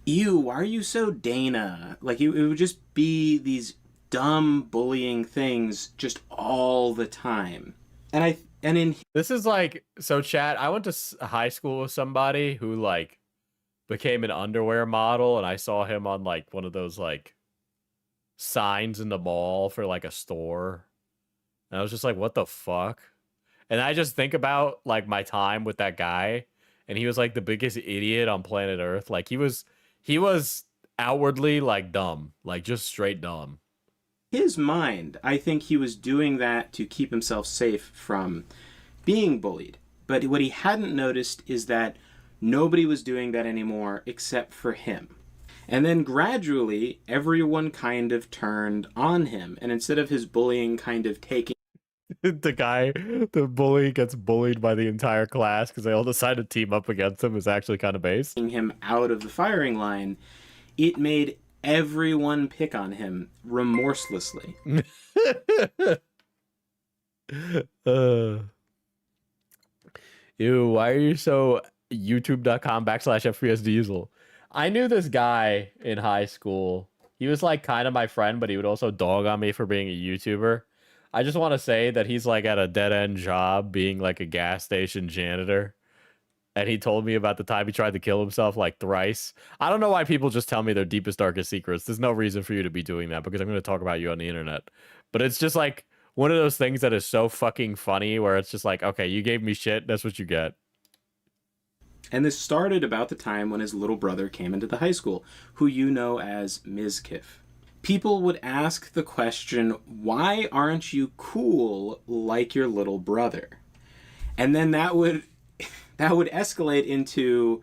H: ew, why are you so Dana? Like, it would just be these dumb bullying things just all the time.
B: This is like, so chat, I went to high school with somebody who like became an underwear model, and I saw him on like one of those like signs in the mall for like a store. And I was just like, what the fuck? And I just think about like my time with that guy, and he was like the biggest idiot on planet Earth. Like he was outwardly like dumb, like just straight dumb.
H: His mind, I think he was doing that to keep himself safe from being bullied. But what he hadn't noticed is that nobody was doing that anymore except for him. And then gradually, everyone kind of turned on him. And instead of his bullying kind of taking
B: The bully gets bullied by the entire class because they all decide to team up against him is actually kind of based.
H: him out of the firing line, it made everyone pick on him remorselessly.
B: Ew, why are you so youtube.com/FPS Diesel? I knew this guy in high school. He was like kind of my friend, but he would also dog on me for being a YouTuber. I just want to say that he's like at a dead-end job being like a gas station janitor. And he told me about the time he tried to kill himself like thrice. I don't know why people just tell me their deepest, darkest secrets. There's no reason for you to be doing that because I'm going to talk about you on the internet. But it's just like one of those things that is so fucking funny where it's just like, okay, you gave me shit. That's what you get.
H: And this started about the time when his little brother came into the high school, who you know as Mizkif. People would ask the question, why aren't you cool like your little brother? And then that would escalate into,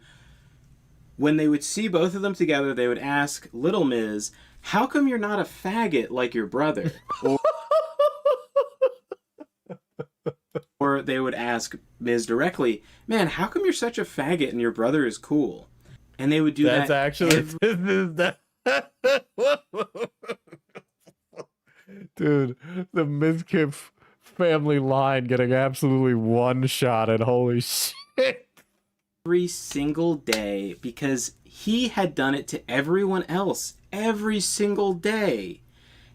H: when they would see both of them together, they would ask Little Miz, how come you're not a faggot like your brother? Or they would ask Miz directly, man, how come you're such a faggot and your brother is cool? And they would do
B: That's
H: that.
B: actually... Dude, the Mizkif family line getting absolutely one-shotted. Holy shit.
H: Every single day, because he had done it to everyone else every single day.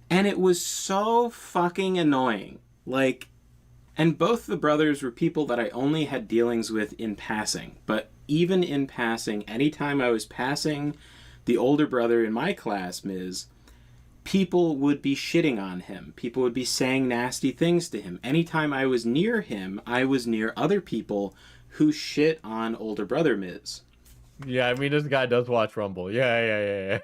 H: And it was so fucking annoying. Like, and both the brothers were people that I only had dealings with in passing. But even in passing, anytime I was passing the older brother in my class, Miz, people would be shitting on him. People would be saying nasty things to him. Anytime I was near him, I was near other people who shit on older brother Miz.
B: Yeah, I mean, this guy does watch Rumble. Yeah.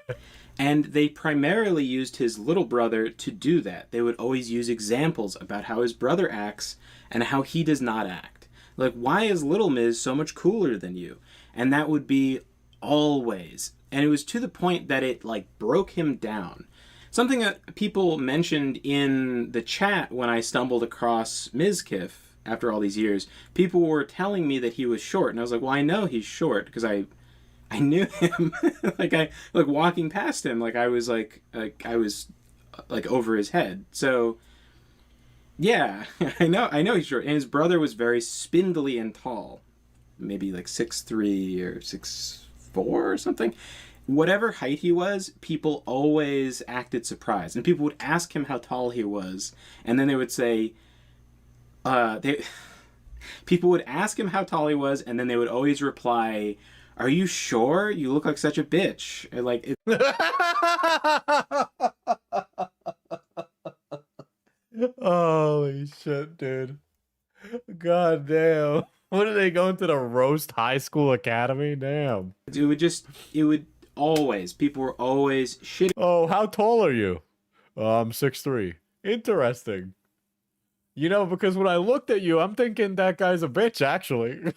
H: And they primarily used his little brother to do that. They would always use examples about how his brother acts and how he does not act. Like, why is little Miz so much cooler than you? And that would be always. And it was to the point that it, like, broke him down. Something that people mentioned in the chat when I stumbled across Mizkif after all these years, people were telling me that he was short. And I was like, well, I know he's short because I knew him. like walking past him, I was over his head. So yeah, I know he's short. And his brother was very spindly and tall, maybe like 6'3" or 6'4" or something. Whatever height he was, people always acted surprised. And people would ask him how tall he was, and then they would say, people would ask him how tall he was, and then they would always reply, are you sure? You look like such a bitch.
B: Holy shit, dude. God damn. What are they going to the Roast High School Academy? Damn.
H: People were always shitting.
B: Oh, how tall are you? I'm 6'3". Interesting. You know, because when I looked at you, I'm thinking that guy's a bitch, actually.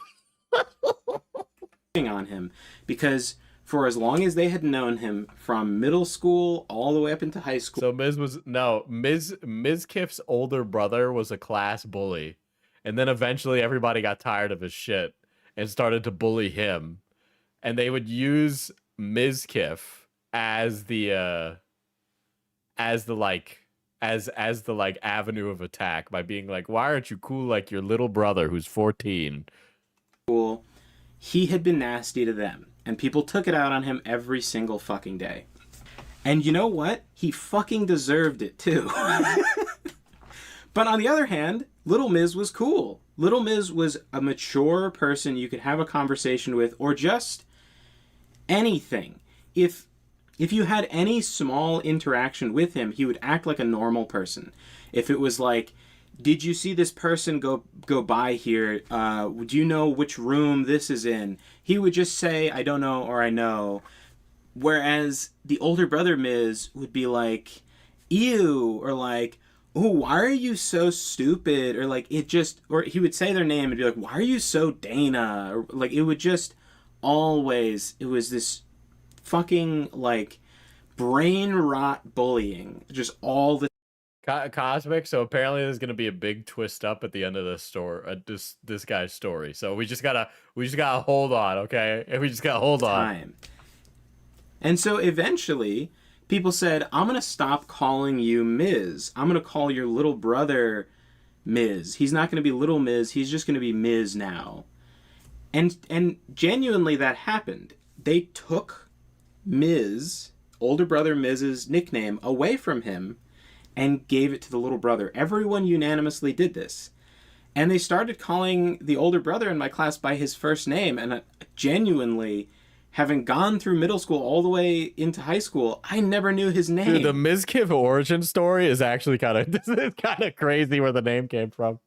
H: On him because for as long as they had known him, from middle school all the way up into high school.
B: So Mizkif's older brother was a class bully, and then eventually everybody got tired of his shit and started to bully him, and they would use Mizkif as the avenue of attack by being like, why aren't you cool like your little brother who's 14?
H: He had been nasty to them, and people took it out on him every single fucking day. And you know what? He fucking deserved it too. But on the other hand, Little Miz was cool. Little Miz was a mature person you could have a conversation with, or just anything. If you had any small interaction with him, he would act like a normal person. If it was like, did you see this person go by here? Do you know which room this is in? He would just say, I don't know, or I know. Whereas the older brother Miz would be like, ew, or like, oh, why are you so stupid? Or like, or he would say their name and be like, why are you so Dana? Or like, it would just always, it was this fucking like brain rot bullying just all the
B: Cosmic. So apparently there's gonna be a big twist up at the end of this story, this guy's story. So we just gotta hold on, okay? And we just gotta hold on.
H: And so eventually people said, I'm gonna stop calling you Miz. I'm gonna call your little brother Miz. He's not gonna be Little Miz. He's just gonna be Miz now. And genuinely that happened. They took Miz, older brother Miz's nickname, away from him and gave it to the little brother. Everyone unanimously did this. And they started calling the older brother in my class by his first name. And genuinely, having gone through middle school all the way into high school, I never knew his name.
B: Dude, the Mizkif origin story is actually kind of crazy where the name came from.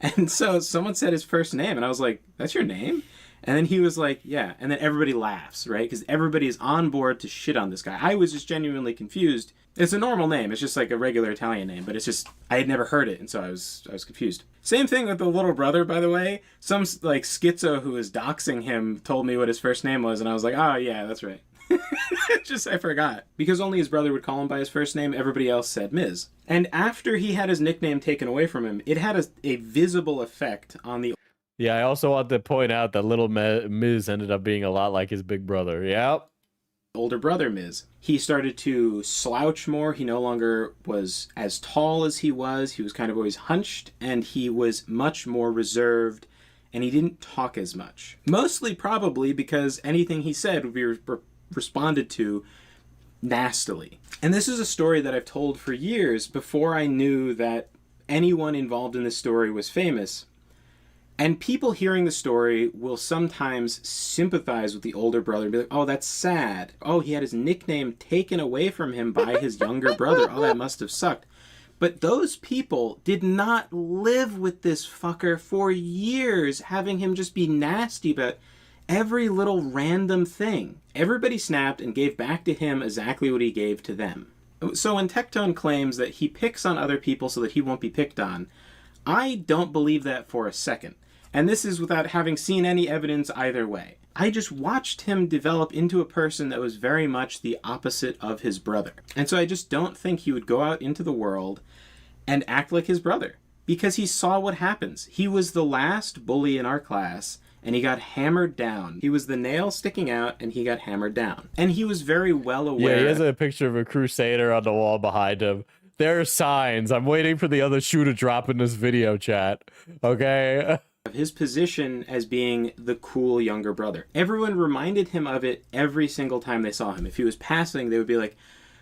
H: And so someone said his first name, and I was like, that's your name? And then he was like, yeah. And then everybody laughs, right? Because everybody is on board to shit on this guy. I was just genuinely confused. It's a normal name. It's just like a regular Italian name, but it's just, I had never heard it, and so I was confused. Same thing with the little brother, by the way. Some like schizo who was doxing him told me what his first name was, and I was like, oh yeah, that's right. Just, I forgot. Because only his brother would call him by his first name, everybody else said Miz. And after he had his nickname taken away from him, it had a visible effect on the...
B: Yeah, I also want to point out that little Miz ended up being a lot like his big brother. Yep.
H: Older brother Miz. He started to slouch more. He no longer was as tall as he was. He was kind of always hunched, and he was much more reserved, and he didn't talk as much. Mostly probably because anything he said would be responded to nastily. And this is a story that I've told for years before I knew that anyone involved in this story was famous. And people hearing the story will sometimes sympathize with the older brother and be like, oh, that's sad. Oh, he had his nickname taken away from him by his younger brother. Oh, that must have sucked. But those people did not live with this fucker for years, having him just be nasty about every little random thing. Everybody snapped and gave back to him exactly what he gave to them. So when Tectone claims that he picks on other people so that he won't be picked on, I don't believe that for a second. And this is without having seen any evidence either way. I just watched him develop into a person that was very much the opposite of his brother. And so I just don't think he would go out into the world and act like his brother. Because he saw what happens. He was the last bully in our class, and he got hammered down. He was the nail sticking out, and he got hammered down. And he was very well aware...
B: Yeah, he has a picture of a crusader on the wall behind him. There are signs. I'm waiting for the other shoe to drop in this video chat. Okay?
H: His position as being the cool younger brother. Everyone reminded him of it every single time they saw him. If he was passing, they would be like,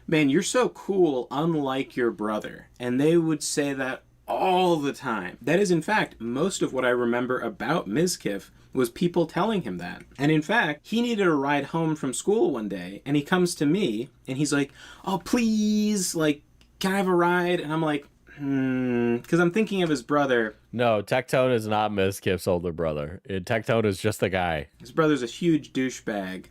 H: man, you're so cool, unlike your brother. And they would say that all the time. That is, in fact, most of what I remember about Mizkif was people telling him that. And in fact, he needed a ride home from school one day, and he comes to me, and he's like, oh, please, like, can I have a ride? And I'm like, because I'm thinking of his brother.
B: No, Tectone is not Mizkif's older brother. Tectone is just the guy.
H: His brother's a huge douchebag.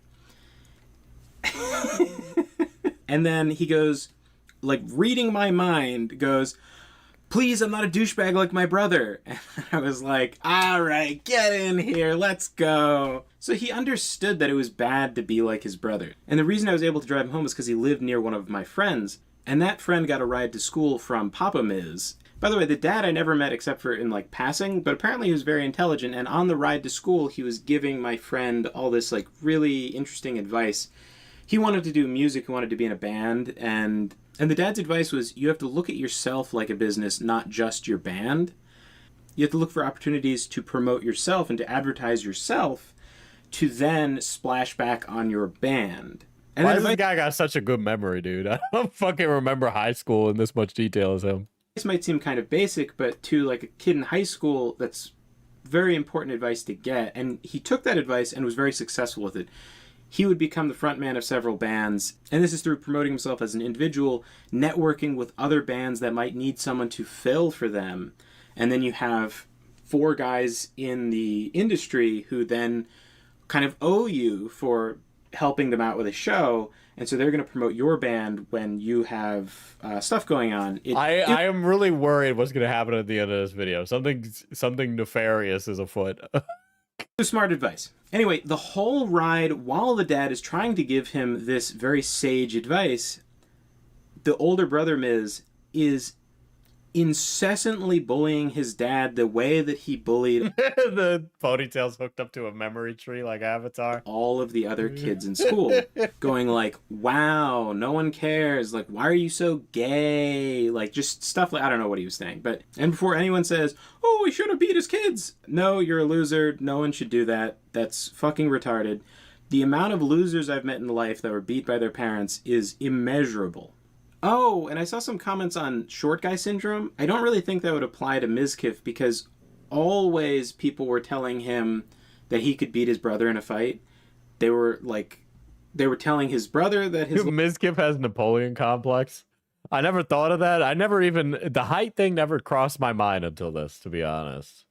H: And then he goes, like, reading my mind, goes, please, I'm not a douchebag like my brother. And I was like, all right, get in here, let's go. So he understood that it was bad to be like his brother. And the reason I was able to drive him home was because he lived near one of my friends. And that friend got a ride to school from Papa Miz. By the way, the dad I never met except for in like passing, but apparently he was very intelligent. And on the ride to school, he was giving my friend all this like really interesting advice. He wanted to do music, he wanted to be in a band, and the dad's advice was you have to look at yourself like a business, not just your band. You have to look for opportunities to promote yourself and to advertise yourself to then splash back on your band. And
B: Why
H: then
B: does this guy got such a good memory, dude? I don't fucking remember high school in this much detail as him.
H: This might seem kind of basic, but to like a kid in high school, that's very important advice to get. And he took that advice and was very successful with it. He would become the frontman of several bands, and this is through promoting himself as an individual, networking with other bands that might need someone to fill for them. And then you have 4 guys in the industry who then kind of owe you for helping them out with a show, and so they're going to promote your band when you have stuff going on.
B: I am really worried what's going to happen at the end of this video. Something nefarious is afoot.
H: Smart advice. Anyway, the whole ride, while the dad is trying to give him this very sage advice, the older brother Miz is incessantly bullying his dad the way that he bullied
B: The ponytail's hooked up to a memory tree like Avatar.
H: all of the other kids in school, going like, wow, no one cares, like, why are you so gay, like, just stuff like, I don't know what he was saying, but, and before anyone says, oh, we should have beat his kids, no, you're a loser, no one should do that, that's fucking retarded. The amount of losers I've met in life that were beat by their parents is immeasurable. Oh, and I saw some comments on short guy syndrome. I don't really think that would apply to Mizkif because always people were telling him that he could beat his brother in a fight. They were telling his brother that his
B: Mizkif has Napoleon complex. I never thought of that. The height thing never crossed my mind until this, to be honest.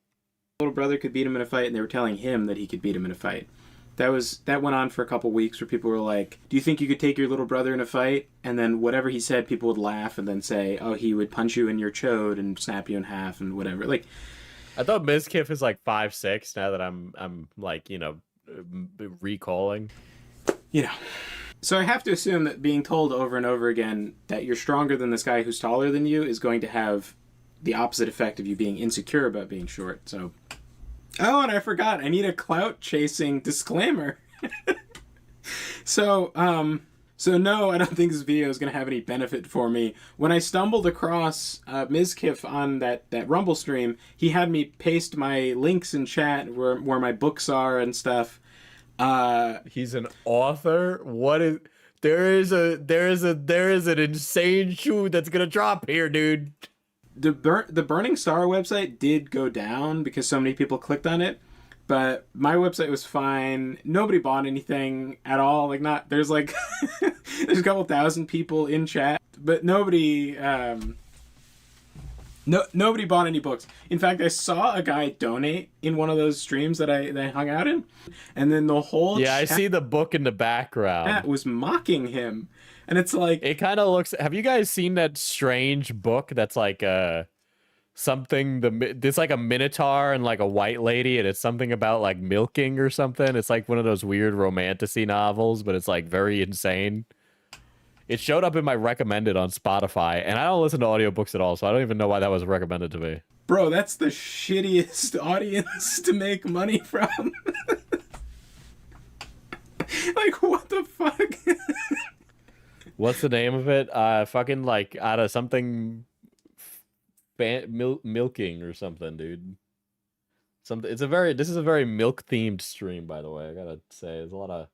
H: little brother could beat him in a fight, and they were telling him that he could beat him in a fight. That went on for a couple weeks where people were like, do you think you could take your little brother in a fight? And then whatever he said, people would laugh and then say, oh, he would punch you in your chode and snap you in half and whatever. Like,
B: I thought Mizkif is like 5'6", now that I'm like, recalling.
H: So I have to assume that being told over and over again that you're stronger than this guy who's taller than you is going to have the opposite effect of you being insecure about being short. So, oh, and I forgot, I need a clout chasing disclaimer. So no, I don't think this video is going to have any benefit for me. When I stumbled across Mizkif on that Rumble stream, he had me paste my links in chat where my books are and stuff.
B: He's an author. What is there is an insane shoe that's gonna drop here, dude.
H: The Burning Star website did go down because so many people clicked on it, but my website was fine. Nobody bought anything at all. Like, not there's like there's a couple thousand people in chat, but nobody nobody bought any books. In fact, I saw a guy donate in one of those streams that I hung out in, and then the whole
B: I
H: chat
B: see the book in the background.
H: was mocking him, and it's like,
B: It kind of looks. Have you guys seen that strange book that's like something? It's like a minotaur and like a white lady, and it's something about like milking or something. It's like one of those weird romantasy novels, but it's like very insane. It showed up in my recommended on Spotify, and I don't listen to audiobooks at all, so I don't even know why that was recommended to me.
H: bro, that's the shittiest audience to make money from. Like, what the fuck?
B: What's the name of it? Fucking like out of something milking or something, dude. This is a very milk themed stream, by the way. I gotta say, there's a lot of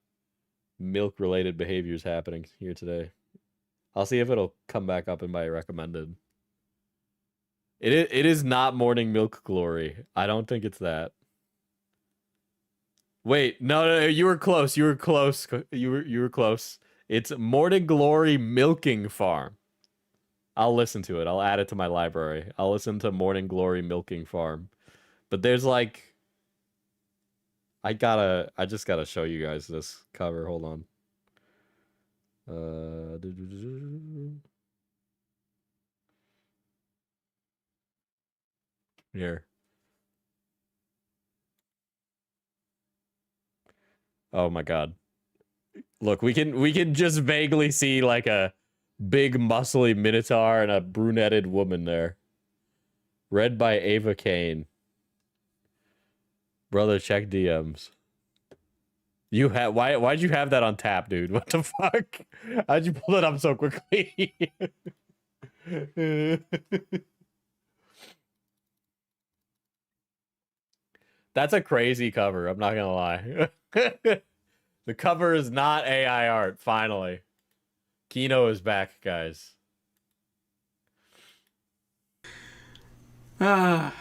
B: milk related behaviors happening here today. I'll see if it'll come back up in my recommended. It is not Morning Milk Glory. I don't think it's that. Wait, no, you were close. You were close. You were close. It's Morning Glory Milking Farm. I'll listen to it. I'll add it to my library. I'll listen to Morning Glory Milking Farm. But there's like, I just gotta show you guys this cover. Hold on. Here. Oh my god. Look, we can just vaguely see like a big muscly minotaur and a brunetted woman there. Read by Ava Kane. Brother, check DMs. You have why'd you have that on tap, dude? What the fuck? How'd you pull it up so quickly? That's a crazy cover, I'm not gonna lie. The cover is not AI art, finally. Kino is back, guys.
H: But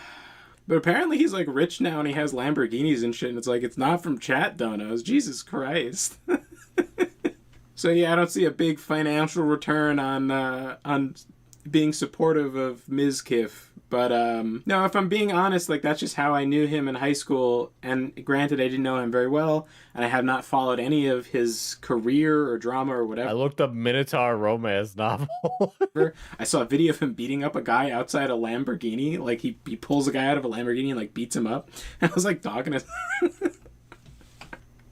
H: apparently he's like rich now and he has Lamborghinis and shit, and it's like, it's not from chat donos. Jesus Christ. So yeah, I don't see a big financial return on being supportive of Mizkif. But no, if I'm being honest, like that's just how I knew him in high school. And granted, I didn't know him very well, and I have not followed any of his career or drama or whatever.
B: I looked up Minotaur romance novel.
H: I saw a video of him beating up a guy outside a Lamborghini. Like he pulls a guy out of a Lamborghini and like beats him up. And I was like talking to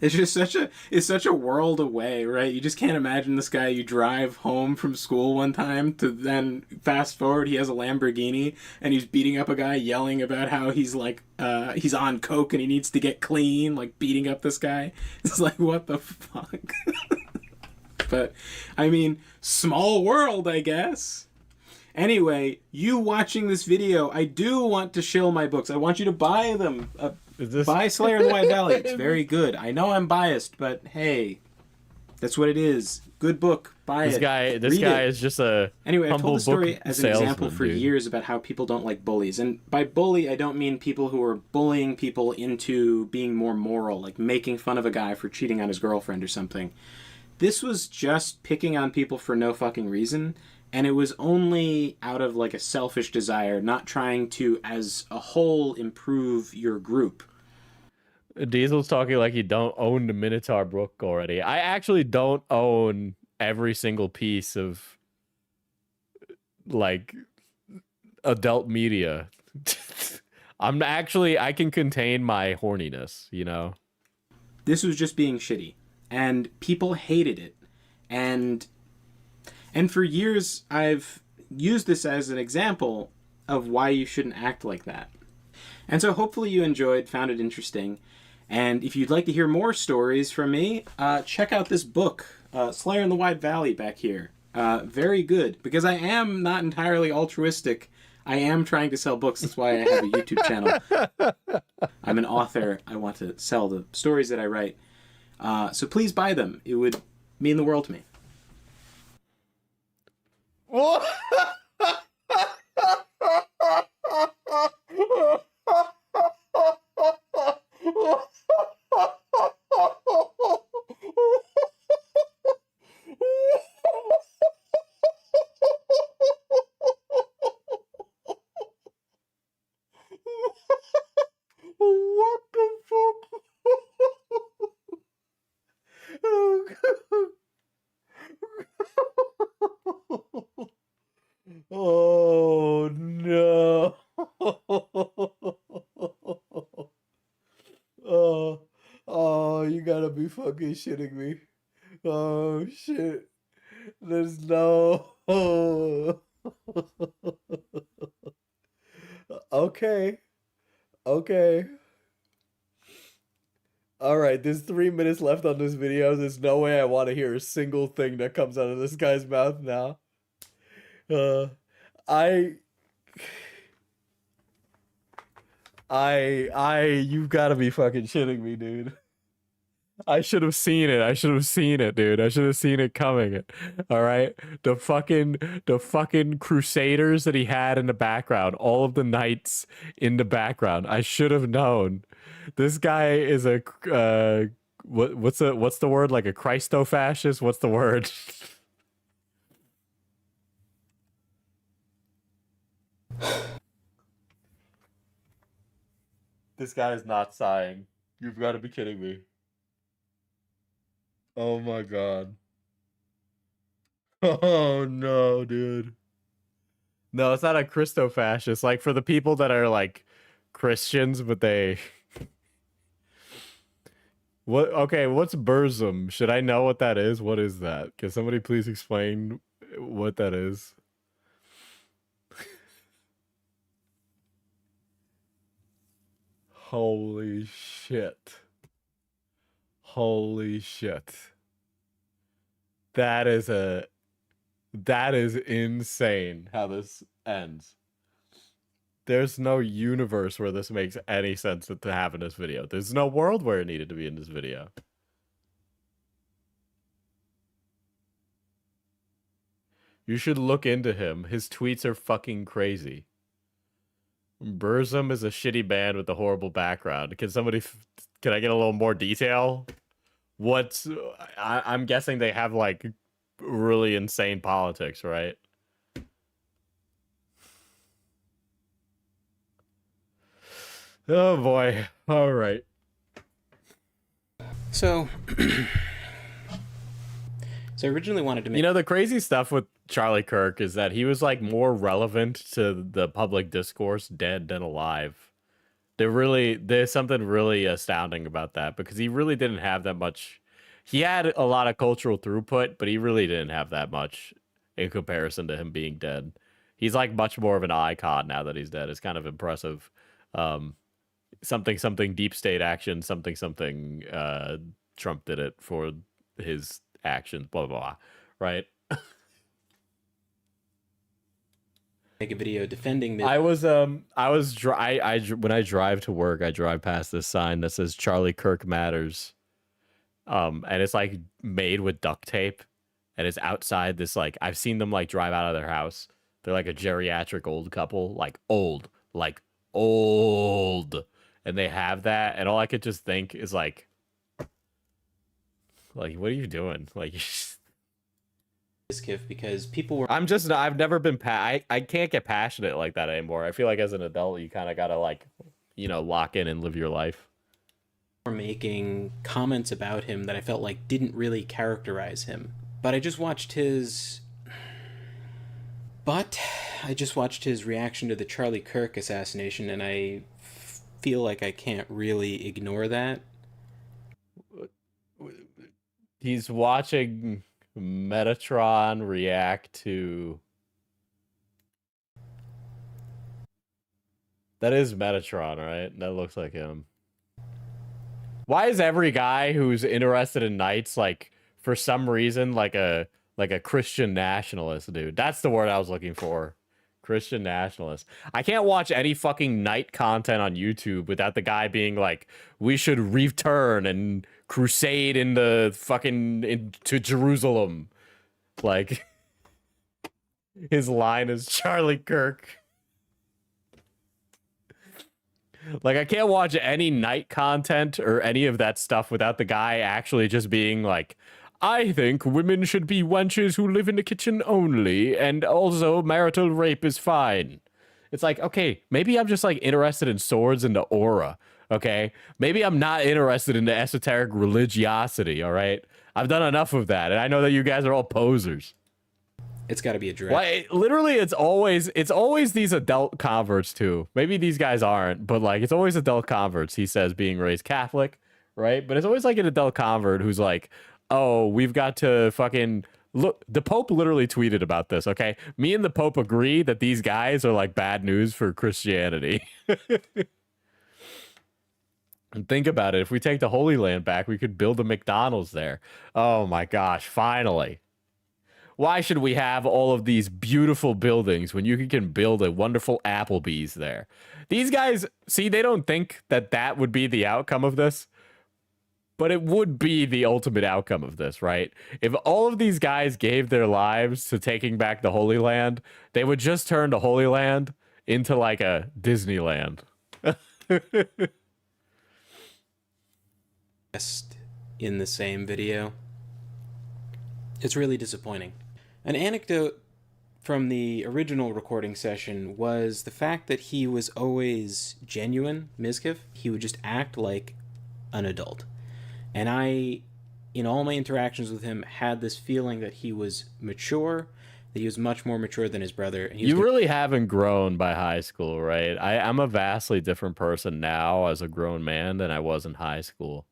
H: It's just such a world away, right? You just can't imagine this guy. You drive home from school one time to then fast forward, he has a Lamborghini and he's beating up a guy, yelling about how he's like he's on coke and he needs to get clean, like beating up this guy. It's like, what the fuck? But I mean, small world, I guess. Anyway, you watching this video, I do want to shill my books. I want you to buy them. Buy Slayer in the White Valley. It's very good. I know I'm biased, but hey, that's what it is. Good book. Buy
B: This
H: it.
B: guy
H: Read it.
B: is just a
H: Anyway, I've
B: humble
H: told the story
B: book
H: as an example
B: salesman,
H: for
B: dude.
H: years about how people don't like bullies. And by bully, I don't mean people who are bullying people into being more moral, like making fun of a guy for cheating on his girlfriend or something. This was just picking on people for no fucking reason. And it was only out of like a selfish desire, not trying to, as a whole, improve your group.
B: Diesel's talking like he don't own the Minotaur book already. I actually don't own every single piece of like adult media. I can contain my horniness, you know?
H: This was just being shitty. And people hated it. And for years, I've used this as an example of why you shouldn't act like that. And so hopefully you enjoyed, found it interesting. And if you'd like to hear more stories from me, check out this book, Slayer in the White Valley, back here. Very good, because I am not entirely altruistic. I am trying to sell books. That's why I have a YouTube channel. I'm an author. I want to sell the stories that I write. So please buy them. It would mean the world to me.
B: What? What the fuck? Oh no. Oh, you gotta be fucking shitting me. Oh shit. There's no. Okay. Okay. Alright, there's 3 minutes left on this video. There's no way I want to hear a single thing that comes out of this guy's mouth now. You've got to be fucking shitting me, dude. I should have seen it. I should have seen it, dude. I should have seen it coming. All right, the fucking crusaders that he had in the background, all of the knights in the background. I should have known. This guy is a what's the word? Like a Christo-fascist? What's the word? This guy is not sighing. You've got to be kidding me. Oh my god. Oh no, dude. No, it's not a Christo-fascist. Like, for the people that are, like, Christians, but they... What? Okay, what's Burzum? Should I know what that is? What is that? Can somebody please explain what that is? Holy shit. Holy shit. That is insane how this ends. There's no universe where this makes any sense to have in this video. There's no world where it needed to be in this video. You should look into him. His tweets are fucking crazy. Burzum is a shitty band with a horrible background. Can I get a little more detail? I'm guessing they have like really insane politics, right? Oh boy. All right.
H: So, I originally wanted to make...
B: You know, the crazy stuff with Charlie Kirk is that he was like more relevant to the public discourse dead than alive. There's something really astounding about that, because he really didn't have that much. He had a lot of cultural throughput, but he really didn't have that much in comparison to him being dead. He's like much more of an icon now that he's dead. It's kind of impressive. Something deep state action, something Trump did it for his actions, blah blah blah, right?
H: Make a video defending me.
B: When I drive to work, I drive past this sign that says Charlie Kirk Matters. And it's like made with duct tape, and it's outside this, like, I've seen them like drive out of their house. They're like a geriatric old couple, like old. And they have that, and all I could just think is like what are you doing? Like,
H: Mizkif, because people were...
B: I've never been I can't get passionate like that anymore. I feel like as an adult, you kind of gotta, like, you know, lock in and live your life.
H: Making comments about him that I felt like didn't really characterize him. But I just watched his reaction to the Charlie Kirk assassination, and I feel like I can't really ignore that.
B: He's watching Metatron react to... That is Metatron, right? That looks like him. Why is every guy who's interested in knights, like, for some reason, like a Christian nationalist, dude? That's the word I was looking for. Christian nationalist. I can't watch any fucking knight content on YouTube without the guy being like, we should return and crusade into Jerusalem. Like, his line is Charlie Kirk. Like, I can't watch any knight content or any of that stuff without the guy actually just being like, I think women should be wenches who live in the kitchen only, and also marital rape is fine. It's like, okay, maybe I'm just like interested in swords and the aura, okay? Maybe I'm not interested in the esoteric religiosity, all right? I've done enough of that, and I know that you guys are all posers.
H: It's got to be addressed.
B: Well, literally, it's always these adult converts too. Maybe these guys aren't, but like, it's always adult converts. He says being raised Catholic, right? But it's always like an adult convert who's like, oh, we've got to fucking look. The Pope literally tweeted about this. Okay, me and the Pope agree that these guys are like bad news for Christianity. And think about it. If we take the Holy Land back, we could build a McDonald's there. Oh my gosh, finally. Why should we have all of these beautiful buildings when you can build a wonderful Applebee's there? These guys, see, they don't think that that would be the outcome of this, but it would be the ultimate outcome of this, right? If all of these guys gave their lives to taking back the Holy Land, they would just turn the Holy Land into like a Disneyland.
H: In the same video. It's really disappointing. An anecdote from the original recording session was the fact that he was always genuine, Mizkif. He would just act like an adult. And I, in all my interactions with him, had this feeling that he was mature that he was much more mature than his brother. And he was
B: You
H: gonna-
B: really haven't grown by high school, right? I'm a vastly different person now as a grown man than I was in high school.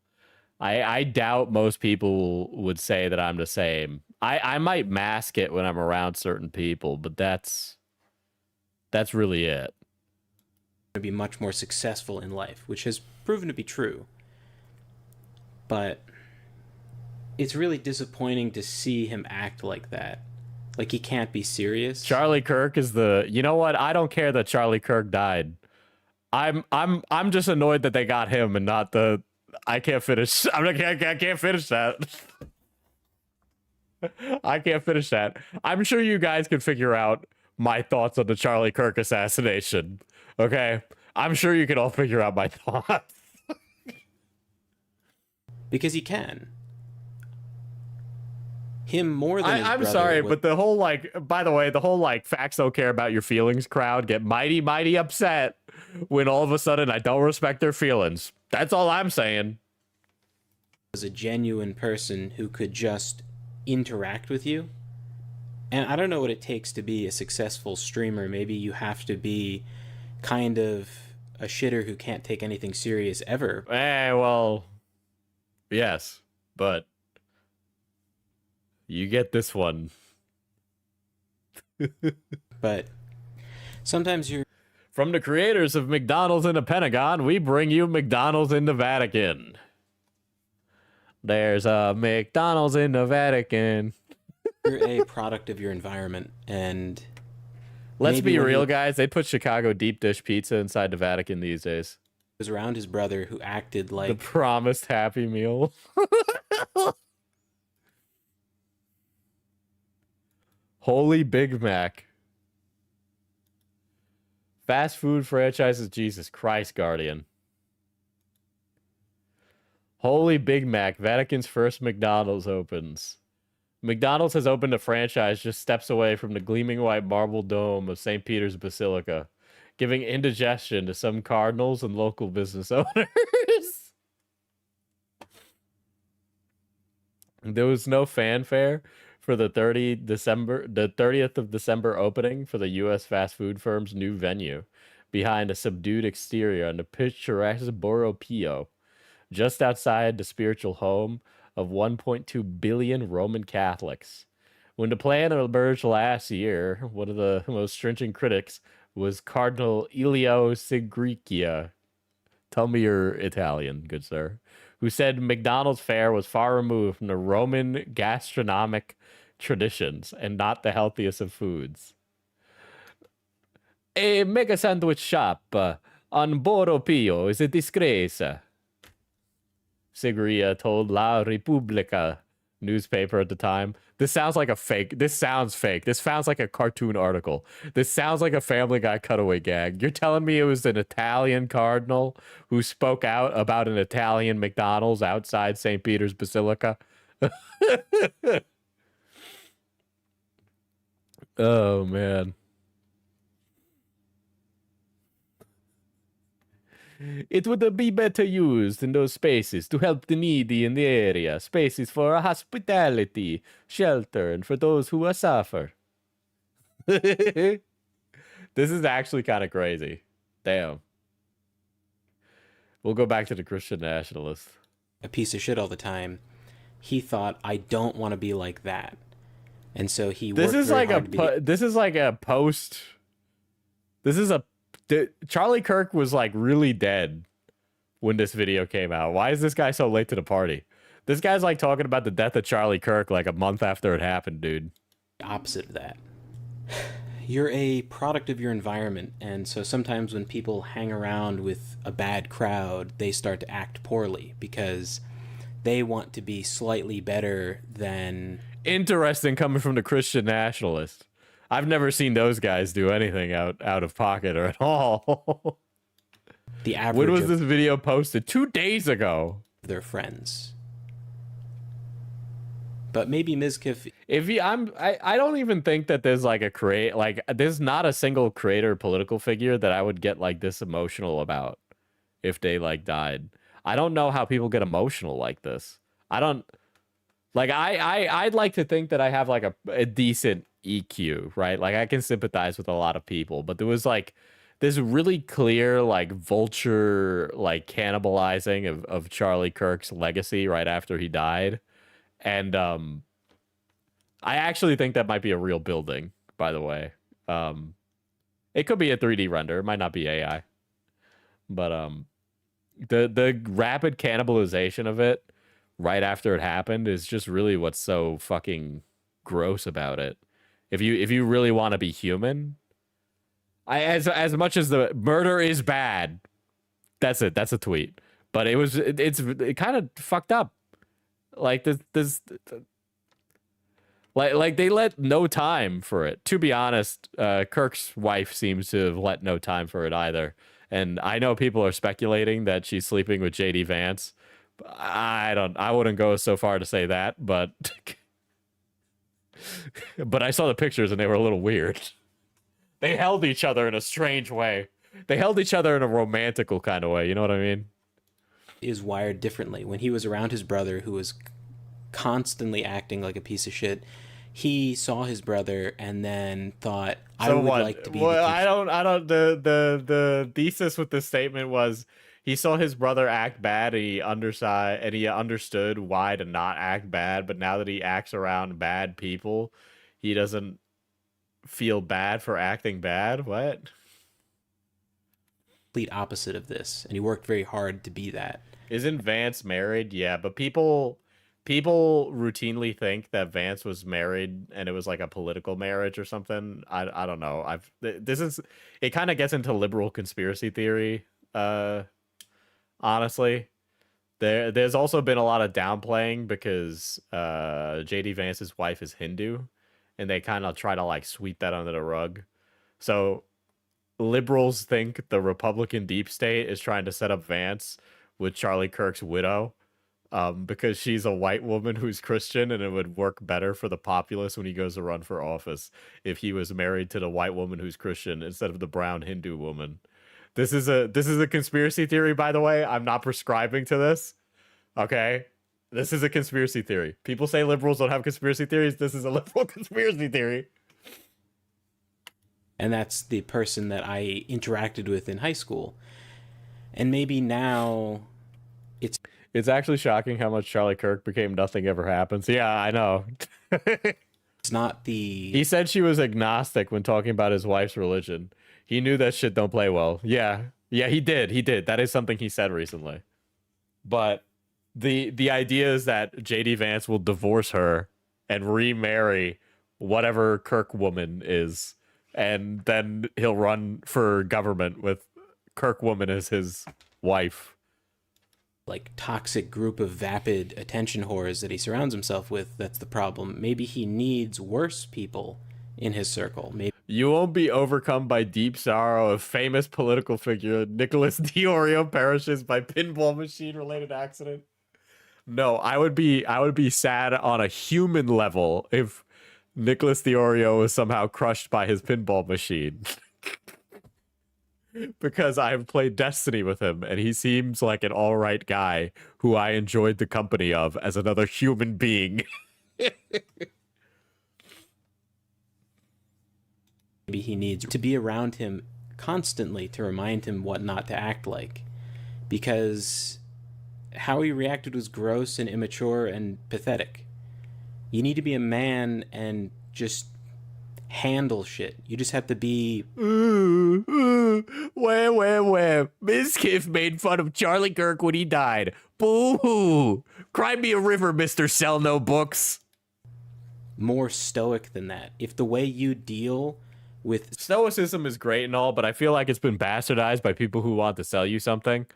B: I doubt most people would say that I'm the same. I might mask it when I'm around certain people, but that's really it.
H: to be much more successful in life, which has proven to be true. But it's really disappointing to see him act like that. Like he can't be serious.
B: Charlie Kirk is you know what? I don't care that Charlie Kirk died. I'm just annoyed that they got him and not I can't finish. I can't finish that. I can't finish that. I'm sure you guys can figure out my thoughts on the Charlie Kirk assassination. Okay? I'm sure you can all figure out my thoughts.
H: Because he can. Him more than his
B: I'm
H: brother
B: sorry,
H: would-
B: but the whole by the way, the whole facts don't care about your feelings crowd get mighty upset when all of a sudden I don't respect their feelings. That's all I'm saying.
H: was a genuine person who could just interact with you. And I don't know what it takes to be a successful streamer. Maybe you have to be kind of a shitter who can't take anything serious ever.
B: Well, yes, but you get this one.
H: But sometimes you're
B: From the creators of McDonald's in the Pentagon, we bring you McDonald's in the Vatican. There's a McDonald's in the Vatican.
H: a product of your environment, and
B: Let's
H: maybe
B: be
H: when
B: real,
H: he
B: guys. They put Chicago deep dish pizza inside the Vatican these days.
H: was around his brother who acted
B: The
H: like
B: promised Happy Meal. Holy Big Mac. Fast food franchises, Jesus Christ, Guardian. Holy Big Mac, Vatican's first McDonald's opens. McDonald's has opened a franchise just steps away from the gleaming white marble dome of St. Peter's Basilica, giving indigestion to some cardinals and local business owners. There was no fanfare for the 30th of December opening for the U.S. fast food firm's new venue, behind a subdued exterior on the picturesque Borgo Pio, just outside the spiritual home of 1.2 billion Roman Catholics. When the plan emerged last year, one of the most stringent critics was Cardinal Elio Sigricchia. Tell me you're Italian, good sir. Who said McDonald's fare was far removed from the Roman gastronomic traditions and not the healthiest of foods. A mega sandwich shop on Borgo Pio is a disgrace, Sigria told La Repubblica newspaper at the time. This sounds like a fake. This sounds fake. This sounds like a cartoon article. This sounds like a Family Guy cutaway gag. You're telling me it was an Italian cardinal who spoke out about an Italian McDonald's outside St. Peter's Basilica? Oh, man. It would be better used in those spaces to help the needy in the area. Spaces for hospitality, shelter, and for those who suffer. This is actually kind of crazy. Damn. We'll go back to the Christian nationalist.
H: a piece of shit all the time. He thought, I don't want to be like that. And so he
B: This
H: worked
B: is
H: very
B: like
H: hard to be
B: this is like a post. This is a Charlie Kirk was like really dead when this video came out. Why is this guy so late to the party? This guy's like talking about the death of Charlie Kirk like a month after it happened, dude.
H: the opposite of that. You're a product of your environment, and so sometimes when people hang around with a bad crowd, they start to act poorly because they want to be slightly better than...
B: Interesting coming from the Christian nationalist. I've never seen those guys do anything out of pocket or at all.
H: the average
B: When was
H: of
B: this video posted? 2 days ago.
H: their friends. But maybe Mizkif...
B: I don't even think that there's like there's not a single creator or political figure that I would get like this emotional about if they like died. I don't know how people get emotional like this. I don't like I'd like to think that I have like a decent EQ, right? Like I can sympathize with a lot of people, but there was like this really clear like vulture like cannibalizing of Charlie Kirk's legacy right after he died. And I actually think that might be a real building, by the way. It could be a 3D render, it might not be AI. But the rapid cannibalization of it right after it happened is just really what's so fucking gross about it. If you really want to be human, as much as the murder is bad, that's it. That's a tweet. But it kind of fucked up. Like this like they let no time for it. To be honest, Kirk's wife seems to have let no time for it either. And I know people are speculating that she's sleeping with JD Vance. I wouldn't go so far to say that, but but I saw the pictures and they were a little weird. They held each other in a strange way. They held each other in a romantical kind of way, you know what I mean?
I: Is wired differently. When he was around his brother, who was constantly acting like a piece of shit, he saw his brother and then thought, I would like to be
B: well,
I: the
B: the thesis with this statement was he saw his brother act bad and he understood why to not act bad, but now that he acts around bad people, he doesn't feel bad for acting bad. What?
I: complete opposite of this, and he worked very hard to be that.
B: Isn't Vance married? Yeah, but people routinely think that Vance was married and it was like a political marriage or something. I don't know. It kind of gets into liberal conspiracy theory. Honestly, there's also been a lot of downplaying because JD Vance's wife is Hindu, and they kind of try to like sweep that under the rug. So liberals think the Republican deep state is trying to set up Vance with Charlie Kirk's widow, because she's a white woman who's Christian, and it would work better for the populace when he goes to run for office if he was married to the white woman who's Christian instead of the brown Hindu woman. This is a conspiracy theory, by the way. I'm not prescribing to this. Okay? This is a conspiracy theory. People say liberals don't have conspiracy theories. This is a liberal conspiracy theory.
I: And that's the person that I interacted with in high school. And maybe now
B: it's actually shocking how much Charlie Kirk became Nothing Ever Happens. Yeah, I know.
I: it's not the...
B: He said she was agnostic when talking about his wife's religion. He knew that shit don't play well. Yeah, he did. That is something he said recently. But the idea is that JD Vance will divorce her and remarry whatever Kirk woman is, and then he'll run for government with Kirk woman as his wife.
I: Like toxic group of vapid attention whores that he surrounds himself with. That's the problem. Maybe he needs worse people in his circle. Maybe
B: you won't be overcome by deep sorrow. A famous political figure, Nicholas Diorio, perishes by pinball machine related accident. No, I would be sad on a human level if Nicholas Diorio was somehow crushed by his pinball machine. Because I've played Destiny with him, and he seems like an all-right guy who I enjoyed the company of as another human being.
I: Maybe he needs to be around him constantly to remind him what not to act like. Because how he reacted was gross and immature and pathetic. You need to be a man and just handle shit. You just have to be...
B: Where? Mizkif made fun of Charlie Kirk when he died. Boo-hoo! Cry me a river, Mr. Sell No Books.
I: More stoic than that. If the way you deal with...
B: Stoicism is great and all, but I feel like it's been bastardized by people who want to sell you something.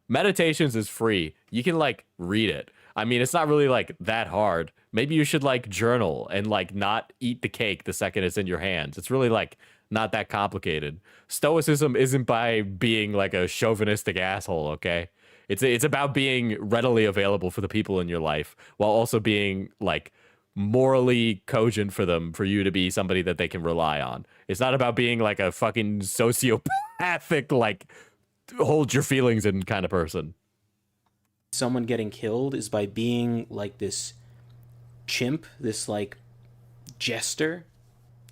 B: Meditations is free. You can, like, read it. I mean, it's not really, like, that hard. Maybe you should, like, journal and, like, not eat the cake the second it's in your hands. It's really, like, not that complicated. Stoicism isn't by being, like, a chauvinistic asshole, okay? It's about being readily available for the people in your life while also being, like, morally cogent for them, for you to be somebody that they can rely on. It's not about being, like, a fucking sociopathic, like, hold your feelings in kind of person.
I: Someone getting killed is by being like this chimp, this like jester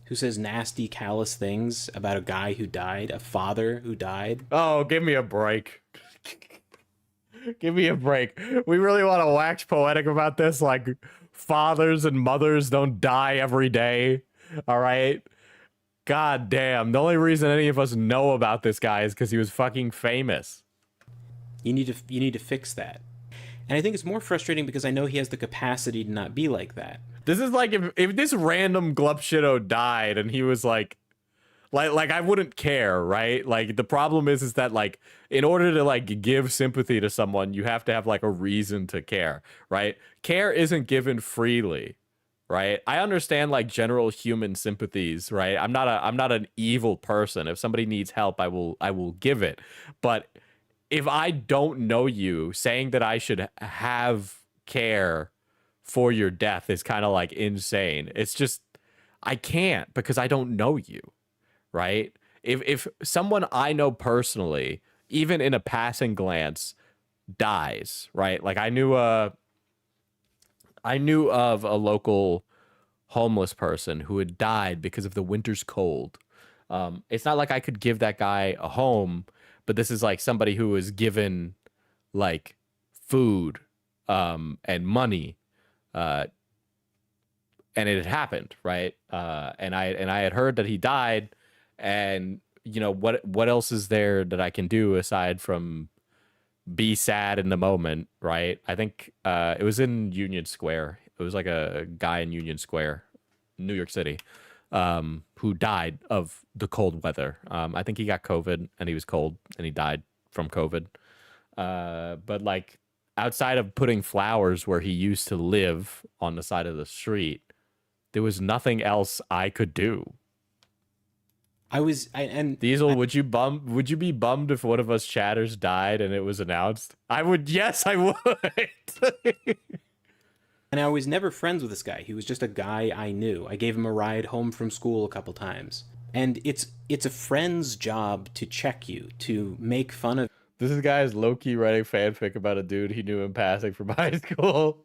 I: who says nasty, callous things about a guy who died, a father who died.
B: Oh, give me a break. Give me a break. We really want to wax poetic about this? Like, fathers and mothers don't die every day. All right? God damn. The only reason any of us know about this guy is because he was fucking famous.
I: You need to fix that. And I think it's more frustrating because I know he has the capacity to not be like that.
B: This is like if this random Glupshitto died and he was like I wouldn't care, right? Like, the problem is that, like, in order to, like, give sympathy to someone, you have to have, like, a reason to care, right? Care isn't given freely, right? I understand, like, general human sympathies, right? I'm not an evil person. If somebody needs help, I will give it. But if I don't know you, saying that I should have care for your death is kind of, like, insane. It's just, I can't because I don't know you. Right? If someone I know personally, even in a passing glance, dies, right? Like, I knew of a local homeless person who had died because of the winter's cold. It's not like I could give that guy a home, but this is like somebody who was given like food and money, and it had happened, right? And I had heard that he died. And, you know, what else is there that I can do aside from be sad in the moment, right? I think it was in Union Square. It was like a guy in Union Square, New York City, who died of the cold weather. I think he got COVID and he was cold and he died from COVID. But, like, outside of putting flowers where he used to live on the side of the street, there was nothing else I could do.
I: Diesel,
B: would you be bummed if one of us chatters died and it was announced? I would. Yes, I would.
I: And I was never friends with this guy. He was just a guy I knew. I gave him a ride home from school a couple times. And it's a friend's job to check you, to make fun of
B: this guy's low-key writing fanfic about a dude he knew in passing from high school.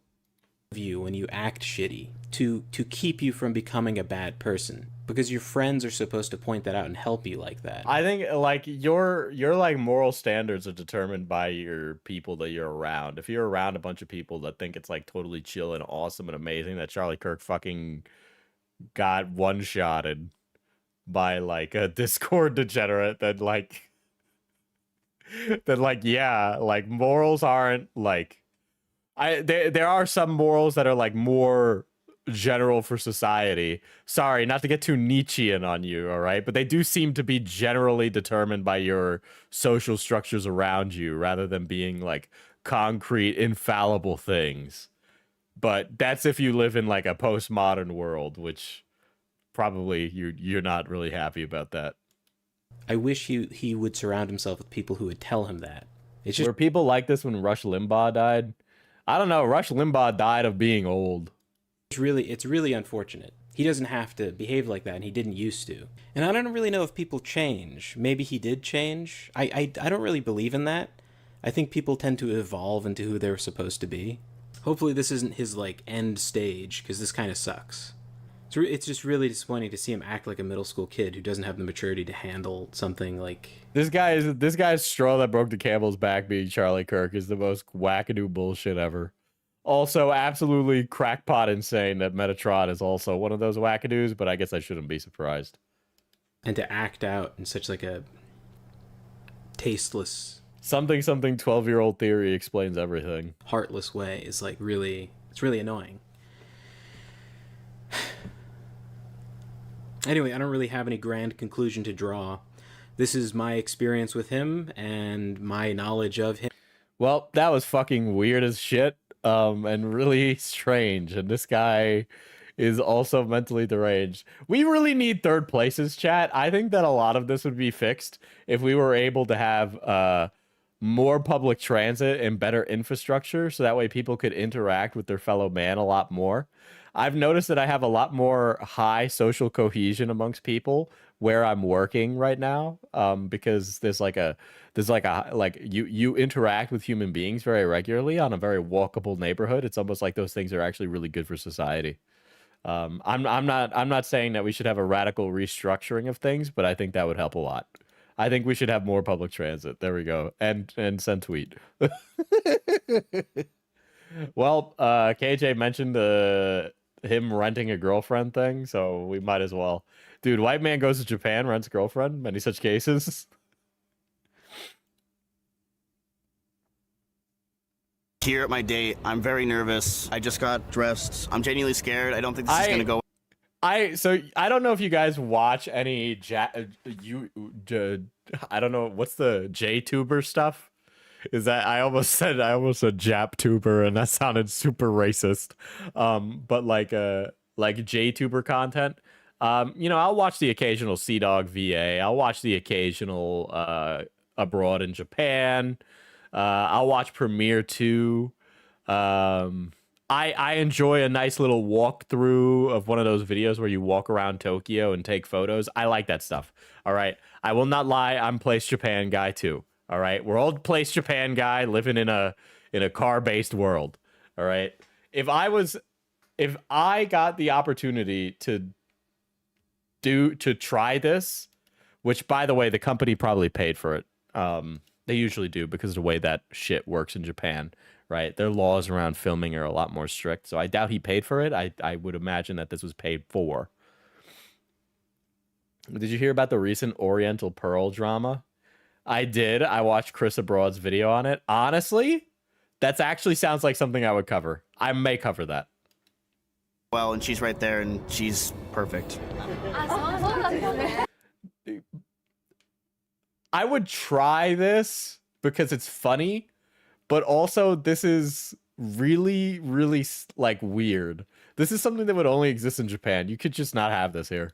I: You when you act shitty, to keep you from becoming a bad person, because your friends are supposed to point that out and help you like that.
B: I think, like, your like moral standards are determined by your people that you're around. If you're around a bunch of people that think it's like totally chill and awesome and amazing that Charlie Kirk fucking got one-shotted by like a Discord degenerate, then yeah, like, morals aren't like, there are some morals that are like more general for society. Sorry, not to get too Nietzschean on you, all right? But they do seem to be generally determined by your social structures around you rather than being like concrete, infallible things. But that's if you live in like a postmodern world, which probably you're not really happy about that.
I: I wish he would surround himself with people who would tell him that. It's just,
B: were people like this when Rush Limbaugh died? I don't know. Rush Limbaugh died of being old.
I: it's really unfortunate. He doesn't have to behave like that, and he didn't used to. And I don't really know if people change. Maybe he did change. I don't really believe in that. I think people tend to evolve into who they're supposed to be. Hopefully this isn't his like end stage, because this kind of sucks. It's just really disappointing to see him act like a middle school kid who doesn't have the maturity to handle something like...
B: This guy's straw that broke the camel's back being Charlie Kirk is the most wackadoo bullshit ever. Also, absolutely crackpot insane that Metatron is also one of those wackadoos, but I guess I shouldn't be surprised.
I: And to act out in such like a tasteless...
B: Something 12-year-old theory explains everything.
I: Heartless way is like really... It's really annoying. Anyway, I don't really have any grand conclusion to draw. This is my experience with him and my knowledge of him.
B: Well, that was fucking weird as shit, and really strange. And this guy is also mentally deranged. We really need third places, chat. I think that a lot of this would be fixed if we were able to have more public transit and better infrastructure, so that way people could interact with their fellow man a lot more. I've noticed that I have a lot more high social cohesion amongst people where I'm working right now, because you interact with human beings very regularly on a very walkable neighborhood. It's almost like those things are actually really good for society. I'm not saying that we should have a radical restructuring of things, but I think that would help a lot. I think we should have more public transit. There we go. And send tweet. Well, KJ mentioned him renting a girlfriend thing, so we might as well. Dude, white man goes to Japan, rents a girlfriend. Many such cases.
C: Here at my date, I'm very nervous. I just got dressed. I'm genuinely scared. I don't think this is gonna go.
B: So I don't know if you guys watch any I don't know what's the JTuber stuff. Is that I almost said JapTuber and that sounded super racist. But like JTuber content. I'll watch the occasional CDawg VA. I'll watch the occasional Abroad in Japan. I'll watch Premiere 2. I enjoy a nice little walkthrough of one of those videos where you walk around Tokyo and take photos. I like that stuff. All right. I will not lie. I'm Place Japan guy too. All right. We're all Place Japan guy living in a car-based world. All right. If I got the opportunity to try this, which by the way, the company probably paid for it. They usually do because of the way that shit works in Japan, right? Their laws around filming are a lot more strict. So I doubt he paid for it. I would imagine that this was paid for. Did you hear about the recent Oriental Pearl drama? I did. I watched Chris Abroad's video on it. Honestly, that actually sounds like something I would cover. I may cover that.
C: Well, and she's right there, and she's perfect.
B: I would try this because it's funny, but also this is really, really like weird. This is something that would only exist in Japan. You could just not have this here.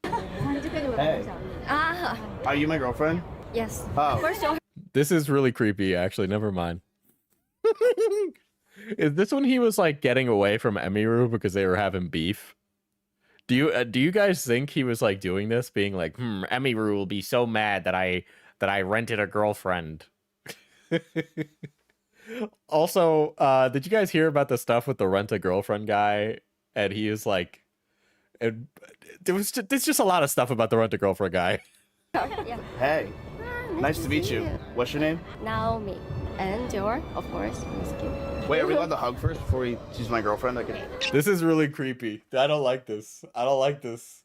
C: Hey. Are you my girlfriend?
E: Yes.
C: Oh.
B: This is really creepy, actually. Never mind. Is this when he was like getting away from Emiru because they were having beef? Do you guys think he was like doing this, being like, Emiru will be so mad that I rented a girlfriend? Also, did you guys hear about the stuff with the rent a girlfriend guy? And he is like, there's just a lot of stuff about the rent a girlfriend guy.
C: Hey. Nice to meet you. What's your name?
F: Naomi. And your, of course, Mizkif.
C: Wait, are we allowed to hug first before she's my girlfriend?
B: This is really creepy. I don't like this. I don't like this.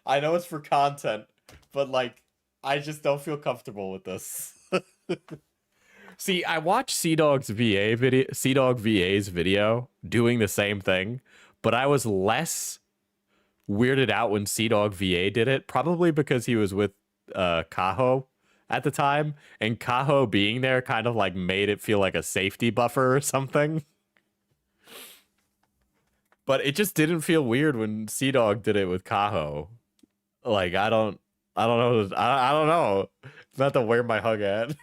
B: I know it's for content, but like, I just don't feel comfortable with this. See, I watched CDawg VA's video doing the same thing, but I was less weirded out when CDawg VA did it, probably because he was with Kaho at the time, and Kaho being there kind of like made it feel like a safety buffer or something. But it just didn't feel weird when CDawg did it with Kaho. Like, I don't know. It's not to wear my hug at.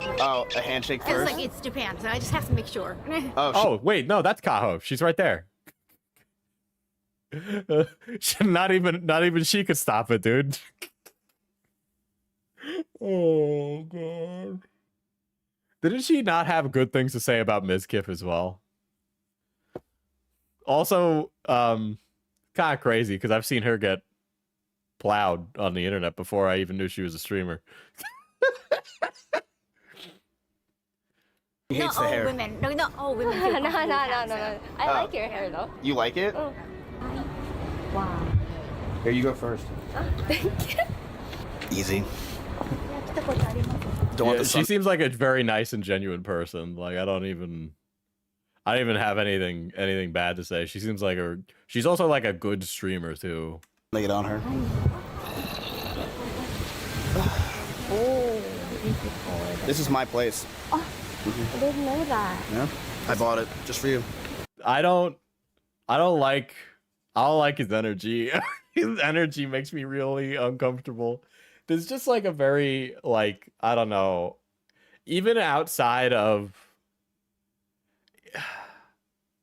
C: Oh, a handshake first?
E: Feels like it's Japan, so I just have to make sure.
B: Oh, wait, no, that's Kaho. She's right there. Not even she could stop it, dude. Oh god. Didn't she not have good things to say about Mizkif as well? Also, kind of crazy because I've seen her get plowed on the internet before I even knew she was a streamer.
C: He hates the hair.
E: Women. Not all women. Feel
F: No.
E: no.
F: I like your hair though.
C: You like it?
F: Oh. Wow.
C: Here, you go first.
F: Thank you.
C: Easy. Don't want the
B: She
C: sun.
B: seems like a very nice and genuine person. Like, I don't even have anything bad to say. She seems like she's also like a good streamer too.
C: Lay it on her.
F: Oh, beautiful.
C: This is my place.
F: Oh, I didn't know that.
C: Yeah, I bought it just for you.
B: I don't like his energy. His energy makes me really uncomfortable. There's just like a very, like, I don't know, even outside of,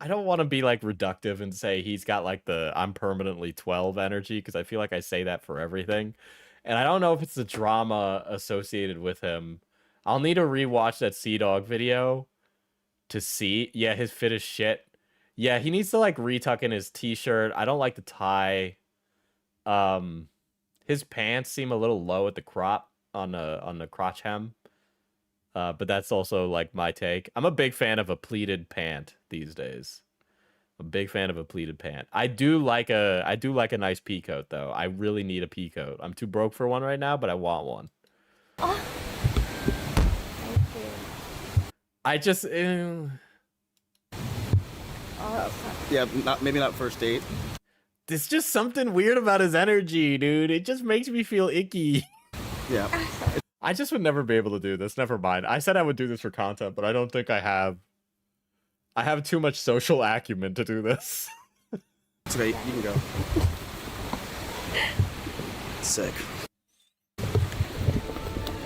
B: I don't want to be like reductive and say he's got like the I'm permanently 12 energy, because I feel like I say that for everything. And I don't know if it's the drama associated with him. I'll need to rewatch that CDawg video to see. Yeah, his fit is shit. Yeah, he needs to like retuck in his t-shirt. I don't like the tie. His pants seem a little low at the crop on the crotch hem. But that's also like my take. I'm a big fan of a pleated pant these days. A big fan of a pleated pant. I do like a nice pea coat though. I really need a pea coat. I'm too broke for one right now, but I want one.
F: Oh. Thank you.
B: I just
F: Oh,
G: Yeah, maybe not first date.
B: there's just something weird about his energy, dude. It just makes me feel icky.
G: Yeah.
B: I just would never be able to do this. Never mind. I said I would do this for content, but I don't think I have. I have too much social acumen to do this.
G: It's okay, you can go. Sick.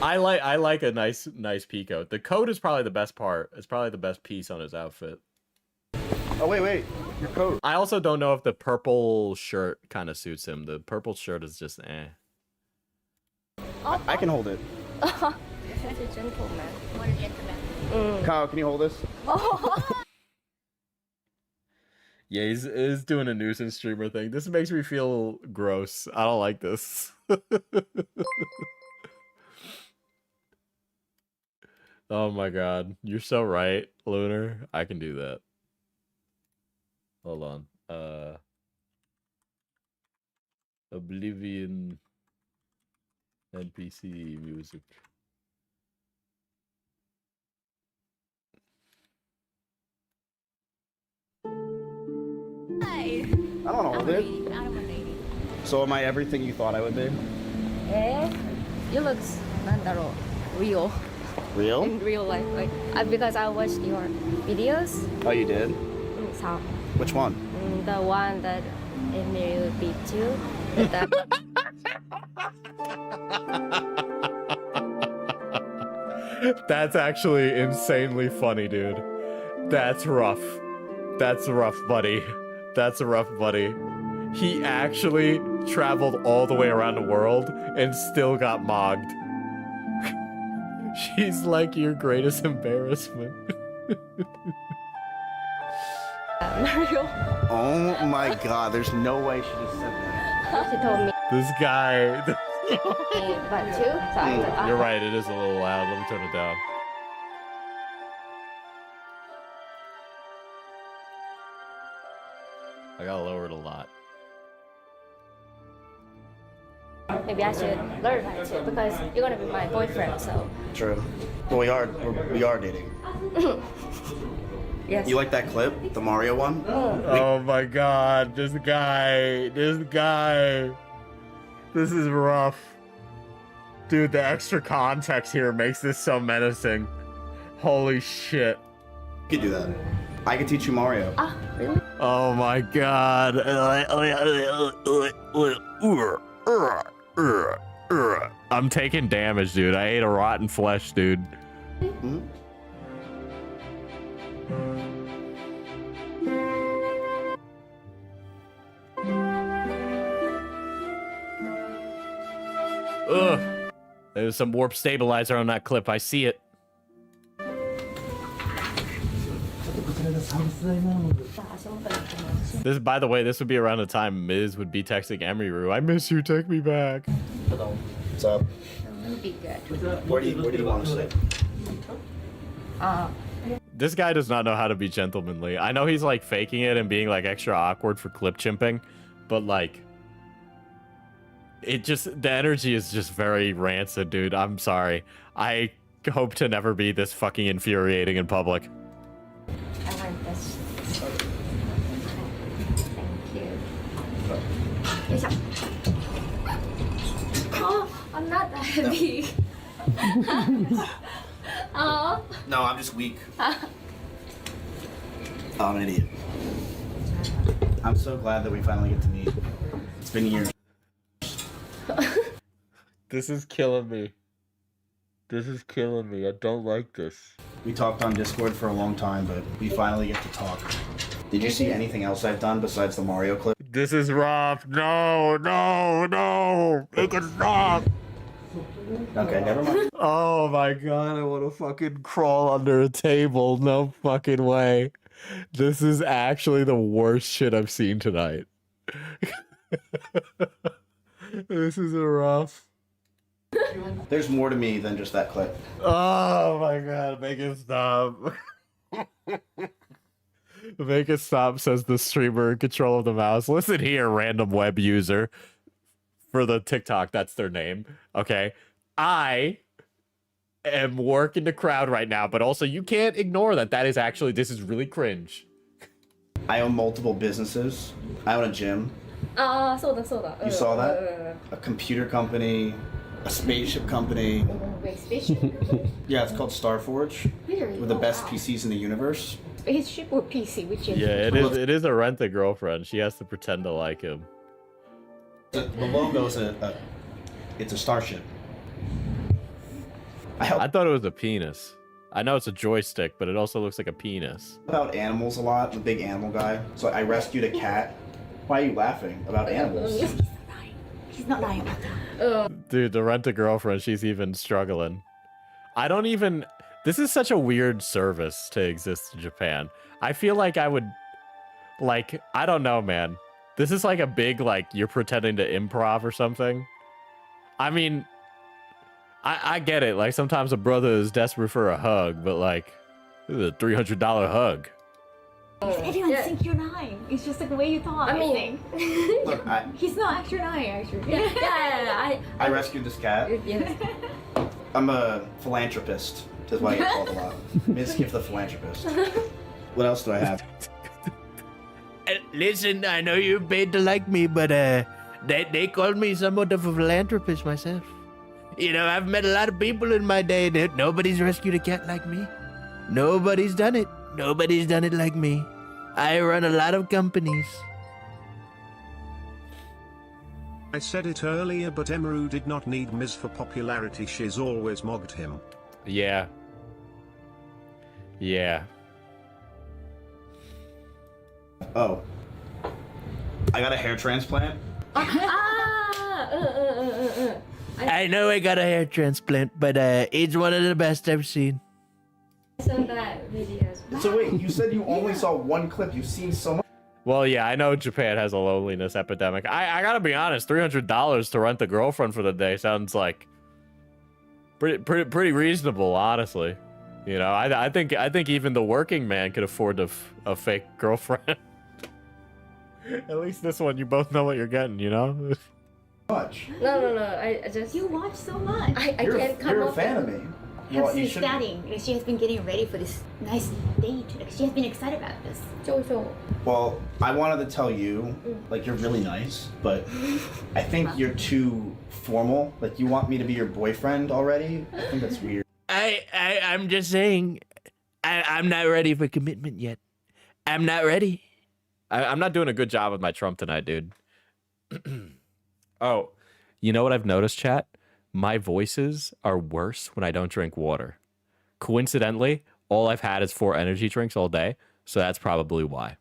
B: I like a nice pea coat. The coat is probably the best part. It's probably the best piece on his outfit.
G: Oh wait, your coat.
B: I also don't know if the purple shirt kind of suits him. The purple shirt is just eh.
G: I can hold it.
F: Such a gentleman. What a gentleman.
G: Kyle, can you hold this?
B: Yeah, he's doing a nuisance streamer thing. This makes me feel gross. I don't like this. Oh my god. You're so right, Lunar. I can do that. Hold on. Oblivion NPC music.
E: Hi.
G: I don't want to hold it.
E: I don't want to.
G: So am I everything you thought I would be?
F: You look, real.
G: Real?
F: In real life, like because I watched your videos.
G: Oh, you did?
F: So
G: Which one?
F: the one that Emil beat you. That
B: That's actually insanely funny, dude. That's rough. That's rough, buddy. That's rough, buddy. He actually traveled all the way around the world and still got mogged. She's like your greatest embarrassment.
F: Mario.
G: Oh my god, there's no way she just said that.
F: She told me
B: This guy.
F: but two. So I
B: You're right, it is a little loud. Let me turn it down. I gotta lower it a lot.
F: maybe I should learn that too because you're gonna be my boyfriend. So
G: True. Well, we are dating.
F: yes.
G: You like that clip? The Mario one?
B: Oh my god, this guy. This is rough. Dude, the extra context here makes this so menacing. Holy shit.
G: You could do that. I could teach you Mario.
F: Ah, really?
B: Oh my god. I'm taking damage, dude. I ate a rotten flesh, dude.
G: Mhm.
B: Ugh. There's some warp stabilizer on that clip. I see it. This, by the way, this would be around the time Miz would be texting Emiru. I miss you. Take me back.
G: What's up?
F: That would be good.
G: Where do you want to sit?
B: This guy does not know how to be gentlemanly. I know he's like faking it and being like extra awkward for clip chimping, but like, it just, the energy is just very rancid, dude. I'm sorry. I hope to never be this fucking infuriating in public.
F: I like this. Thank you. Oh, I'm not that heavy. Oh.
G: No, I'm just weak. Oh, I'm an idiot. I'm so glad that we finally get to meet. It's been years.
B: This is killing me. This is killing me. I don't like this.
G: We talked on Discord for a long time, but we finally get to talk. Did you see anything else I've done besides the Mario clip?
B: This is rough. No, no, no. Make it stop.
G: Okay, never mind.
B: Oh my god, I want to fucking crawl under a table. No fucking way. This is actually the worst shit I've seen tonight. This is rough.
C: There's more to me than just that clip.
B: Oh my god, make it stop. Make it stop, says the streamer in control of the mouse. Listen here, random web user. For the TikTok, that's their name. Okay. I am working the crowd right now, but also you can't ignore that. This is really cringe.
C: I own multiple businesses. I own a gym.
F: そうだそうだ。
C: You saw that? A computer company, a spaceship company.
F: Wait, spaceship?
C: Yeah, it's called Starforge.
F: Really?
C: With the
F: Oh,
C: best
F: wow.
C: PCs in the universe.
F: Spaceship or PC? Which is?
B: Yeah, it is a rent-a-girlfriend. She has to pretend to like him.
C: The logo is it's a starship.
B: I thought it was a penis. I know it's a joystick, but it also looks like a penis.
C: About animals a lot. I'm a big animal guy. So I rescued a cat. Why are you laughing about animals?
F: He's not lying about that.
B: Dude, the rent-a-girlfriend, she's even struggling. This is such a weird service to exist in Japan. I feel like I would, I don't know, man. This is like a big, you're pretending to improv or something. I mean, I get it. Like, sometimes a brother is desperate for a hug, but, this is a $300 hug.
F: Everyone thinks you're lying. It's just like the way you thought. I mean,
C: Look,
F: he's not actually lying. Actually, yeah.
C: I rescued this cat.
F: Yes.
C: I'm a philanthropist. That's why I get called a lot. Mizkif the philanthropist. What else do I have?
J: Listen, I know you're paid to like me, but they called me somewhat of a philanthropist myself. You know, I've met a lot of people in my day that nobody's rescued a cat like me. Nobody's done it. Nobody's done it like me. I run a lot of companies.
D: I said it earlier, but Emaru did not need Miz for popularity. She's always mocked him.
B: Yeah. Yeah.
C: Oh. I got a hair transplant.
J: I know I got a hair transplant, but it's one of the best I've seen.
F: So that videos.
C: So wait, you said you only saw one clip. You've seen so much.
B: Well, yeah, I know Japan has a loneliness epidemic. I gotta be honest, $300 to rent a girlfriend for the day sounds like pretty reasonable, honestly. You know, I think even the working man could afford a fake girlfriend. At least this one, you both know what you're getting, you know?
C: Much.
F: No. I just.
E: You watch so much.
F: I can't come
C: You're a
F: up
C: fan
F: with-
C: of me.
E: Have
C: Well, you
E: been
C: should.
E: studying. Like, she has been getting ready for this nice date. Like, she has been excited about this.
C: Well, I wanted to tell you, you're really nice, but I think you're too formal. Like, you want me to be your boyfriend already? I think that's weird.
J: I'm just saying, I'm not ready for commitment yet. I'm not ready.
B: I'm not doing a good job with my Trump tonight, dude. Oh, you know what I've noticed, chat? My voices are worse when I don't drink water. Coincidentally, all I've had is 4 energy drinks all day, so that's probably why.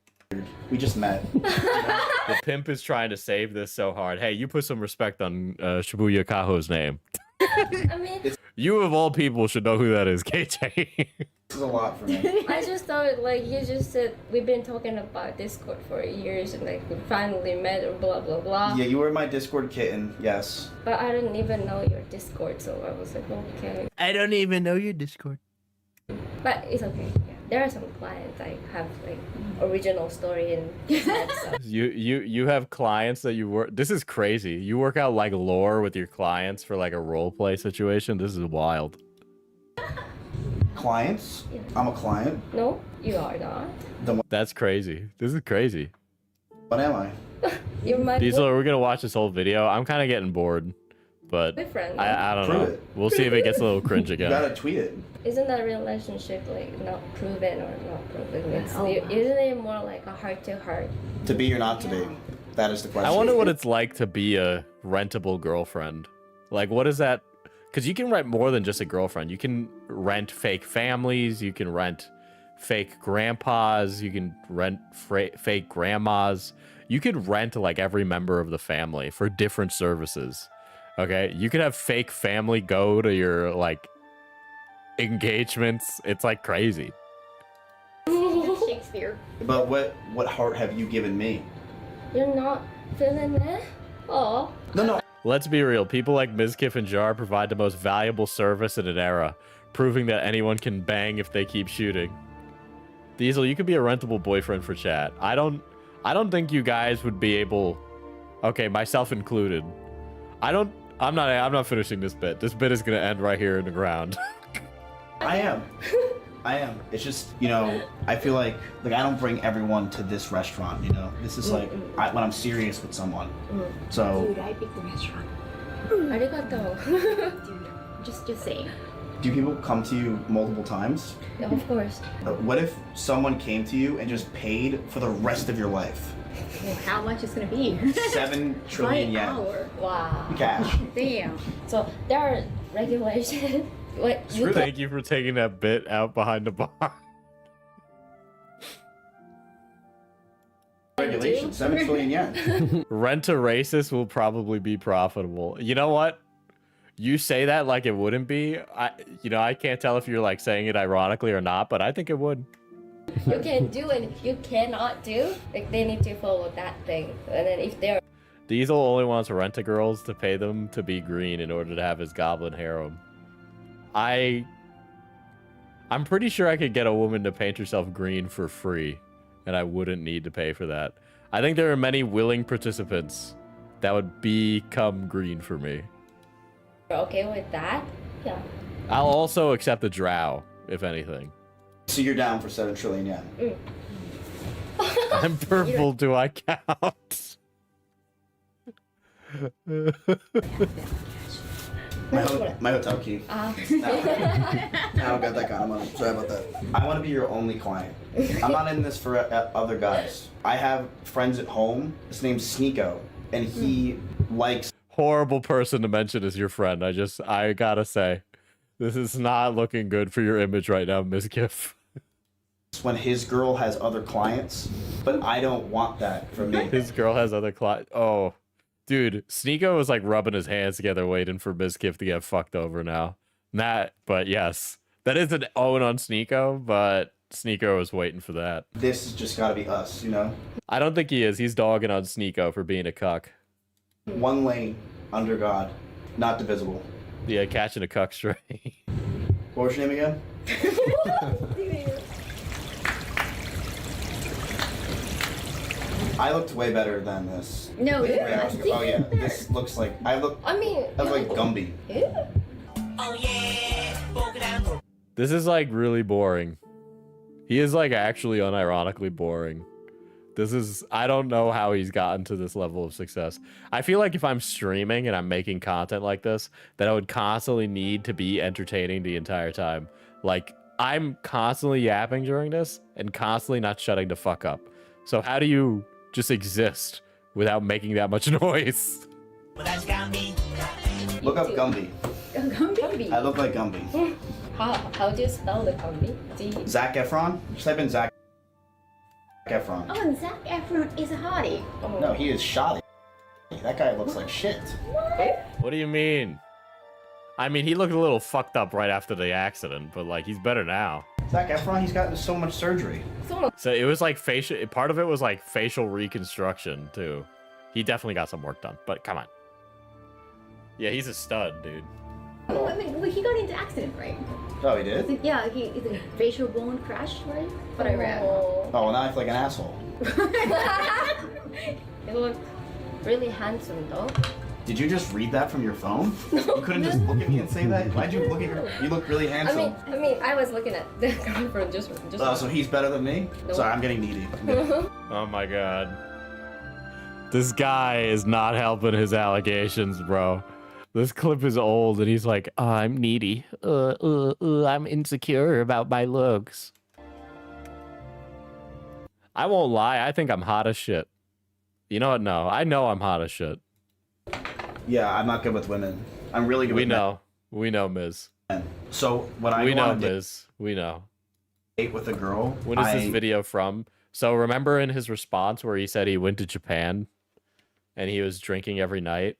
C: We just met.
B: The pimp is trying to save this so hard. Hey, you put some respect on Shibuya Kaho's name.
F: I mean,
B: You of all people should know who that is, KJ.
C: This is a lot for me.
F: I just thought you just said we've been talking about Discord for years and we finally met or blah blah blah.
C: Yeah, you were my Discord kitten, yes.
F: But I didn't even know your Discord, so I was like, okay.
J: I don't even know your Discord.
F: But it's okay. Yeah. There are some clients I have original story and that stuff.
B: You have clients that you work. This is crazy. You work out lore with your clients for a role play situation. This is wild.
C: Clients? I'm a client.
F: No, you are not.
B: That's crazy. This is crazy.
C: What am I?
F: You're my
B: Diesel, we're gonna watch this whole video. I'm kind of getting bored, but
F: boyfriend.
B: I don't
C: Prove
B: know.
C: it.
B: We'll see if it gets a little cringe
C: You
B: again.
C: gotta tweet it.
F: Isn't that relationship not proven or not proven?
E: Oh,
F: Isn't it more like a heart to heart?
C: To be or not to be? That is the question.
B: I wonder what it's like to be a rentable girlfriend. What is that? Because you can rent more than just a girlfriend. You can rent fake families. You can rent fake grandpas. You can rent fake grandmas. You could rent every member of the family for different services. Okay, you could have fake family go to your engagements. It's crazy.
E: fear.
G: But what heart have you given me?
F: You're not feeling that? Oh.
G: No.
B: Let's be real. People like Mizkif and Jar provide the most valuable service in an era, proving that anyone can bang if they keep shooting. Diesel, you could be a rentable boyfriend for chat. I don't think you guys would be able. Okay, myself included. I'm not finishing this bit. This bit is gonna end right here in the ground.
G: I am. It's just, you know, I feel like I don't bring everyone to this restaurant, you know? This is like when I'm serious with someone. So.
E: Dude, I picked the restaurant.
F: Arigato.
E: Dude, just saying.
G: Do people come to you multiple times?
F: Yeah, of course.
G: What if someone came to you and just paid for the rest of your life?
E: Well, how much is gonna be?
G: 7 trillion yen.
E: Hour.
F: Wow.
G: Cash.
E: Damn.
F: So there are regulations. What you
B: Thank you for taking that bit out behind the bar.
G: Regulation, 7 trillion yen.
B: Rent a racist will probably be profitable. You know what? You say that like it wouldn't be. I can't tell if you're like saying it ironically or not, but I think it would.
F: you can do and you cannot do. Like they need to follow that thing. And then if they're
B: Diesel only wants rent-a-girls to pay them to be green in order to have his goblin harem. I'm pretty sure I could get a woman to paint herself green for free, and I wouldn't need to pay for that. I think there are many willing participants that would become green for me.
F: okay with that, yeah.
B: I'll also accept a drow, if anything.
G: So you're down for 7 trillion yen.
B: I'm purple, do I count?
G: My hotel key. I don't got that kind of money. Sorry about that. I want to be your only client. I'm not in this for other guys. I have friends at home. His name's Sneeko, and he likes.
B: Horrible person to mention as your friend. I gotta say, this is not looking good for your image right now, Mizkif.
G: When his girl has other clients, but I don't want that for me.
B: His girl has other clients. Oh, dude, Sneeko was like rubbing his hands together, waiting for Mizkif to get fucked over now. But yes, that is an own on Sneeko, but Sneeko was waiting for that.
G: This has just got to be us, you know?
B: I don't think he is. He's dogging on Sneeko for being a cuck.
G: One lane, under God, not divisible.
B: Yeah, catching a cuck stray.
G: What was your name again? I looked way better than this.
E: No,
G: Like,
E: yeah,
G: 3 hours ago. Oh yeah, this looks like I look like Gumby.
F: Yeah.
B: This is like really boring. He is like actually unironically boring. I don't know how he's gotten to this level of success. I feel like if I'm streaming and I'm making content like this, that I would constantly need to be entertaining the entire time. Like, I'm constantly yapping during this and constantly not shutting the fuck up. So how do you just exist without making that much noise?
G: Look up Gumby.
E: Gumby.
G: I look like Gumby.
F: How do you spell the Gumby?
G: Zac Efron? Just type in Zac Efron.
E: Oh, and Zac Efron is a hottie.
G: No, he is shoddy. That guy looks like shit.
B: What do you mean? I mean, he looked a little fucked up right after the accident, but like, he's better now.
G: Zac Efron, he's gotten so much surgery.
B: So it was like part of it was like facial reconstruction too. He definitely got some work done, but come on. Yeah, he's a stud, dude.
E: Oh, I mean, well, he got into accident, right?
G: Oh, he did?
E: Yeah, it's a facial bone crash, right? But I read.
G: Oh, well, now I feel like an asshole.
F: You look really handsome though.
G: Did you just read that from your phone? You couldn't just look at me and say that? Why'd you look at your... You look really handsome.
F: I mean, I was looking at the girlfriend just.
G: Oh, so he's better than me?
F: Nope.
G: Sorry, I'm getting needy.
B: Oh my god. This guy is not helping his allegations, bro. This clip is old and he's like, oh, I'm needy. I'm insecure about my looks. I won't lie, I think I'm hot as shit. You know what? No, I know I'm hot as shit.
G: Yeah, I'm not good with women. I'm really good with men.
B: We know, Miz.
G: So when I
B: We
G: go
B: know,
G: on a
B: Miz. We know.
G: date with a girl,
B: When is this video from? So remember in his response where he said he went to Japan and he was drinking every night?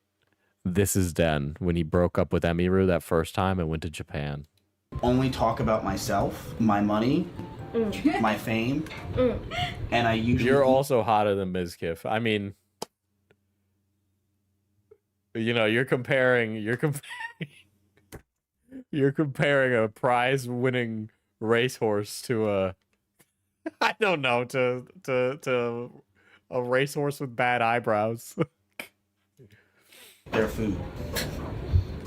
B: This is Den, when he broke up with Emiru that first time and went to Japan.
G: only talk about myself, my money, my fame, and I usually
B: You're also hotter than Mizkif. I mean, you know, you're comparing you're comparing a prize-winning racehorse to a I don't know, to a racehorse with bad eyebrows.
G: their food.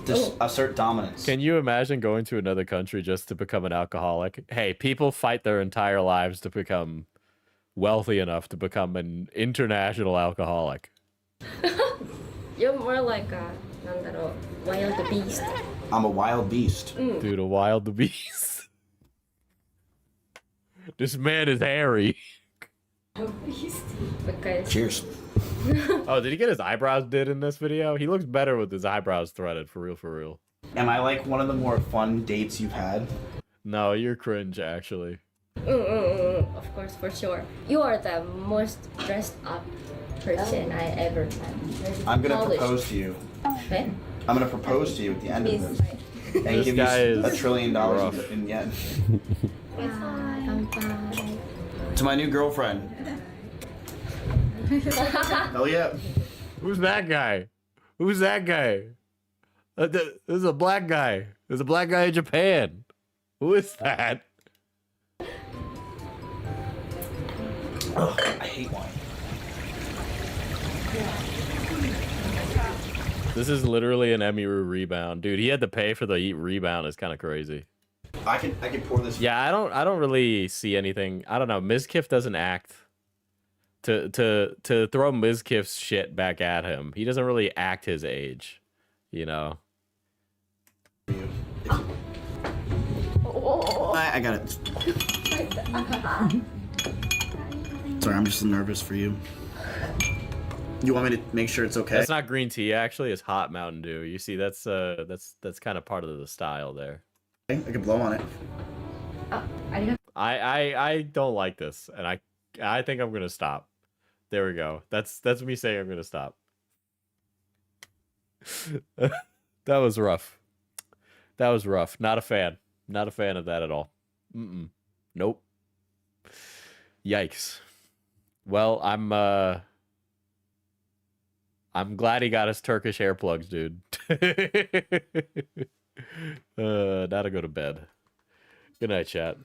G: Just assert dominance.
B: Can you imagine going to another country just to become an alcoholic? Hey, people fight their entire lives to become wealthy enough to become an international alcoholic.
F: You're more like a, なんだろう, wild beast.
G: I'm a wild beast.
B: Dude, a wild beast. This man is hairy.
F: Because
G: Cheers.
B: Oh, did he get his eyebrows did in this video? He looks better with his eyebrows threaded, for real, for real.
G: Am I like one of the more fun dates you've had?
B: No, you're cringe, actually.
F: Of course, for sure. You are the most dressed up person I ever met.
G: I'm gonna
F: Polished.
G: propose to you.
F: Okay?
G: I'm gonna propose to you at the end of this. And
B: This
G: give you
B: guy is
G: $1 trillion
B: rough.
G: in yen.
F: Bye.
G: To my new girlfriend. Hell yeah.
B: Who's that guy? Who's that guy? This is a black guy. There's a black guy in Japan. Who is that?
G: Ugh, I hate wine.
B: This is literally an Emiru rebound. Dude, he had to pay for the rebound. It's kind of crazy.
G: I can pour this.
B: Yeah, I don't really see anything. I don't know. Mizkif doesn't act to throw Mizkif's shit back at him. He doesn't really act his age, you know.
G: I got it. Sorry, I'm just nervous for you. You want me to make sure it's okay?
B: That's not green tea. Actually, it's hot Mountain Dew. You see, that's kind of part of the style there.
G: I can blow on it.
B: I don't like this, and I think I'm gonna stop. There we go. That's me saying I'm gonna stop. That was rough. That was rough. Not a fan. Not a fan of that at all. Nope. Yikes. Well, I'm glad he got his Turkish hair plugs, dude. Now to go to bed. Good night, chat.